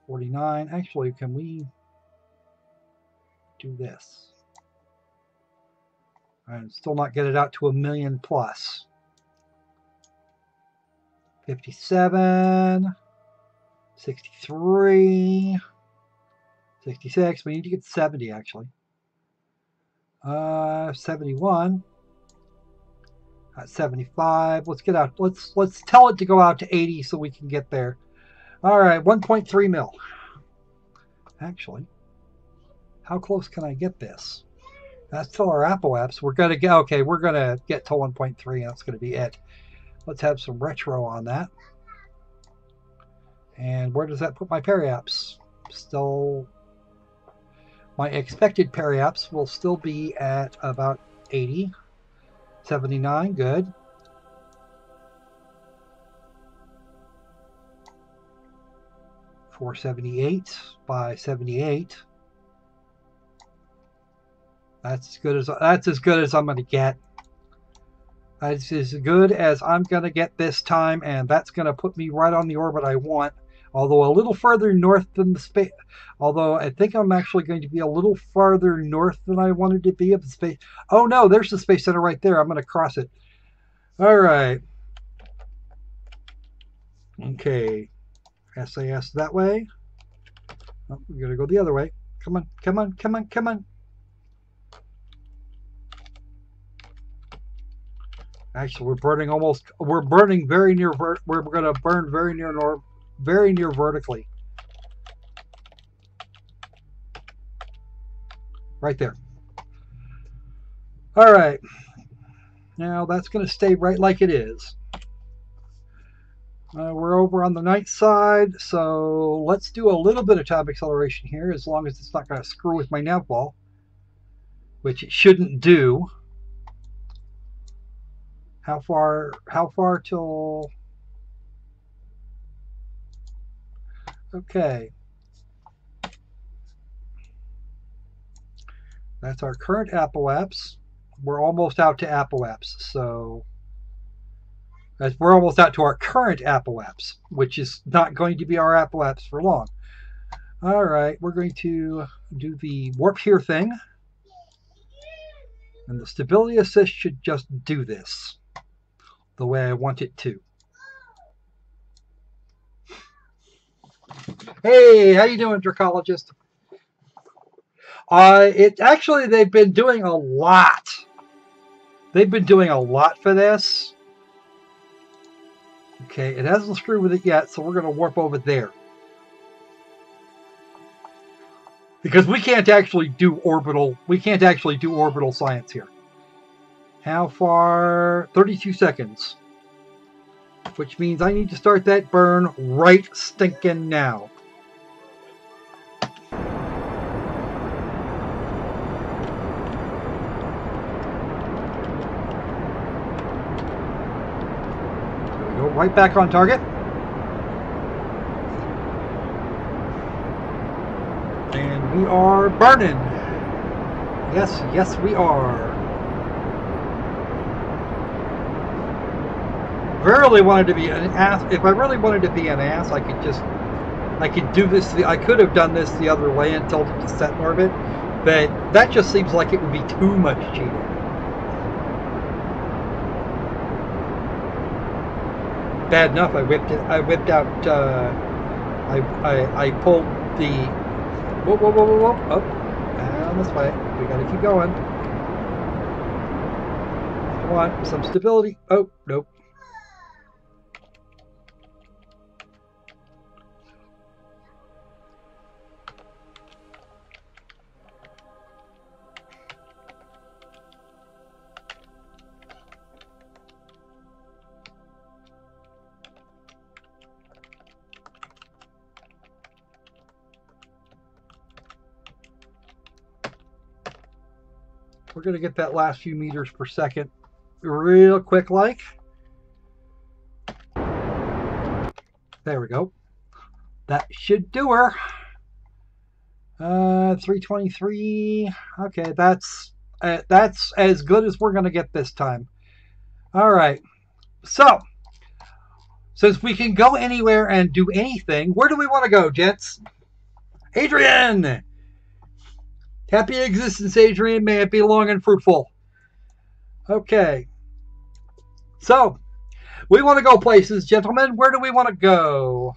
49. Actually, can we do this? And still not get it out to 1 million plus. 57, 63, 66. We need to get 70 actually. 71. At 75. Let's get out. Let's tell it to go out to 80 so we can get there. All right, 1.3 mil. Actually, how close can I get this? That's till our apoaps. We're gonna get okay. We're gonna get to 1.3, and that's gonna be it. Let's have some retro on that. And where does that put my periaps? Still, my expected periaps will still be at about 80. 79, good. $478 by 78. That's as good as I'm going to get. That's as good as I'm going to get this time, and that's going to put me right on the orbit I want. Although a little further north than the space. Although I think I'm actually going to be a little farther north than I wanted to be of the space. Oh no, there's the Space Center right there. I'm going to cross it. All right. Okay. SAS that way. Oh, we're going to go the other way. Come on, come on, come on, come on. Actually, we're burning very near, we're going to burn very near vertically. Right there. All right. Now that's going to stay right like it is. We're over on the night side, so let's do a little bit of time acceleration here, as long as it's not going to screw with my nav ball, which it shouldn't do. How far till... Okay. That's our current apoaps. We're almost out to apoaps, so... We're almost out to our current apoaps, which is not going to be our apoaps for long. All right, we're going to do the warp here thing. And the stability assist should just do this the way I want it to. Hey, how you doing, Dracologist? Actually, they've been doing a lot. They've been doing a lot for this. Okay, it hasn't screwed with it yet, so we're going to warp over there. Because we can't actually do orbital science here. How far? 32 seconds. Which means I need to start that burn right stinking now. Go right back on target. And we are burning. Yes, we are. If I really wanted to be an ass, I could do this. I could have done this the other way and told it to set in orbit, but that just seems like it would be too much cheating. Bad enough, I whipped out. I pulled the. Whoa! Up, down this way. We gotta keep going. Come on, some stability. Oh, nope. We're going to get that last few meters per second real quick like. There we go. That should do her. 323. Okay, that's as good as we're going to get this time. All right. So, since we can go anywhere and do anything, where do we want to go, gents? Adrian! Happy existence, Adrian. May it be long and fruitful. Okay. So, we want to go places, gentlemen. Where do we want to go?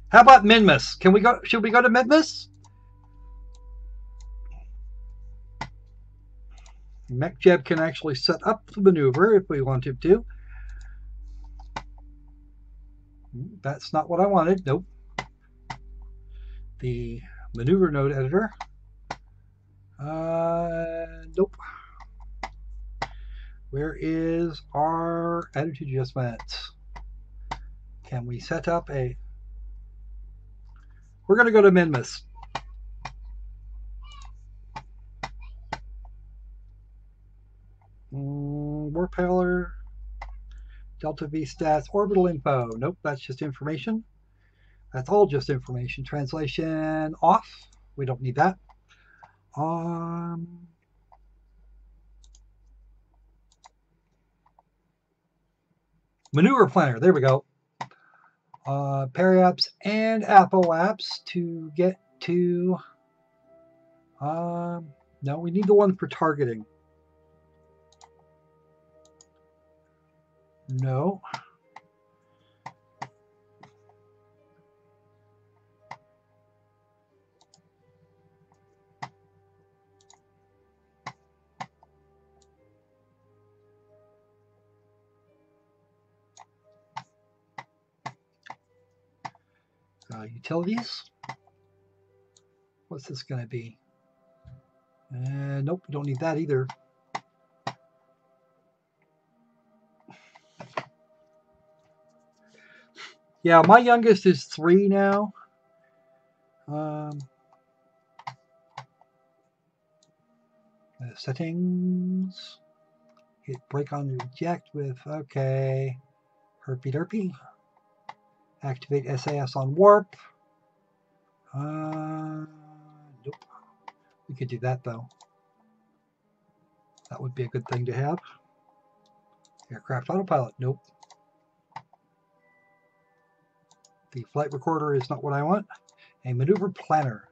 How about Minmus? Can we go? Should we go to Minmus? MechJeb can actually set up the maneuver if we want him to. That's not what I wanted. Nope. The maneuver node editor. Nope. Where is our attitude adjustment? Can we set up a... We're going to go to Minmus. Warp Hailer, Delta V stats, orbital info. Nope, that's just information. That's all just information. Translation off. We don't need that. Maneuver planner. There we go. Periapps and Apple-apps to get to... no, we need the one for targeting. No. Utilities. What's this going to be? Nope, we don't need that either. Yeah, my youngest is 3 now. Settings. Hit break on reject with, okay. Herpy derpy. Activate SAS on warp. Nope. We could do that though. That would be a good thing to have. Aircraft autopilot. Nope. The flight recorder is not what I want. A maneuver planner.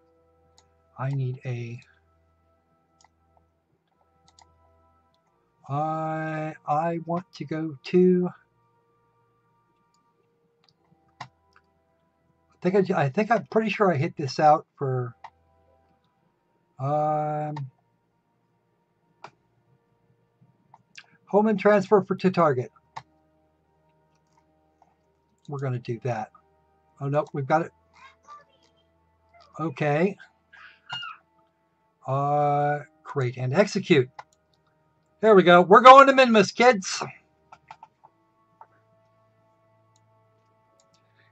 I need a... I want to go to... I think I'm pretty sure I hit this out for... home and transfer to target. We're going to do that. Oh, no, we've got it. Okay. Create and execute. There we go. We're going to Minmus, kids.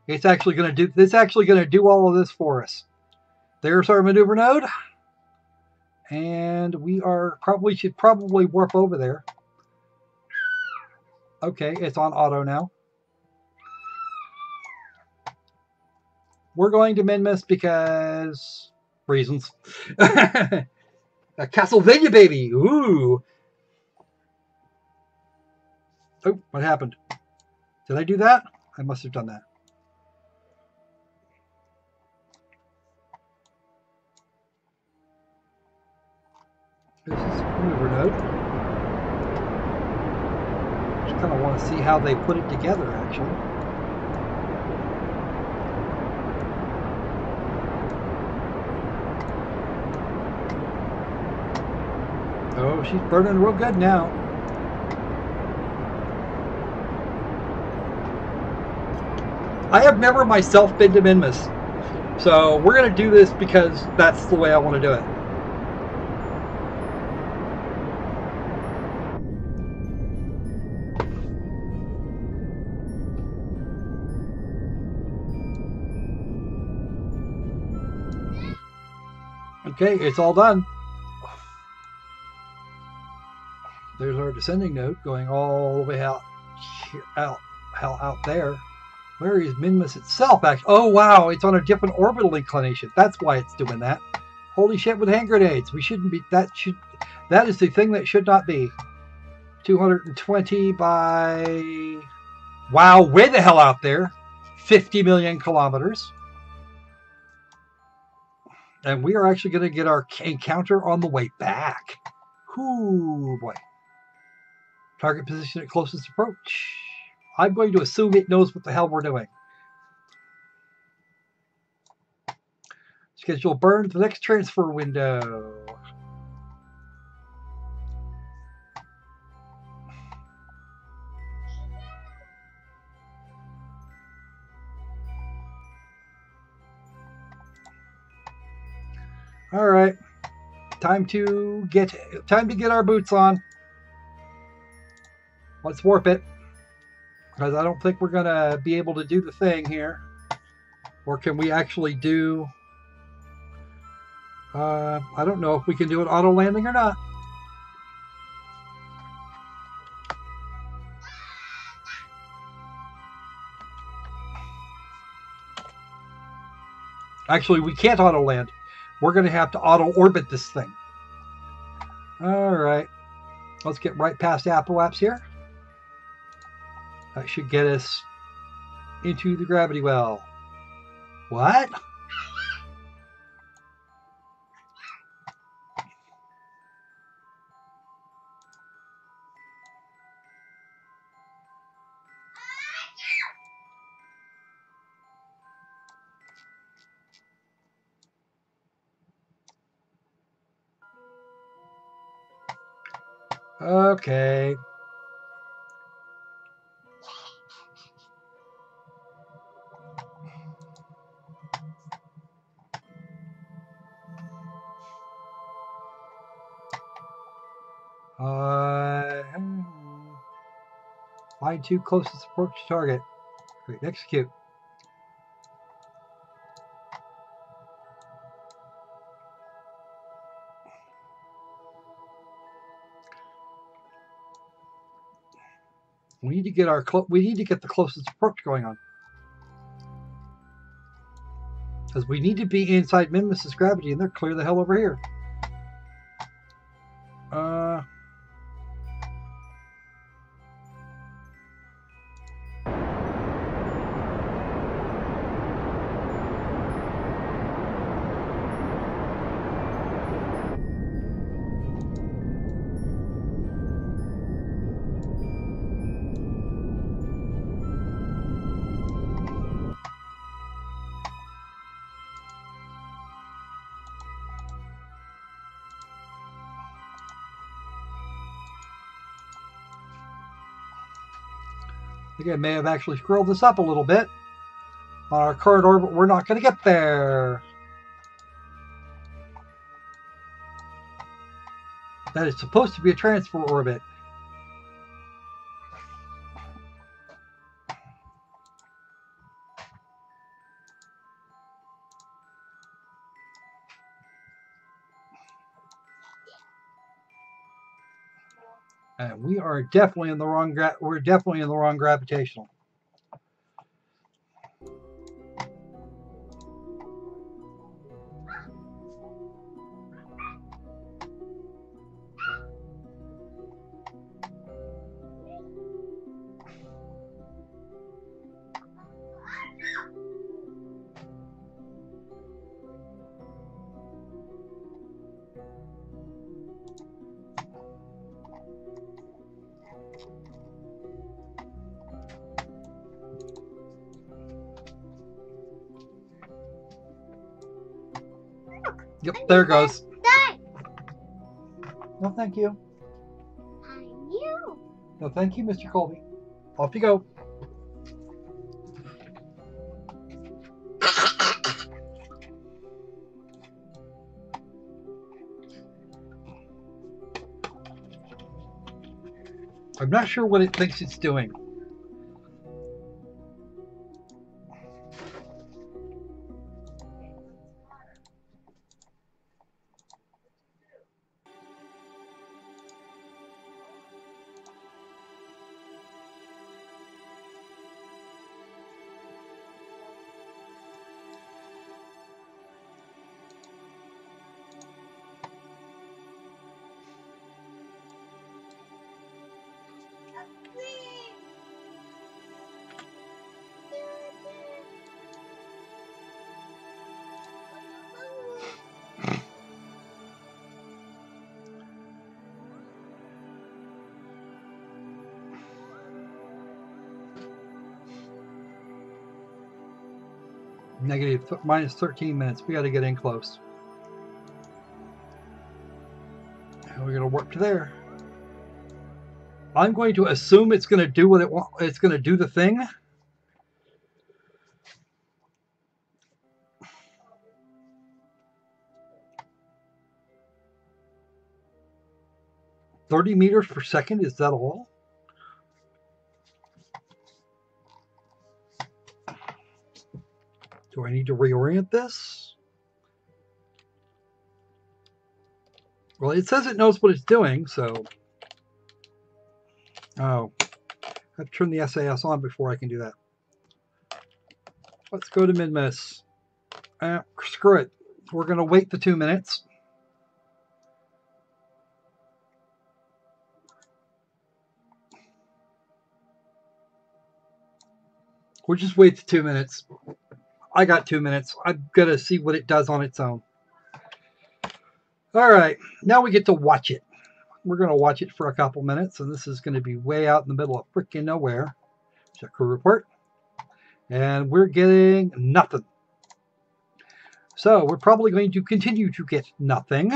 It's actually going to do. It's actually going to do all of this for us. There's our maneuver node, and we are should probably warp over there. Okay, it's on auto now. We're going to Minmus because reasons. A Castlevania baby. Ooh. Oh, what happened? Did I do that? I must have done that. This is maneuver node. Just kind of want to see how they put it together, actually. Oh, she's burning real good now. I have never myself been to Minmus, so we're going to do this because that's the way I want to do it. Okay, it's all done. There's our descending node going all the way out there. Where is Minmus itself? Actually, oh wow, it's on a different orbital inclination. That's why it's doing that. Holy shit! With hand grenades, we shouldn't be. That is the thing that should not be. 220 by. Wow, way the hell out there. 50 million kilometers. And we are actually going to get our encounter on the way back. Ooh, boy. Target position at closest approach. I'm going to assume it knows what the hell we're doing. Schedule burn to the next transfer window. All right, time to get our boots on. Let's warp it, because I don't think we're gonna be able to do the thing here. Or can we actually do? I don't know if we can do an auto landing or not. Actually, we can't auto land. We're going to have to auto orbit this thing. All right. Let's get right past Apoap's here. That should get us into the gravity well. What? Okay. Find two closest approach target. Great, execute. We need to get the closest approach going on, because we need to be inside Mimesis gravity, and they're clear the hell over here. I think I may have actually scrolled this up a little bit. On our current orbit, we're not going to get there. That is supposed to be a transfer orbit. And we are definitely in the wrong. We're definitely in the wrong gravitational. Yep, there it goes. No, thank you. No, thank you, Mr. Colby. Off you go. I'm not sure what it thinks it's doing. Minus 13 minutes. We got to get in close. And we're going to warp to there. I'm going to assume it's going to do what it wants. It's going to do the thing. "30 meters per second, is that all?" Do I need to reorient this? Well, it says it knows what it's doing, so... Oh. I have to turn the SAS on before I can do that. Let's go to mid-miss. Screw it. We're going to wait the 2 minutes. We'll just wait the 2 minutes. I got 2 minutes. I'm going to see what it does on its own. All right. Now we get to watch it. We're going to watch it for a couple minutes, and this is going to be way out in the middle of freaking nowhere. Check crew report. And we're getting nothing. So we're probably going to continue to get nothing.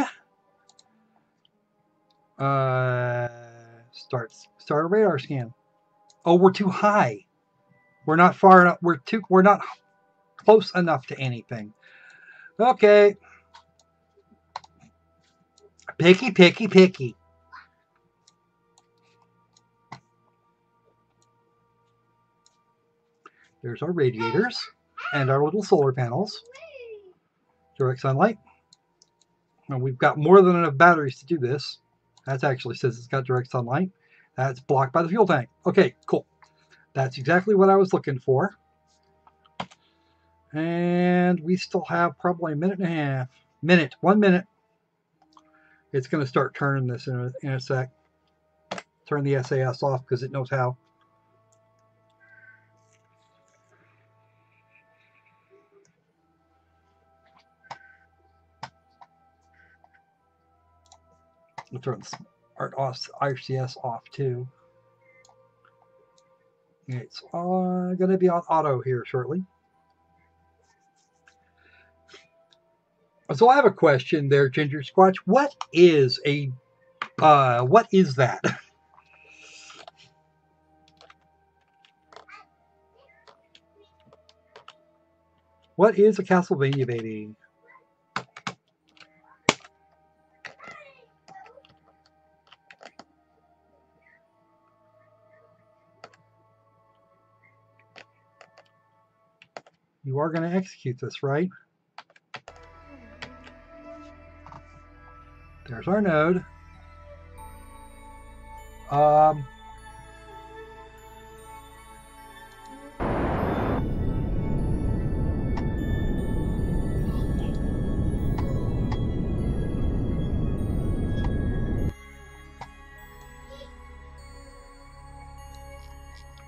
Start a radar scan. Oh, we're too high. We're not far enough. We're not close enough to anything. Okay. Picky, picky, picky. There's our radiators and our little solar panels. Direct sunlight. And we've got more than enough batteries to do this. That actually says it's got direct sunlight. That's blocked by the fuel tank. Okay, cool. That's exactly what I was looking for. And we still have probably a minute and a half. 1 minute. It's going to start turning this in a sec. Turn the SAS off because it knows how. We'll turn our RCS off too. It's going to be on auto here shortly. So I have a question there, Ginger Squatch. What is that? What is a Castlevania baby? You are going to execute this, right? There's our node.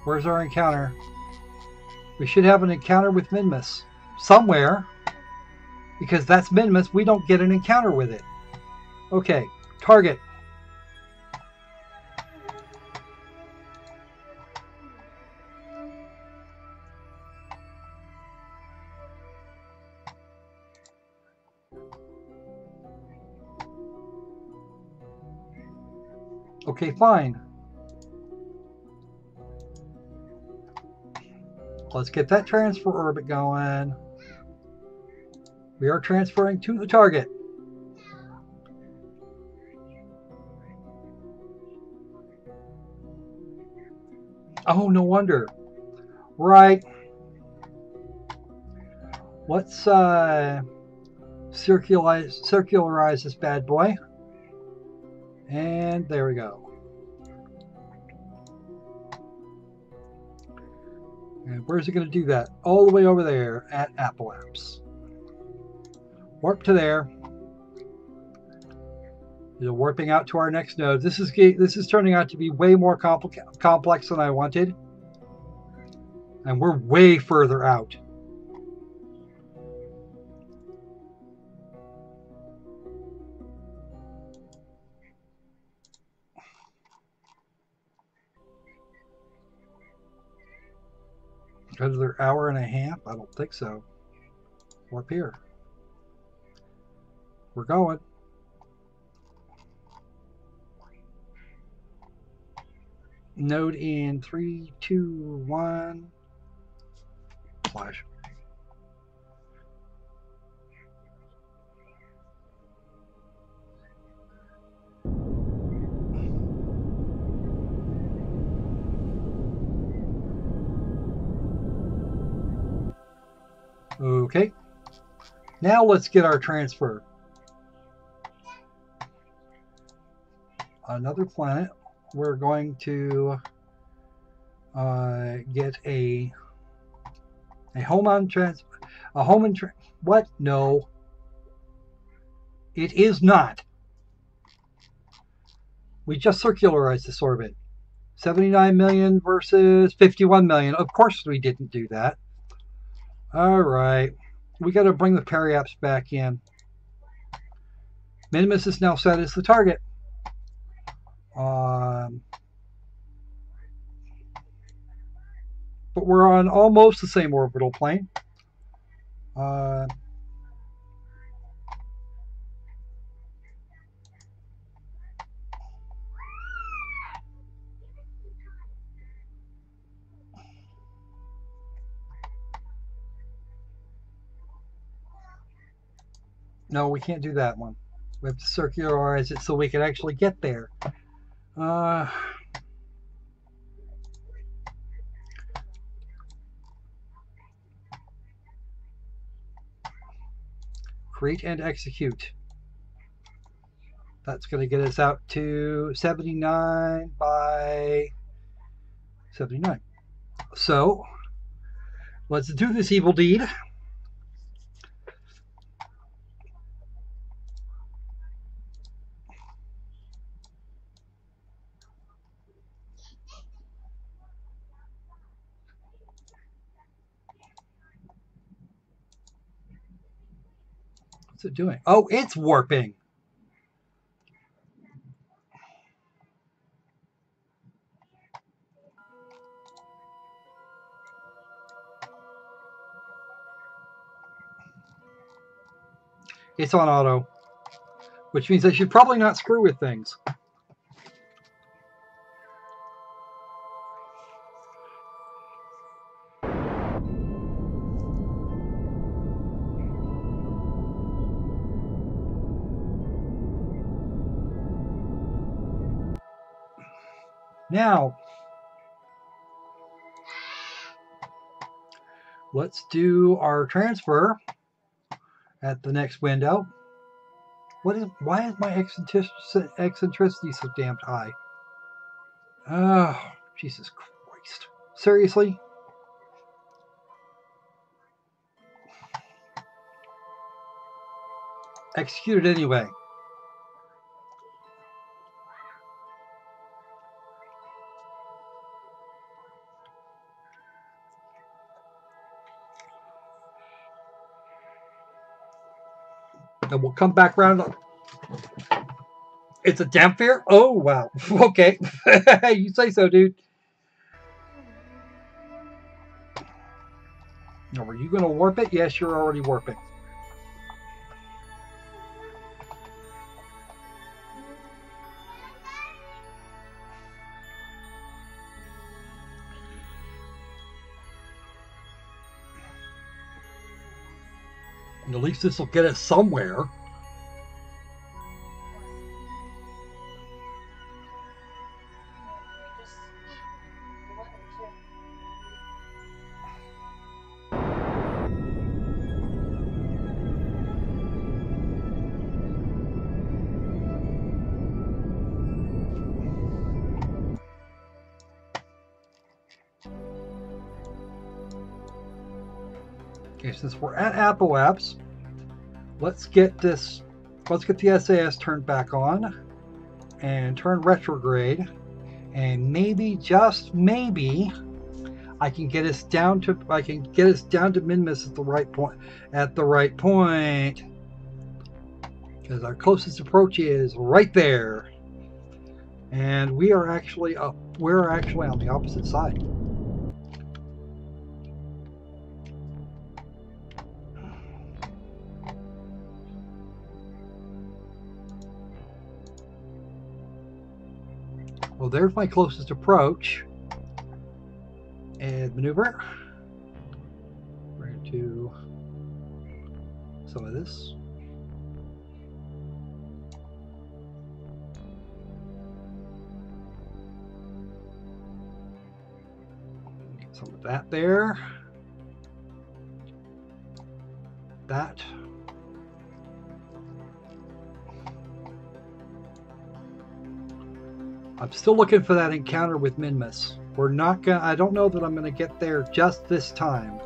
Where's our encounter? We should have an encounter with Minmus somewhere, because that's Minmus. We don't get an encounter with it. Okay, target. Okay, fine. Let's get that transfer orbit going. We are transferring to the target. Oh, no wonder. Right. Let's circularize this bad boy. And there we go. And where's it going to do that? All the way over there at Apple Apps. Warp to there. Warping out to our next node. This is turning out to be way more complex than I wanted. And we're way further out. Another hour and a half? I don't think so. Warp here. We're going. Node in 3, 2, 1. Flash. Okay. Now let's get our transfer. Another planet. We're going to get a home on trans. A home and what? No, it is not. We just circularized this orbit. 79 million versus 51 million. Of course we didn't do that. All right. We got to bring the periaps back in. Minimus is now set as the target. But we're on almost the same orbital plane. No, we can't do that one. We have to circularize it so we can actually get there. Create and execute. That's going to get us out to 79 by 79. So, let's do this evil deed. What's it doing? Oh, it's warping. It's on auto, which means I should probably not screw with things. Now, let's do our transfer at the next window. Why is my eccentricity so damn high? Oh, Jesus Christ. Seriously? Execute it anyway. And we'll come back around. It's a damper? Oh, wow. Okay. You say so, dude. Now, were you going to warp it? Yes, you're already warping. And at least this will get us somewhere. Okay, since we're at Apoaps, let's get the SAS turned back on and turn retrograde, and maybe, just maybe, I can get us down to Minmus at the right point. Because our closest approach is right there. And we're actually on the opposite side. Well, there's my closest approach. And maneuver. We're going to do some of this. Get some of that there. That. I'm still looking for that encounter with Minmus. We're not gonna, I don't know that I'm gonna get there just this time.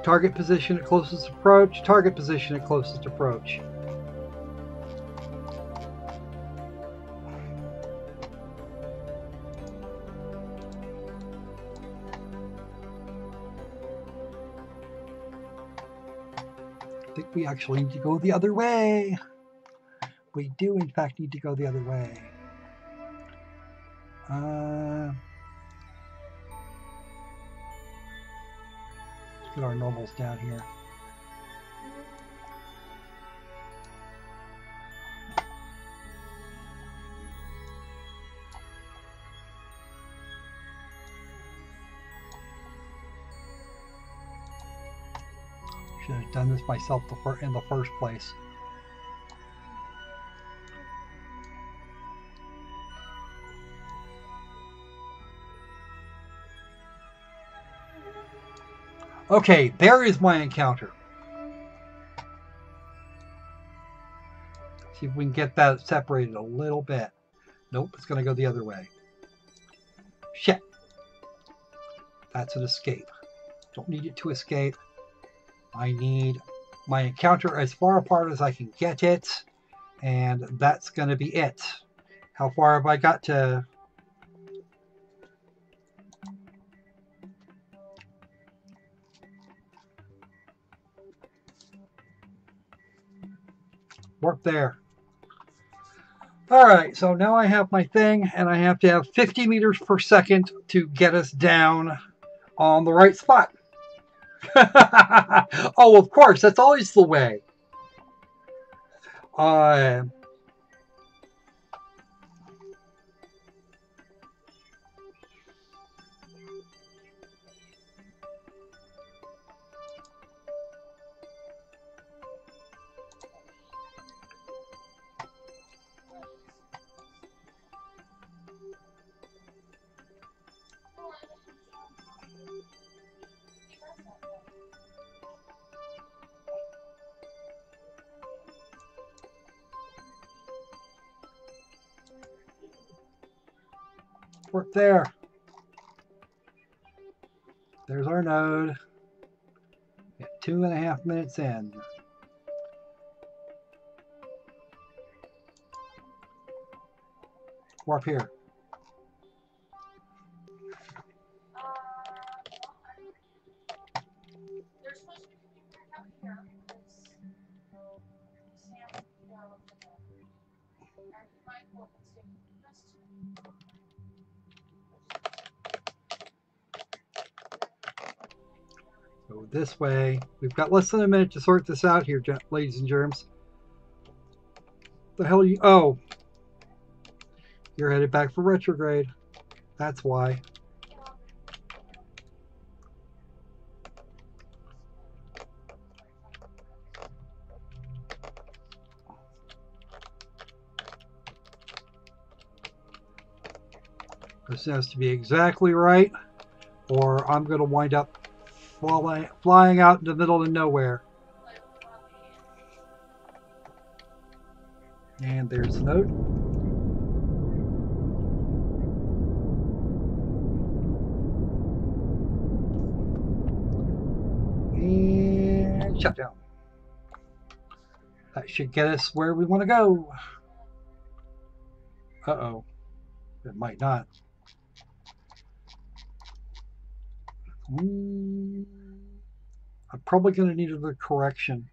Target position at closest approach, target position at closest approach. I think we actually need to go the other way. We do, in fact, need to go the other way. Let's get our normals down here. Should have done this myself in the first place. Okay, there is my encounter. See if we can get that separated a little bit. Nope, it's going to go the other way. Shit. That's an escape. Don't need it to escape. I need my encounter as far apart as I can get it. And that's going to be it. How far have I got to... Work there. All right, so now I have my thing, and I have to have 50 meters per second to get us down on the right spot. Oh, of course, that's always the way. Work there. There's our node. Get 2.5 minutes in. Warp here. Go this way. We've got less than a minute to sort this out here, ladies and germs. The hell are you? Oh, you're headed back for retrograde. That's why. This has to be exactly right, or I'm going to wind up flying out in the middle of nowhere. And there's the node. And shutdown. That should get us where we want to go. Uh-oh. It might not. I'm probably going to need another correction.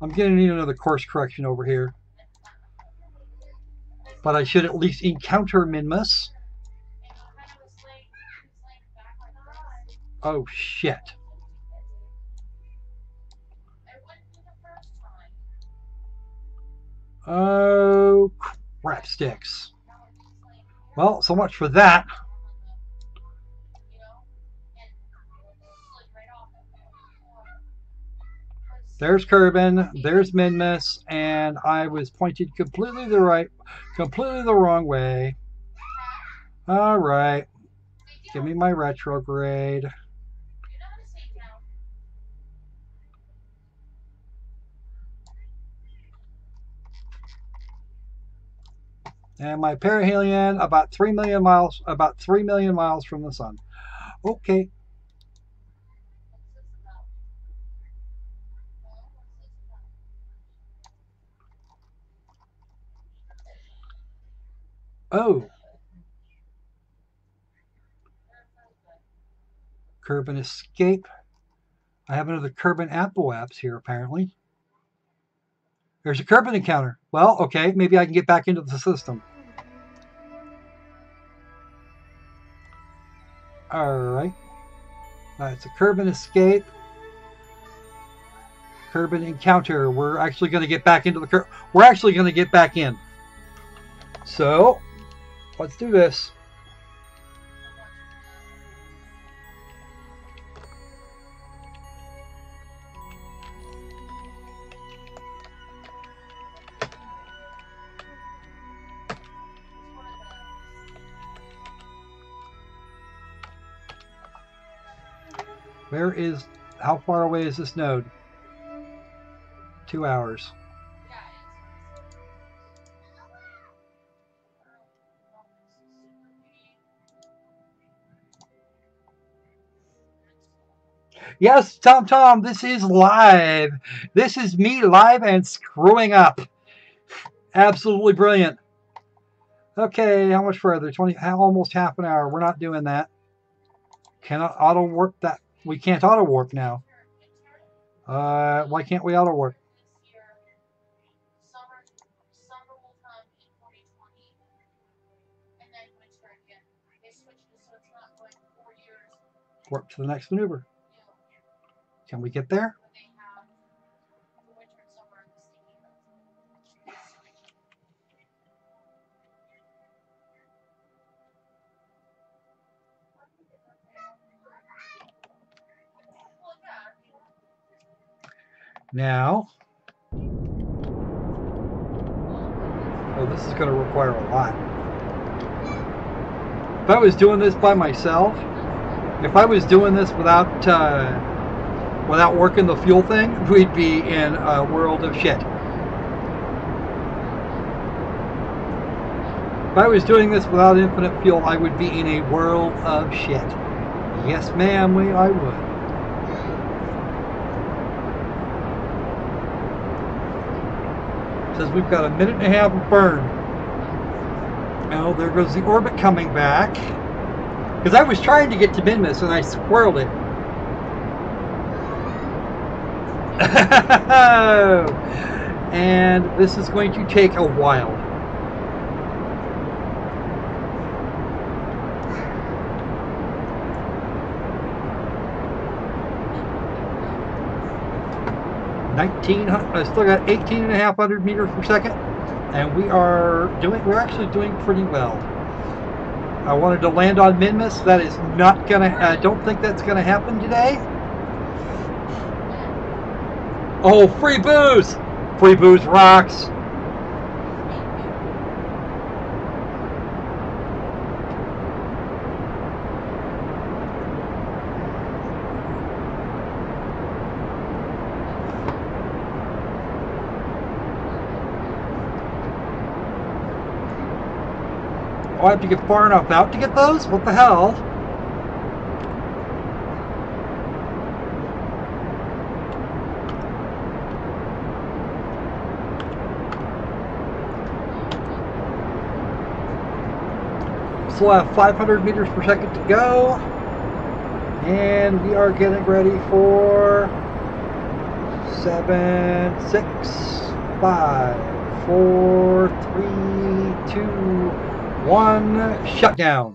I'm going to need another course correction over here. But I should at least encounter Minmus. Oh, shit. Oh, crap sticks. Well, so much for that. There's Kerbin, there's Minmus, and I was pointed completely the wrong way. All right, give me my retrograde. And my perihelion about 3 million miles from the sun. Okay. Oh. Kerbin escape. I have another Kerbin apps here apparently. There's a Kerbin encounter. Well, okay, maybe I can get back into the system. Alright. It's a Kerbin escape. Kerbin encounter. We're actually going to get back into the We're actually going to get back in. So, let's do this. How far away is this node? 2 hours. Yes, Tom, this is live. This is me live and screwing up. Absolutely brilliant. Okay, how much further? Almost half an hour. We're not doing that. Cannot auto warp that. We can't auto warp now. Why can't we auto warp? Warp to the next maneuver. Can we get there? Now, oh, this is going to require a lot. If I was doing this by myself, if I was doing this without working the fuel thing, we'd be in a world of shit. If I was doing this without infinite fuel, I would be in a world of shit. Yes, ma'am, I would. Says we've got a minute and a half of burn. Oh, there goes the orbit coming back. Because I was trying to get to Minmus and I squirreled it. And this is going to take a while. I still got 18,500 meters per second, and we're actually doing pretty well. I wanted to land on Minmus. That is not gonna. I don't think that's gonna happen today. Oh, free booze! Free booze rocks. Oh, I have to get far enough out to get those? What the hell? Still have 500 meters per second to go. And we are getting ready for 7, 6, 5, 4, 3, 2, 1, shutdown.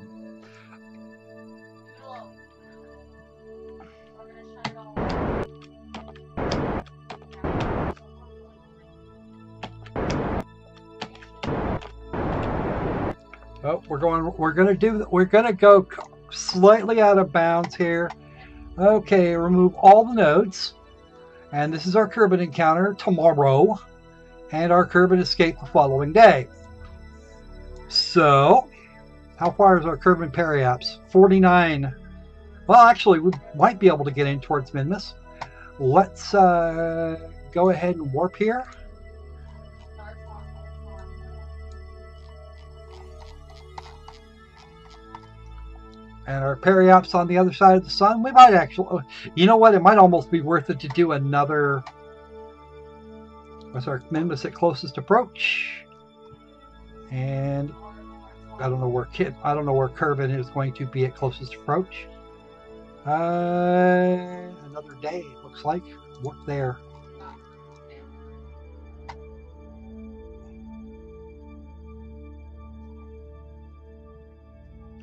Oh, we're gonna go slightly out of bounds here. Okay, remove all the nodes. And this is our Kerbal encounter tomorrow. And our Kerbal escape the following day. So, how far is our Kerbal periapse? 49. Well, actually, we might be able to get in towards Minmus. Let's go ahead and warp here. And our periapse on the other side of the sun. We might actually, you know what? It might almost be worth it to do another. What's our Minmus at closest approach? And I don't know where Kerbal is going to be at closest approach. Another day, it looks like. Warp there.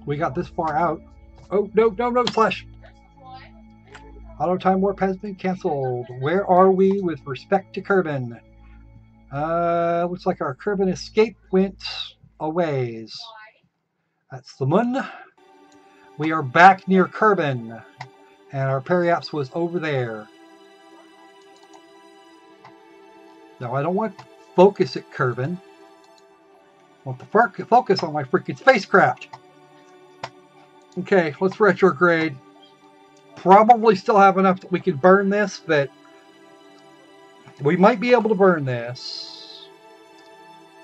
We got this far out. Oh, no, slash. Auto time warp has been canceled. Where are we with respect to Kerbal? Looks like our Kerbal escape went a ways. That's the moon. We are back near Kerbal, and our periapse was over there. Now I don't want to focus at Kerbal. I want to focus on my freaking spacecraft. Okay, let's retrograde. Probably still have enough that we can burn this, but we might be able to burn this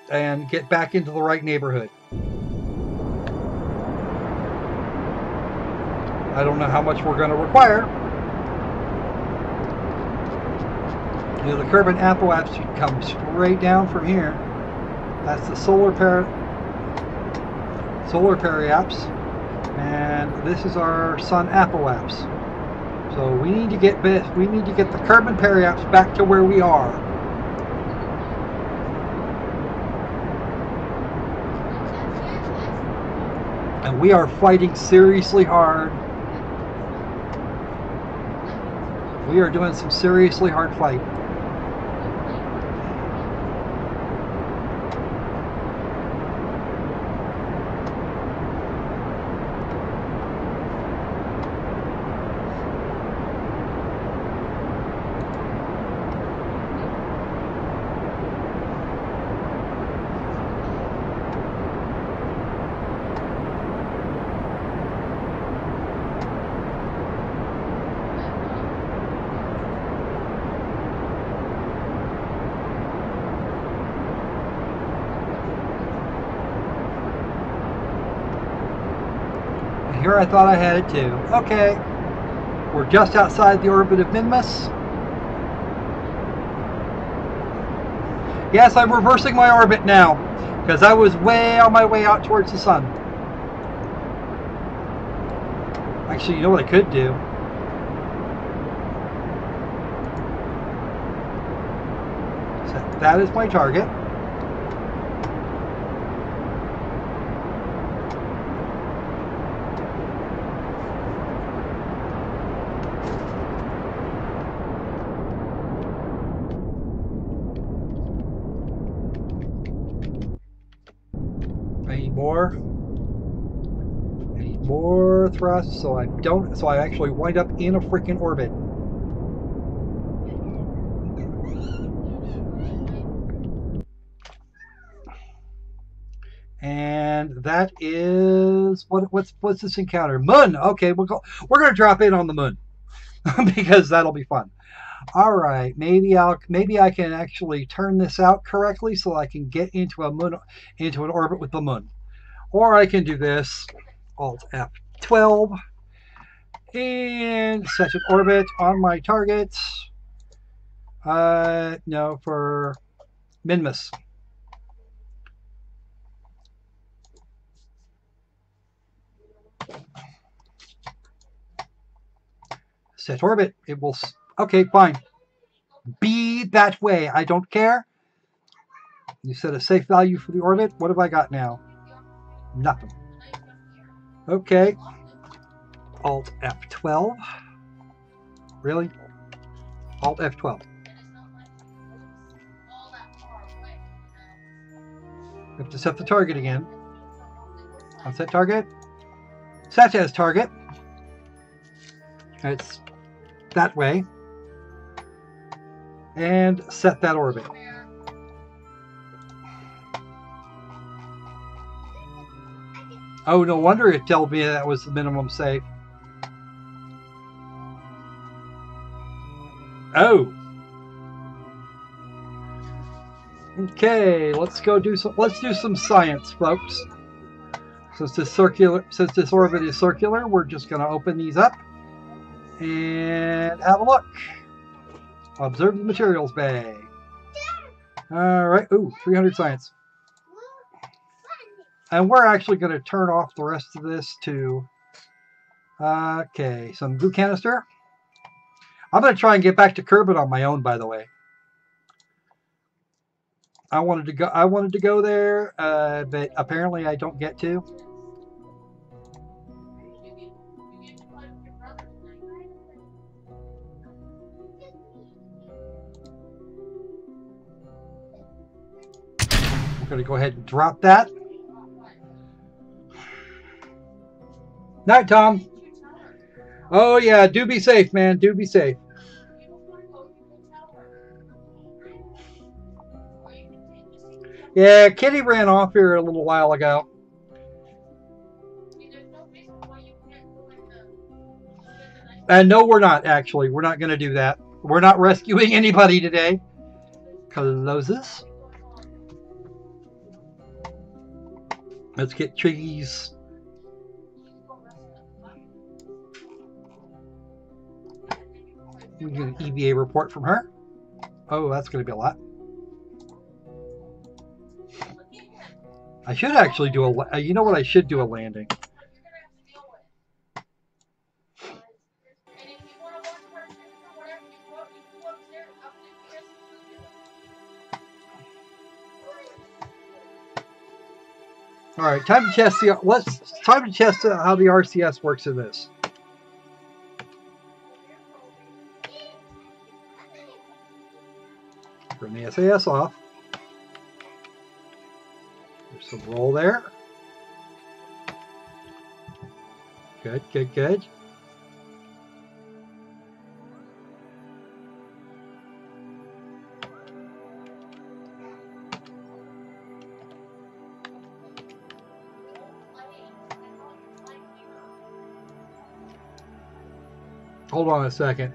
and get back into the right neighborhood. I don't know how much we're going to require. You know, the Kerbal apoapse should come straight down from here. That's the solar periapse. And this is our sun apoapse. So we need to get the Kerbal periapse back to where we are. And we are fighting seriously hard. We are doing some seriously hard fight. Here I thought I had it too. Okay. We're just outside the orbit of Minmus. Yes, I'm reversing my orbit now, because I was way on my way out towards the sun. Actually, you know what I could do? Set that as my target. I need more thrust so I actually wind up in a freaking orbit. And that is what's this encounter? Moon. Okay, we're gonna drop in on the moon because that'll be fun. All right, maybe I can actually turn this out correctly so I can get into an orbit with the moon. Or I can do this, Alt F12, and set an orbit on my target. No, for Minmus. Set orbit. It will. Okay, fine. Be that way. I don't care. You set a safe value for the orbit. What have I got now? Nothing. Okay. Alt F12. Really? Alt F12. We have to set the target again. Set target. Set as target. It's that way. And set that orbit. Oh, no wonder it told me that was the minimum safe. Oh. Okay, let's go do some. Let's do some science, folks. Since this orbit is circular, we're just going to open these up and have a look. Observe the materials bay. All right. Ooh, 300 science. And we're actually going to turn off the rest of this to. Okay, some goo canister. I'm going to try and get back to Kerbal on my own, by the way. I wanted to go there, but apparently I don't get to. We're going to go ahead and drop that. Night, Tom. Oh yeah, do be safe, man. Do be safe. Yeah, Kitty ran off here a little while ago. No, we're not, actually. We're not going to do that. We're not rescuing anybody today. Closes. Let's get trees. We get an EVA report from her. Oh, that's going to be a lot. I should actually do a... You know what? I should do a landing. All right, time to test the how the RCS works in this. Turn the SAS off. There's some roll there. Good, good, good. Hold on a second.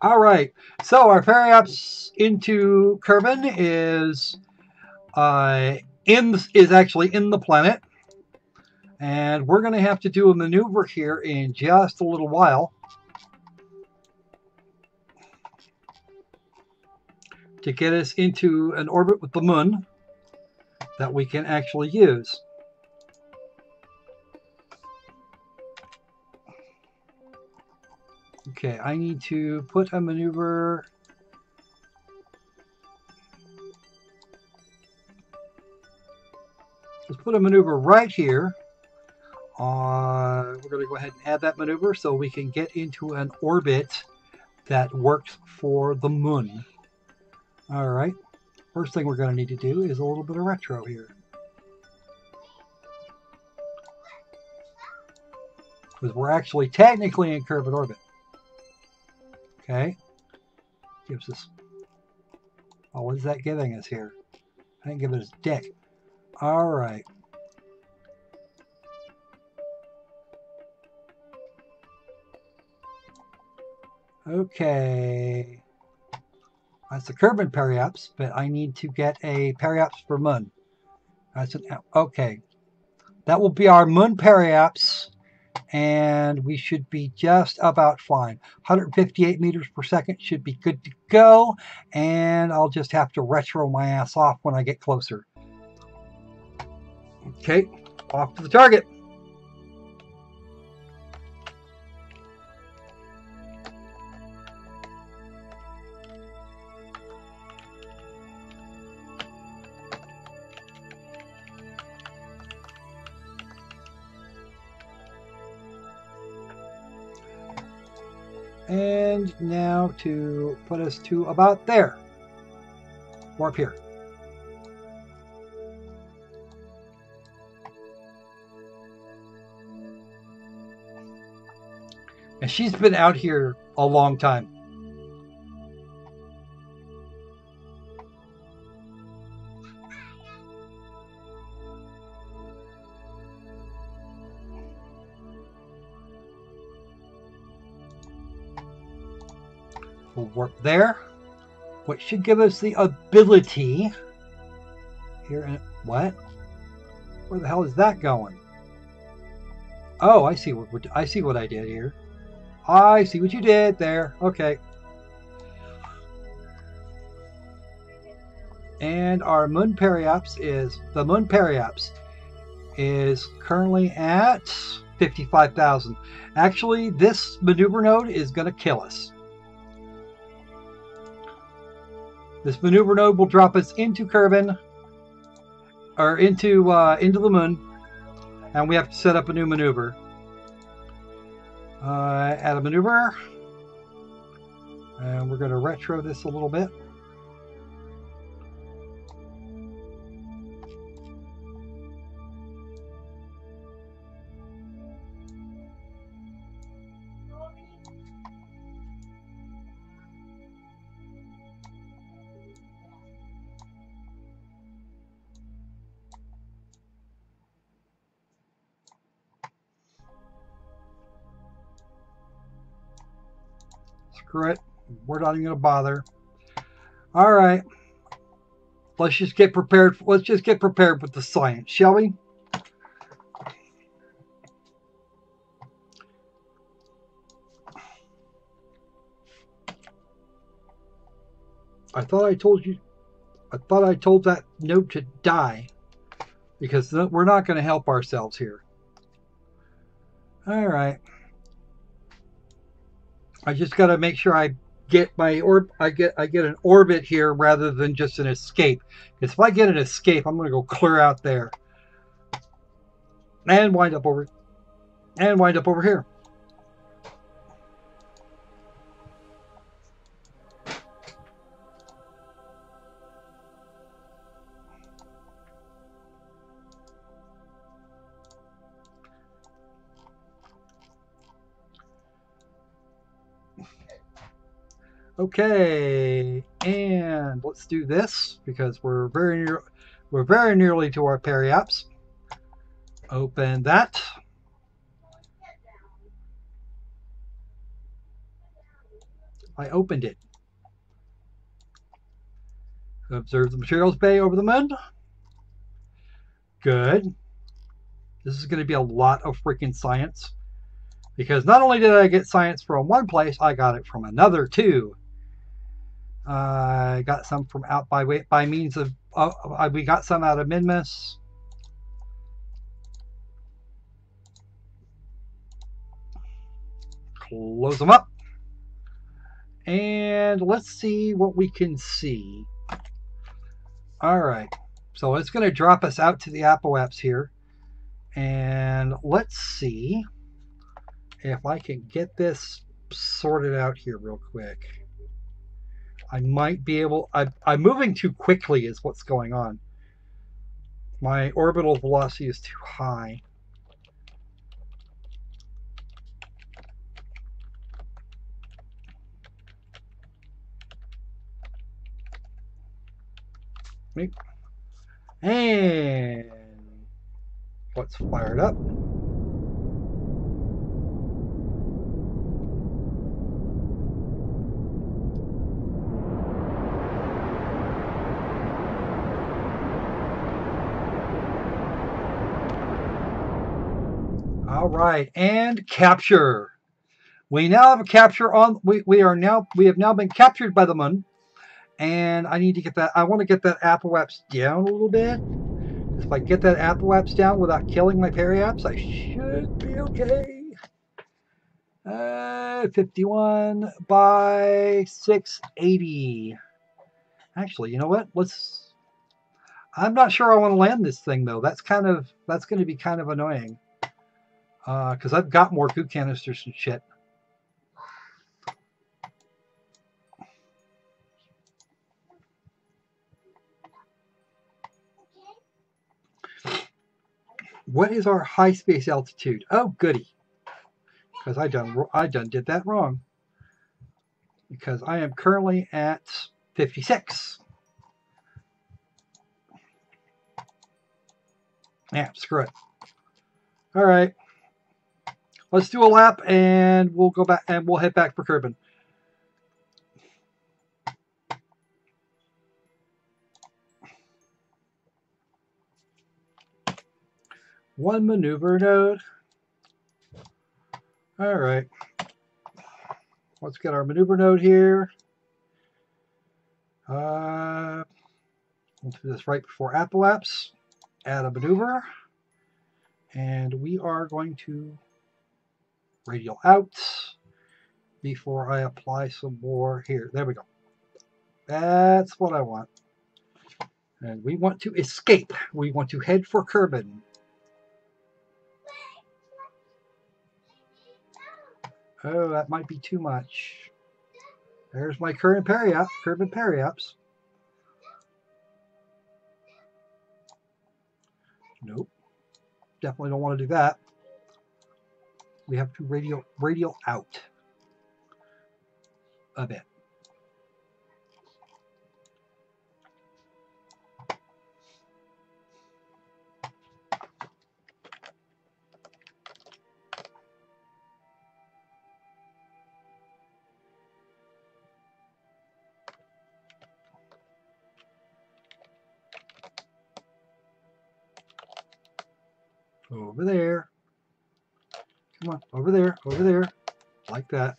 All right, so our periaps into Kerbin is actually in the planet, and we're going to have to do a maneuver here in just a little while to get us into an orbit with the moon that we can actually use. Okay, I need to put a maneuver. Let's put a maneuver right here. We're going to go ahead and add that maneuver so we can get into an orbit that works for the moon. All right. First thing we're going to need to do is a little bit of retro here. Because we're actually technically in Kerbin orbit. Okay. Gives us... Oh, what is that giving us here? I didn't give it a dick. All right. Okay. That's the Kerbin periaps, but I need to get a periaps for moon. That's an... Okay. That will be our moon periaps. And we should be just about fine. 158 meters per second should be good to go. And I'll just have to retro my ass off when I get closer. Okay, off to the target. And now to put us to about there. Warp here. And she's been out here a long time. We'll warp there, which should give us the ability here. And what? Where the hell is that going? Oh, I see what I did here. I see what you did there. Okay. And our moon periaps is currently at 55,000. Actually, this maneuver node is going to kill us. This maneuver node will drop us into Kerbin, or into the moon, and we have to set up a new maneuver. Add a maneuver, and we're going to retro this a little bit. Screw it. We're not even going to bother. All right. Let's just get prepared. Let's just get prepared with the science, shall we? I thought I told that node to die, because we're not going to help ourselves here. All right. I just got to make sure I get my I get an orbit here rather than just an escape. Because if I get an escape, I'm going to go clear out there and wind up over here. Okay, and let's do this because we're very nearly to our periaps. Open that. I opened it. Observe the materials bay over the moon. Good. This is going to be a lot of freaking science. Because not only did I get science from one place, I got it from another too. I got some from out by means of we got some out of Minmus. Close them up. And let's see what we can see. All right. So it's going to drop us out to the Apoaps here. And let's see if I can get this sorted out here real quick. I might be able... I'm moving too quickly is what's going on. My orbital velocity is too high. And let's fire it up. All right, and capture. We now have a capture on. We have now been captured by the moon, and I need to get that. I want to get that Apoaps down a little bit. If I get that Apoaps down without killing my periaps, I should be okay. 51 by 680. Actually, you know what? Let's. I'm not sure I want to land this thing though. That's going to be kind of annoying. Because I've got more goo canisters and shit. What is our high space altitude? Oh, goody. Because I done did that wrong. Because I am currently at 56. Yeah, screw it. All right. Let's do a lap and we'll go back and we'll head back for Kerbin. One maneuver node. All right. Let's get our maneuver node here. We'll do this right before Apoaps. Add a maneuver. And we are going to radial out before I apply some more here. There we go. That's what I want. And we want to escape. We want to head for Kerbin. Oh, that might be too much. There's my current Kerbin periaps. Nope. Definitely don't want to do that. We have to radial out a bit. Over there. Come on, over there, over there. Like that.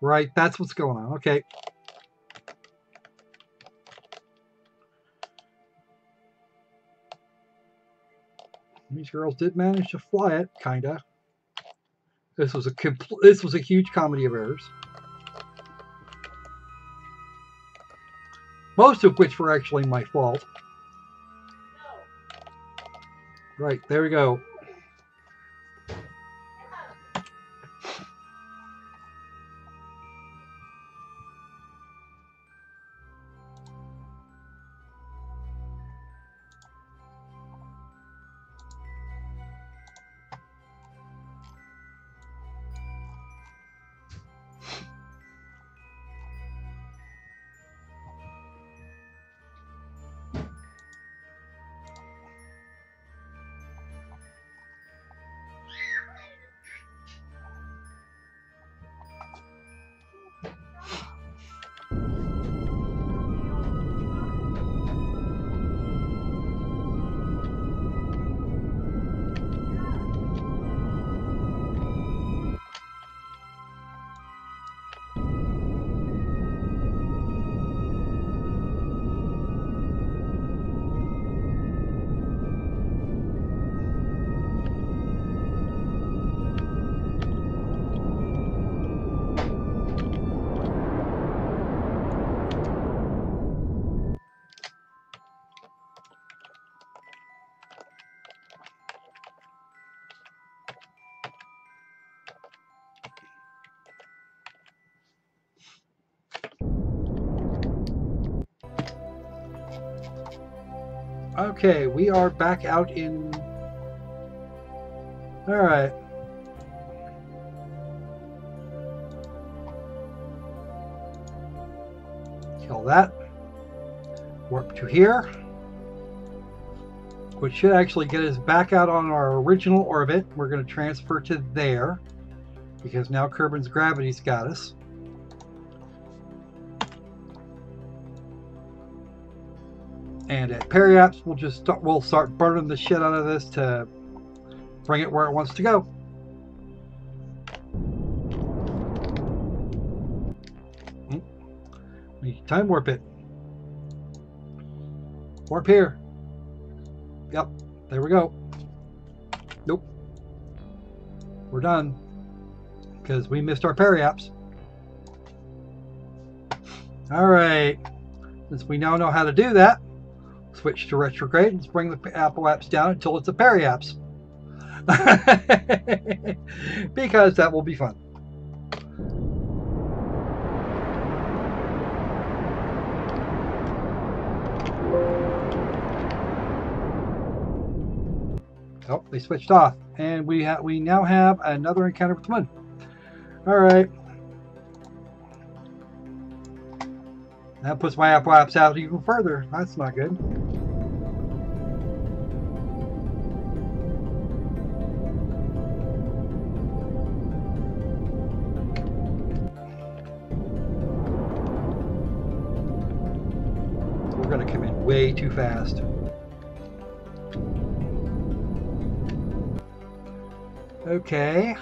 Right, that's what's going on. Okay. These girls did manage to fly it, kinda. This was a huge comedy of errors. Most of which were actually my fault. Right, there we go. Okay, we are back out in... Alright. Kill that. Warp to here. Which should actually get us back out on our original orbit. We're going to transfer to there. Because now Kerbin's gravity's got us. And at Periaps, we'll start burning the shit out of this to bring it where it wants to go. We time warp it. Warp here. Yep, there we go. Nope. We're done. Because we missed our Periaps. Alright. Since we now know how to do that, switch to retrograde. Let's bring the apoaps down until it's a Periaps. Because that will be fun. Oh, they switched off, and we now have another encounter with the moon. All right, that puts my apoaps out even further. That's not good. We're going to come in way too fast. Okay.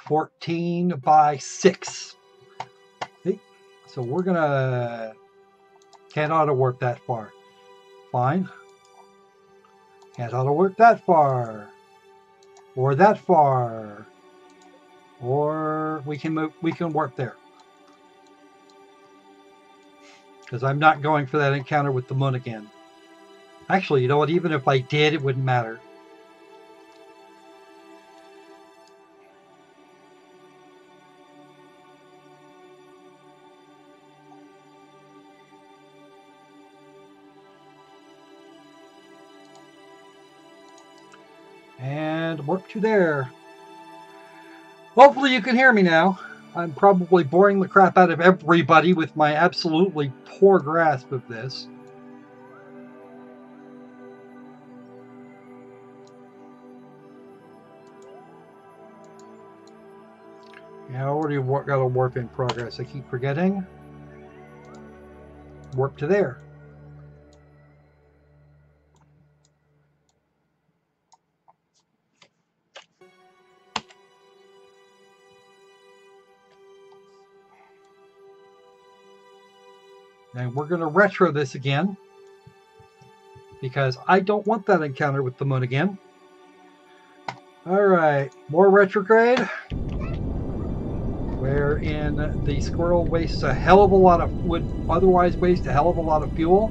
(14/6). Okay. So we're gonna can't auto warp that far. Fine. Can't auto warp that far. Or that far. Or we can move, we can warp there. Because I'm not going for that encounter with the moon again. Actually, you know what? Even if I did, it wouldn't matter. And warp to there. Hopefully you can hear me now. I'm probably boring the crap out of everybody with my absolutely poor grasp of this. Yeah, I already got a warp in progress. I keep forgetting. Warp to there. And we're going to retro this again. Because I don't want that encounter with the moon again. Alright, more retrograde. Wherein the squirrel wastes a hell of a lot of, would otherwise waste a hell of a lot of fuel.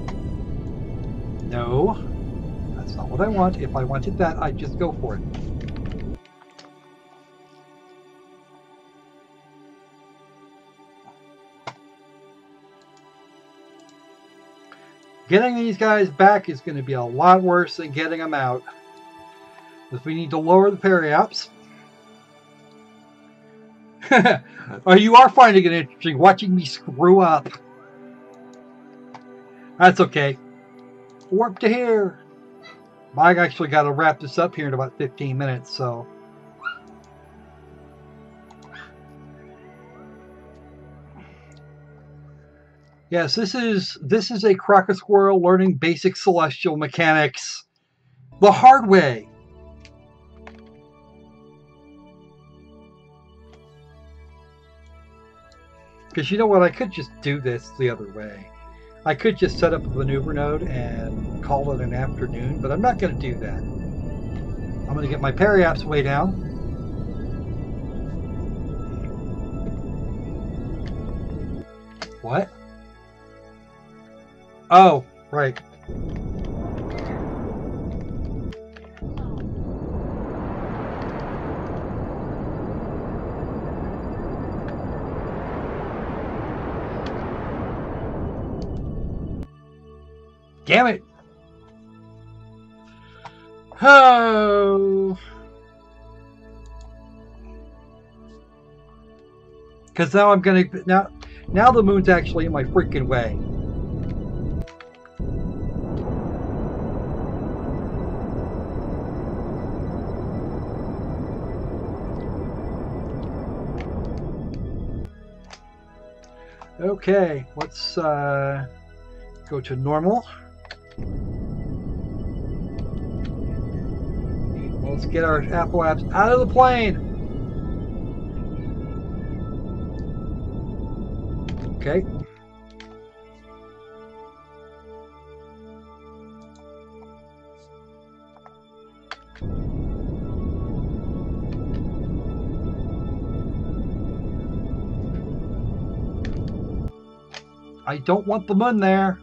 No, that's not what I want. If I wanted that, I'd just go for it. Getting these guys back is going to be a lot worse than getting them out. Because we need to lower the Periaps. Oh, you are finding it interesting watching me screw up. That's okay. Warp to here. I actually got to wrap this up here in about 15 minutes, so. Yes, this is a Crocosquirrel learning basic celestial mechanics the hard way. Because you know what, I could just do this the other way. I could just set up a maneuver node and call it an afternoon, but I'm not going to do that. I'm going to get my Periaps way down. What? Oh, right. Damn it. Oh. Because now I'm gonna now the moon's actually in my freaking way. Okay, let's go to normal. Let's get our Apple apps out of the plane. Okay. I don't want the moon there.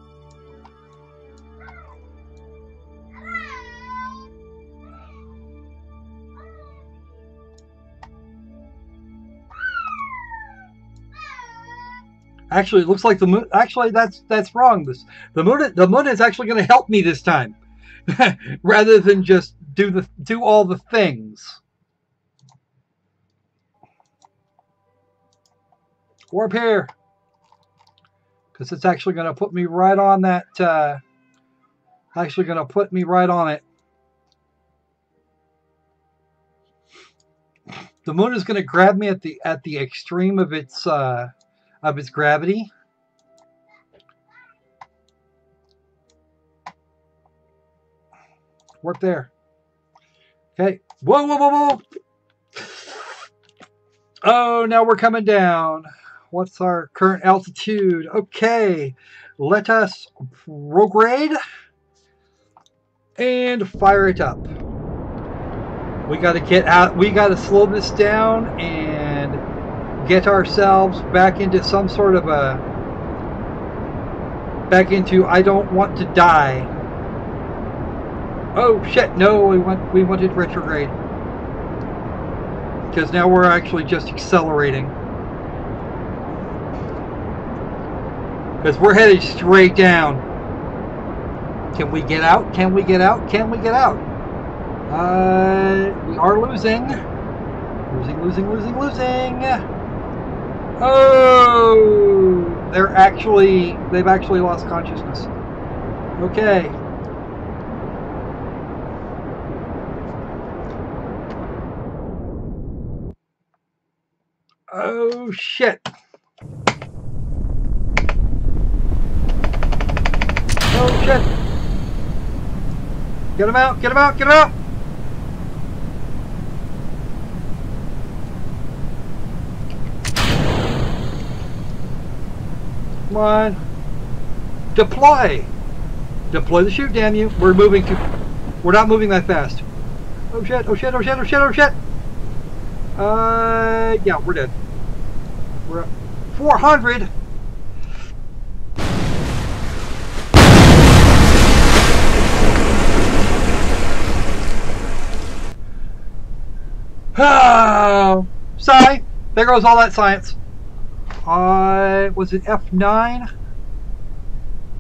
Actually, it looks like the moon. Actually, that's wrong. The moon is actually going to help me this time, rather than just do all the things. Warp here, because it's actually going to put me right on that. Actually, going to put me right on it. The moon is going to grab me at the extreme of its gravity. Warp there. Okay. Whoa, whoa, whoa, whoa. Oh, now we're coming down. What's our current altitude? Okay. Let us prograde and fire it up. We got to get out. We got to slow this down and get ourselves back into some sort of a I don't want to die. Oh shit! No, we wanted retrograde because now we're actually just accelerating because we're headed straight down. Can we get out? Can we get out? Can we get out? We are losing. Losing. Oh, they've actually lost consciousness. Okay. Oh shit. Oh shit. Get him out, get him out, get him out! Come on. Deploy! Deploy the chute, damn you. We're not moving that fast. Oh shit, oh shit, oh shit, oh shit, oh shit! Yeah, we're dead. We're at 400! Oh, sorry. There goes all that science. Was it F9? I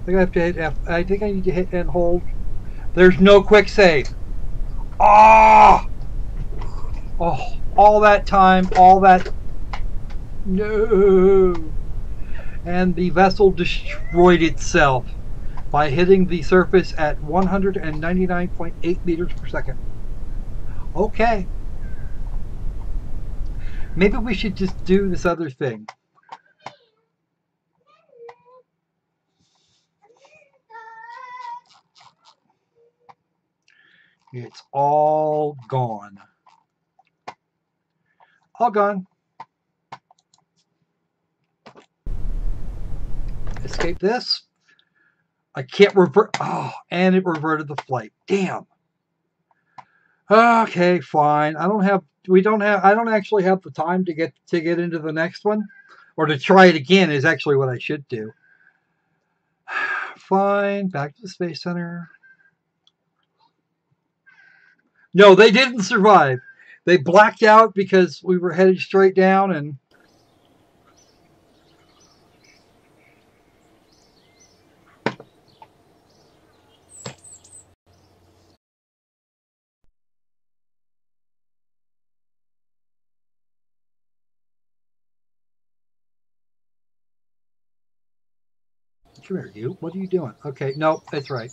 think I have to hit F. I think I need to hit and hold. There's no quick save. Oh, all that time, all that. No. And the vessel destroyed itself by hitting the surface at 199.8 meters per second. Okay. Maybe we should just do this other thing. It's all gone. All gone. Escape this. I can't revert. Oh, and it reverted the flight. Damn. Okay, fine. I don't actually have the time to get into the next one, or to try it again is actually what I should do. Fine. Back to the Space Center. No, they didn't survive. They blacked out because we were headed straight down and. Come here, you. What are you doing? Okay, nope, that's right.